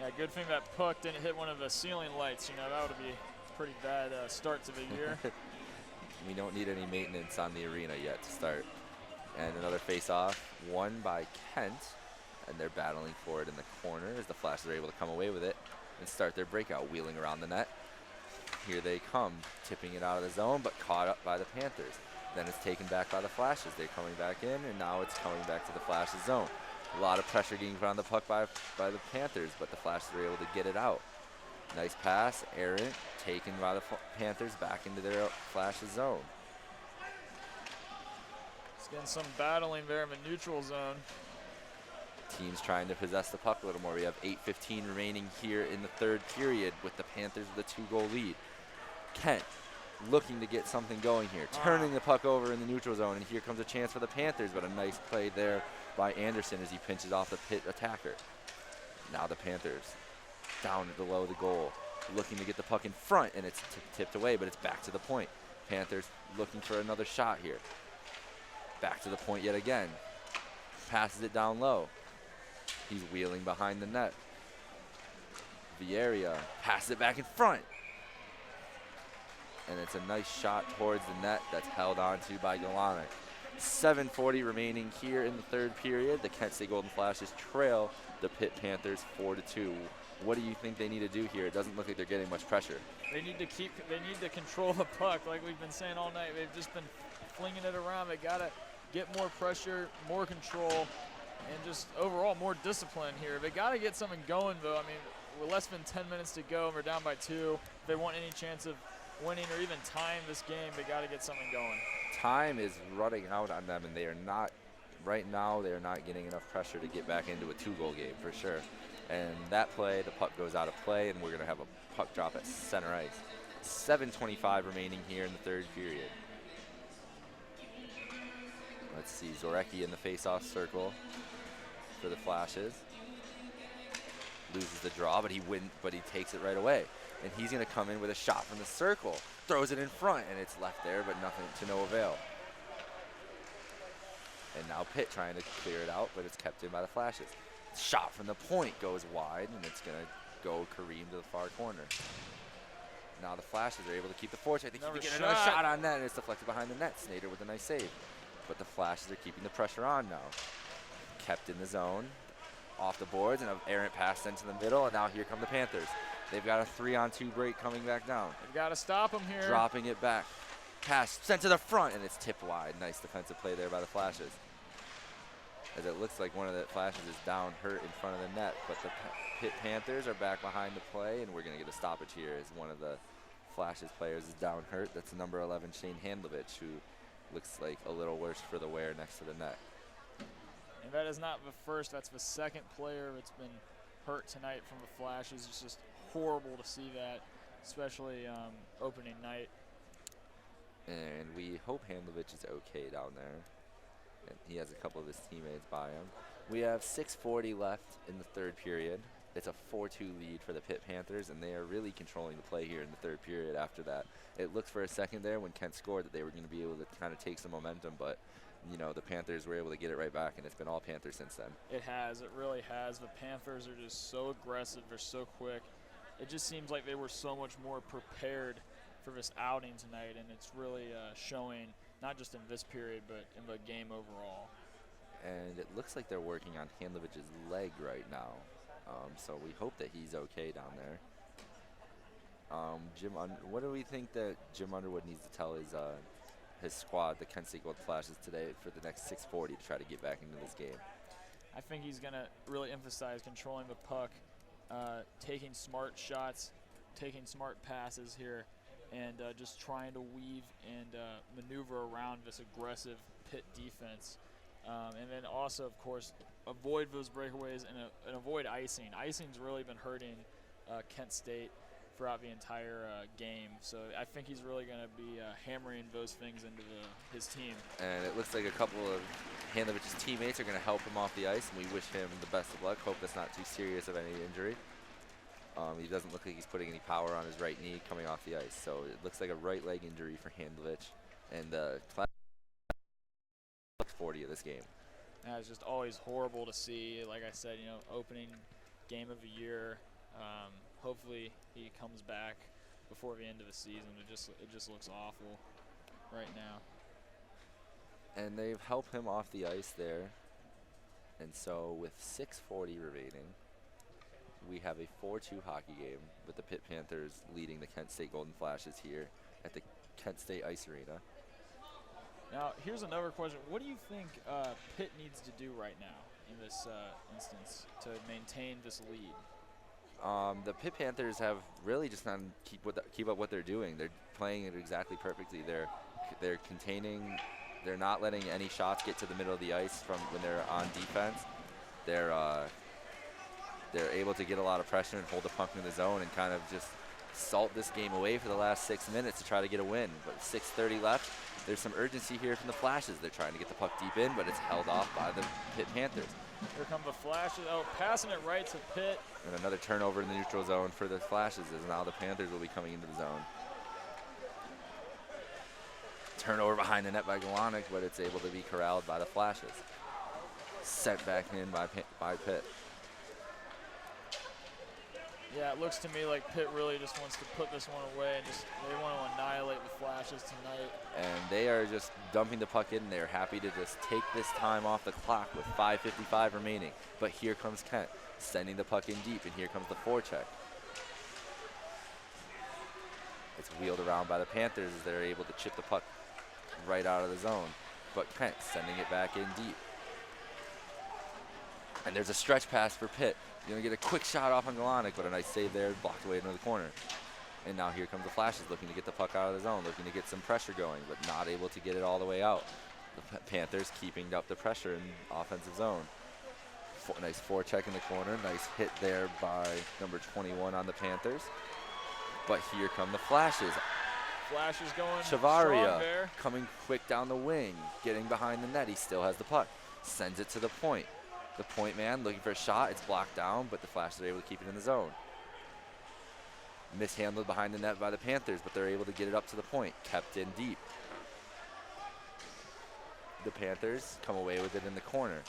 Yeah, good thing that puck didn't hit one of the ceiling lights. You know, that would be a pretty bad start to the year. We don't need any maintenance on the arena yet to start. And another face-off won by Kent, and they're battling for it in the corner as the Flashes are able to come away with it and start their breakout, wheeling around the net. Here they come, tipping it out of the zone, but caught up by the Panthers. Then it's taken back by the Flashes. They're coming back in, and now it's coming back to the Flashes zone. A lot of pressure getting put on the puck by the Panthers, but the Flashes are able to get it out. Nice pass, errant, taken by the Panthers back into their Flashes zone. It's getting some battling there in the neutral zone. Teams trying to possess the puck a little more. We have 8:15 remaining here in the third period with the Panthers with a 2-goal lead. Kent looking to get something going here, turning the puck over in the neutral zone, and here comes a chance for the Panthers, but a nice play there by Anderson as he pinches off the Pitt attacker. Now the Panthers down below the goal, looking to get the puck in front, and it's tipped away, but it's back to the point. Panthers looking for another shot here. Back to the point yet again. Passes it down low. He's wheeling behind the net. Vieira passes it back in front. And it's a nice shot towards the net that's held onto by Galonic. 7:40 remaining here in the third period. The Kent State Golden Flashes trail the Pitt Panthers 4-2. What do you think they need to do here? It doesn't look like they're getting much pressure. They need to control the puck like we've been saying all night. They've just been flinging it around. They got to get more pressure, more control, and just overall more discipline here. They got to get something going, though. I mean, we're less than 10 minutes to go, and we're down by 2. If they want any chance of winning or even tying this game, they got to get something going. Time is running out on them, and they are not, right now, they are not getting enough pressure to get back into a 2-goal game for sure. And that play, the puck goes out of play, and we're going to have a puck drop at center ice. 7:25 remaining here in the third period. Let's see, Zorecki in the face-off circle for the Flashes. Loses the draw, but he takes it right away. And he's going to come in with a shot from the circle. Throws it in front, and it's left there, but nothing to no avail. And now Pitt trying to clear it out, but it's kept in by the Flashes. Shot from the point goes wide, and it's going to go Kareem to the far corner. Now the Flashes are able to keep the forechecking. They keep getting another shot on net, and it's deflected behind the net. Snyder with a nice save. But the Flashes are keeping the pressure on now. Kept in the zone, off the boards, and an errant pass into the middle, and now here come the Panthers. They've got a 3-on-2 break coming back down. They've got to stop them here. Dropping it back. Pass sent to the front, and it's tipped wide. Nice defensive play there by the Flashes. As it looks like one of the Flashes is down hurt in front of the net, but the Pitt Panthers are back behind the play, and we're going to get a stoppage here as one of the Flashes players is down hurt. That's number 11, Shane Handlovich, who looks like a little worse for the wear next to the net. And that is not the first, that's the second player that's been hurt tonight from the Flashes. It's just horrible to see that, especially opening night. And we hope Handlovich is okay down there. And he has a couple of his teammates by him. We have 6:40 left in the third period. It's a 4-2 lead for the Pitt Panthers, and they are really controlling the play here in the third period after that. It looked for a second there when Kent scored that they were going to be able to kind of take some momentum, but you know, the Panthers were able to get it right back, and it's been all Panthers since then. It has. It really has. The Panthers are just so aggressive. They're so quick. It just seems like they were so much more prepared for this outing tonight, and it's really showing not just in this period, but in the game overall. And it looks like they're working on Handlovich's leg right now, so we hope that he's okay down there. What do we think that Jim Underwood needs to tell his squad, the Kent State Gold Flashes, today for the next 6:40 to try to get back into this game? I think he's going to really emphasize controlling the puck, taking smart shots, taking smart passes here, and just trying to weave and maneuver around this aggressive Pitt defense. And then also, of course, avoid those breakaways and avoid icing. Icing's really been hurting Kent State throughout the entire game. So I think he's really going to be hammering those things into his team. And it looks like a couple of Handlovich's teammates are going to help him off the ice, and we wish him the best of luck. Hope that's not too serious of any injury. He doesn't look like he's putting any power on his right knee coming off the ice. So it looks like a right leg injury for Handlovich. And 40 of this game. It's just always horrible to see. Like I said, you know, opening game of the year. Hopefully he comes back before the end of the season. It just looks awful right now. And they've helped him off the ice there. And so with 6:40 remaining, we have a 4-2 hockey game with the Pitt Panthers leading the Kent State Golden Flashes here at the Kent State Ice Arena. Now, here's another question. What do you think Pitt needs to do right now in this instance to maintain this lead? The Pitt Panthers have really just not keep up what they're doing. They're playing it exactly perfectly. They're containing. They're not letting any shots get to the middle of the ice from when they're on defense. They're able to get a lot of pressure and hold the puck in the zone and kind of just salt this game away for the last 6 minutes to try to get a win. But 6:30 left. There's some urgency here from the Flashes. They're trying to get the puck deep in, but it's held off by the Pitt Panthers. Here come the Flashes. Oh, passing it right to Pitt. And another turnover in the neutral zone for the Flashes as now the Panthers will be coming into the zone. Turnover behind the net by Galonic, but it's able to be corralled by the Flashes. Sent back in by Pitt. Yeah, it looks to me like Pitt really just wants to put this one away and they want to annihilate the Flashes tonight. And they are just dumping the puck in. They're happy to just take this time off the clock with 5:55 remaining. But here comes Kent, sending the puck in deep, and here comes the forecheck. It's wheeled around by the Panthers as they're able to chip the puck right out of the zone. But Kent sending it back in deep. And there's a stretch pass for Pitt. You're going to get a quick shot off on Galonic, but a nice save there, blocked away into the corner. And now here comes the Flashes, looking to get the puck out of the zone, looking to get some pressure going, but not able to get it all the way out. The Panthers keeping up the pressure in the offensive zone. Nice forecheck in the corner, nice hit there by number 21 on the Panthers. But here come the Flashes. Flashes going Chavaria there. Coming quick down the wing, getting behind the net. He still has the puck, sends it to the point. The point man looking for a shot. It's blocked down, but the Flashes are able to keep it in the zone. Mishandled behind the net by the Panthers, but they're able to get it up to the point. Kept in deep. The Panthers come away with it in the corner.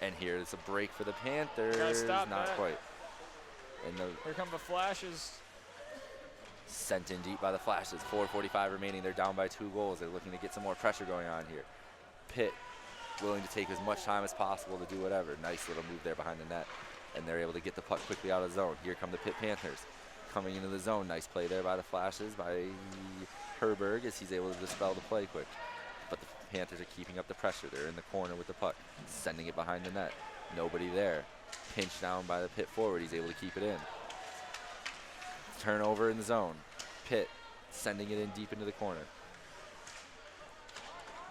And here's a break for the Panthers. Stop Not that. quite. And Here come the Flashes. sent in deep by the Flashes. 4:45 remaining. They're down by 2 goals. They're looking to get some more pressure going on here. Pitt willing to take as much time as possible to do whatever. Nice little move there behind the net. And they're able to get the puck quickly out of the zone. Here come the Pitt Panthers coming into the zone. Nice play there by the Flashes, by Herberg, as he's able to dispel the play quick. But the Panthers are keeping up the pressure. They're in the corner with the puck, sending it behind the net. Nobody there. Pinched down by the Pitt forward. He's able to keep it in. Turnover in the zone. Pitt sending it in deep into the corner.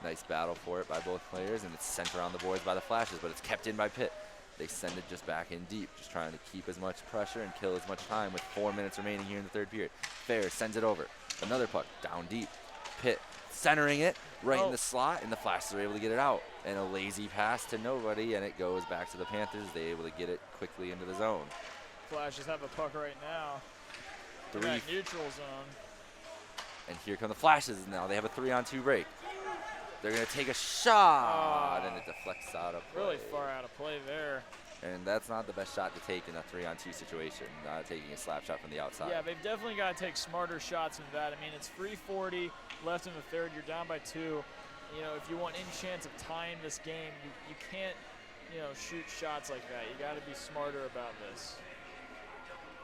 Nice battle for it by both players, and it's sent around the boards by the Flashes, but it's kept in by Pitt. They send it just back in deep, just trying to keep as much pressure and kill as much time with 4 minutes remaining here in the third period. Fair sends it over. Another puck down deep. Pitt centering it right in the slot, and the Flashes are able to get it out. And a lazy pass to nobody, and it goes back to the Panthers. They're able to get it quickly into the zone. Flashes have a puck right now. In that neutral zone. And here come the Flashes now. They have a 3-on-2 break. They're going to take a shot, and it deflects out of play. Really far out of play there. And that's not the best shot to take in a 3-on-2 situation, taking a slap shot from the outside. Yeah, they've definitely got to take smarter shots than that. I mean, it's 3:40 left in the third. You're down by 2. You know, if you want any chance of tying this game, you can't, shoot shots like that. You got to be smarter about this.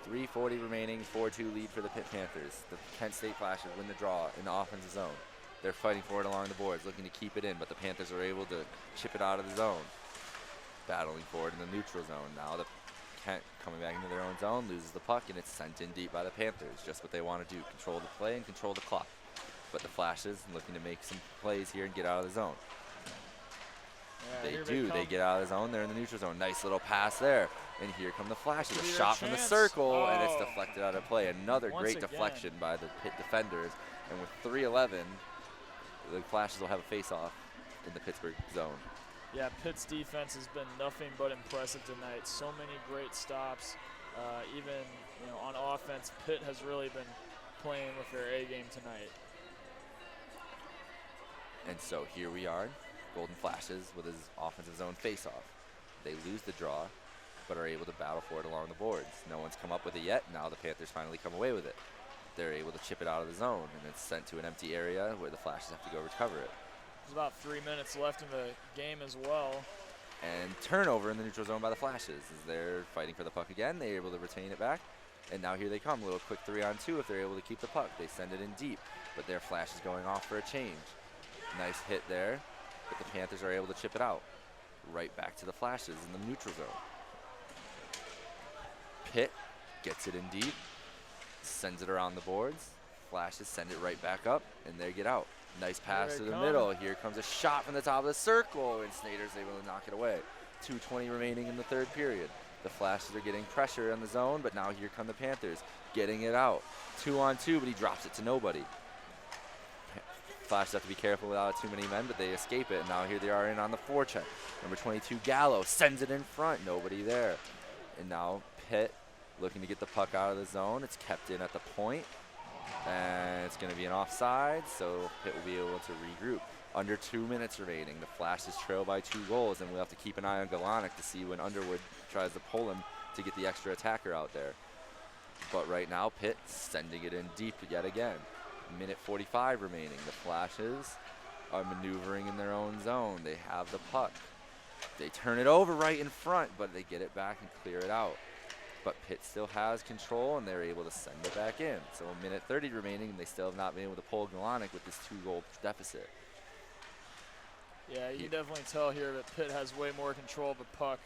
3:40 remaining, 4-2 lead for the Pitt Panthers. The Kent State Flashes win the draw in the offensive zone. They're fighting for it along the boards, looking to keep it in, but the Panthers are able to chip it out of the zone. Battling for it in the neutral zone. Now the Kent coming back into their own zone, loses the puck, and it's sent in deep by the Panthers. Just what they want to do, control the play and control the clock. But the Flashes looking to make some plays here and get out of the zone. Yeah, they do. They get out of the zone. They're in the neutral zone. Nice little pass there. And here come the Flashes. A shot from the circle, and it's deflected out of play. Another great deflection by the Pitt defenders. And with 3:11, the Flashes will have a face-off in the Pittsburgh zone. Yeah, Pitt's defense has been nothing but impressive tonight. So many great stops. Even on offense, Pitt has really been playing with their A game tonight. And so here we are, Golden Flashes with his offensive zone face-off. They lose the draw, but are able to battle for it along the boards. No one's come up with it yet. Now the Panthers finally come away with it. They're able to chip it out of the zone, and it's sent to an empty area where the Flashes have to go recover it. There's about 3 minutes left in the game as well. And turnover in the neutral zone by the Flashes as they're fighting for the puck again. They're able to retain it back. And now here they come, a little quick 3-on-2 if they're able to keep the puck. They send it in deep, but their Flash is going off for a change. Nice hit there, but the Panthers are able to chip it out. Right back to the Flashes in the neutral zone. Pitt gets it in deep, sends it around the boards. Flashes send it right back up, and they get out. Nice pass to the middle. Here comes a shot from the top of the circle, and Snyder's able to knock it away. 2:20 remaining in the third period. The Flashes are getting pressure on the zone, but now here come the Panthers, getting it out. 2-on-2, but he drops it to nobody. Flashes have to be careful without too many men, but they escape it, and now here they are in on the forecheck. Number 22, Gallo, sends it in front. Nobody there. And now Pitt looking to get the puck out of the zone. It's kept in at the point. And it's going to be an offside, so Pitt will be able to regroup. Under 2 minutes remaining. The Flashes trail by 2 goals, and we'll have to keep an eye on Galonic to see when Underwood tries to pull him to get the extra attacker out there. But right now, Pitt sending it in deep yet again. Minute 45 remaining. The Flashes are maneuvering in their own zone. They have the puck. They turn it over right in front, but they get it back and clear it out. But Pitt still has control, and they're able to send it back in. So a minute 30 remaining, and they still have not been able to pull Galonic with this 2-goal deficit. Yeah, you can definitely tell here that Pitt has way more control of the puck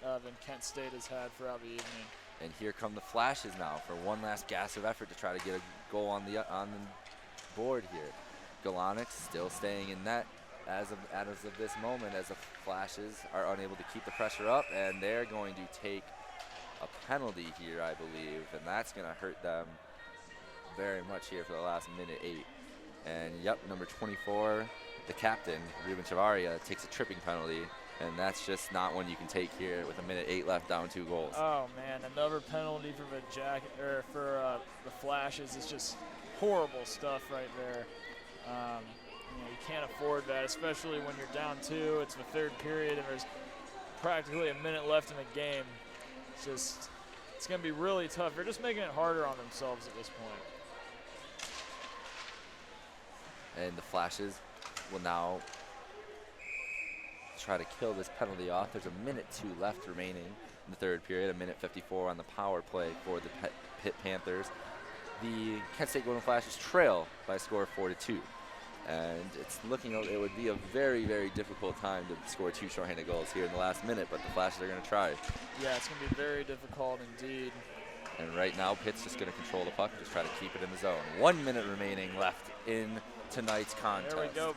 than Kent State has had throughout the evening. And here come the Flashes now for one last gasp of effort to try to get a goal on the board here. Galonic still staying in net as of this moment, as the Flashes are unable to keep the pressure up, and they're going to take a penalty here, I believe, and that's going to hurt them very much here for the last minute 8. And yep, number 24, the captain, Ruben Chavaria, takes a tripping penalty, and that's just not one you can take here with a minute 8 left, down 2 goals. Oh man, another penalty for the Flashes is just horrible stuff right there. You can't afford that, especially when you're down 2. It's the 3rd period, and there's practically a minute left in the game. It's going to be really tough. They're just making it harder on themselves at this point. And the Flashes will now try to kill this penalty off. There's a minute 2 left remaining in the 3rd period, a minute 54 on the power play for the Pitt Panthers. The Kent State Golden Flashes trail by a score of 4-2. And it's looking, it would be a very, very difficult time to score 2 shorthanded goals here in the last minute, but the Flashes are going to try. Yeah, it's going to be very difficult indeed. And right now, Pitt's just going to control the puck and just try to keep it in the zone. 1 minute remaining left in tonight's contest. There we go.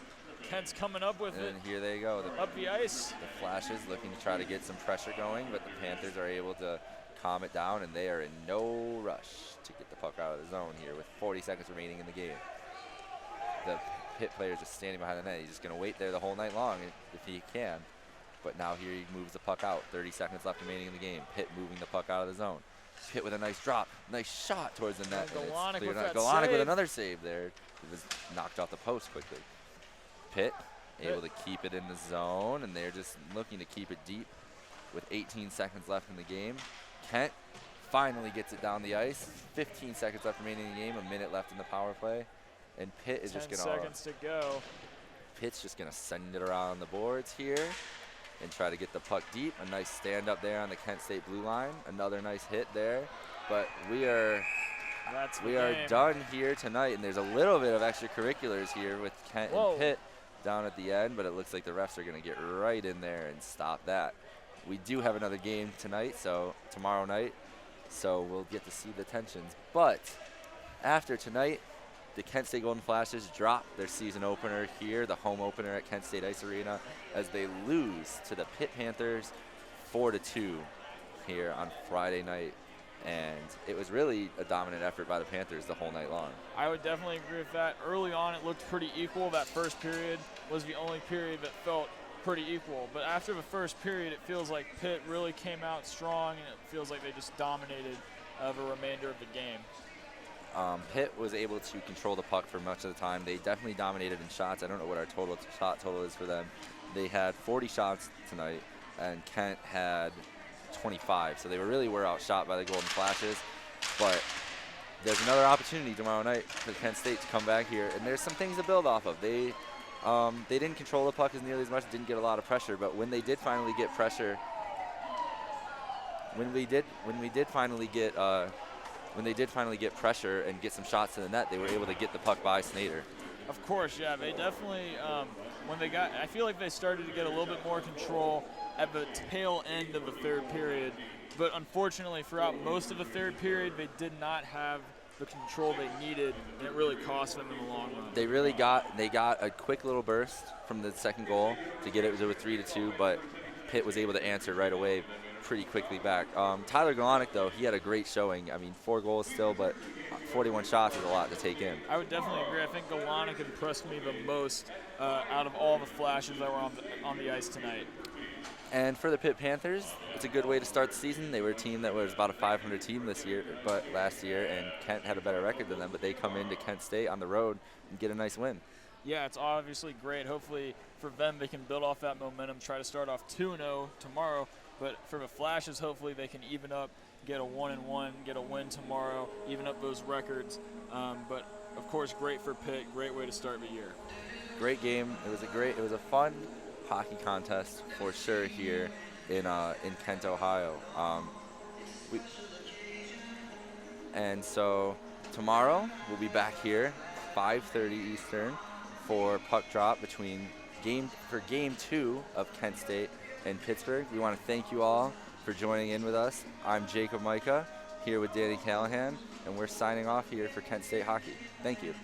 Kent's coming up with it. And here they go. Up the ice. The Flashes looking to try to get some pressure going, but the Panthers are able to calm it down, and they are in no rush to get the puck out of the zone here with 40 seconds remaining in the game. The Pitt player just standing behind the net. He's just going to wait there the whole night long if he can. But now here he moves the puck out. 30 seconds left remaining in the game. Pitt moving the puck out of the zone. Pitt with a nice drop. Nice shot towards the net. Galonic with another save there. It was knocked off the post quickly. Pitt able to keep it in the zone, and they're just looking to keep it deep with 18 seconds left in the game. Kent finally gets it down the ice. 15 seconds left remaining in the game. A minute left in the power play. And Pitt is just going to 10 seconds to go. Pitt's just going to send it around the boards here and try to get the puck deep. A nice stand up there on the Kent State blue line. Another nice hit there. But we are done here tonight, and there's a little bit of extracurriculars here with Kent and Pitt down at the end, but it looks like the refs are going to get right in there and stop that. We do have another game tonight, so tomorrow night, so we'll get to see the tensions. But after tonight, the Kent State Golden Flashes drop their season opener here, the home opener at Kent State Ice Arena, as they lose to the Pitt Panthers 4-2 here on Friday night. And it was really a dominant effort by the Panthers the whole night long. I would definitely agree with that. Early on, it looked pretty equal. That first period was the only period that felt pretty equal. But after the first period, it feels like Pitt really came out strong, and it feels like they just dominated the remainder of the game. Pitt was able to control the puck for much of the time. They definitely dominated in shots. I don't know what our shot total is for them. They had 40 shots tonight, and Kent had 25. So they were outshot by the Golden Flashes. But there's another opportunity tomorrow night for Kent State to come back here, and there's some things to build off of. They didn't control the puck as nearly as much, didn't get a lot of pressure, but when they did finally get pressure, when they did finally get pressure and get some shots to the net, they were able to get the puck by Snyder. Of course, yeah, they definitely, I feel like they started to get a little bit more control at the tail end of the third period, but unfortunately throughout most of the third period, they did not have the control they needed, and it really cost them in the long run. They got a quick little burst from the second goal to get it to a 3-2, but Pitt was able to answer right away pretty quickly back. Tyler Galonic, though, he had a great showing. I mean, 4 goals still, but 41 shots is a lot to take in. I would definitely agree. I think Galonic impressed me the most out of all the Flashes that were on the ice tonight. And for the Pitt Panthers, it's a good way to start the season. They were a team that was about a 500 team last year, and Kent had a better record than them, but they come into Kent State on the road and get a nice win. Yeah, it's obviously great. Hopefully for them, they can build off that momentum, try to start off 2-0 tomorrow. But for the Flashes, hopefully they can even up, get a 1-1, get a win tomorrow, even up those records. But of course, great for Pitt. Great way to start the year. Great game. It was a fun hockey contest for sure here in Kent, Ohio. And so tomorrow we'll be back here, 5:30 Eastern, for puck drop game 2 of Kent State and Pittsburgh. We want to thank you all for joining in with us. I'm Jacob Micah, here with Danny Callahan, and we're signing off here for Kent State Hockey. Thank you.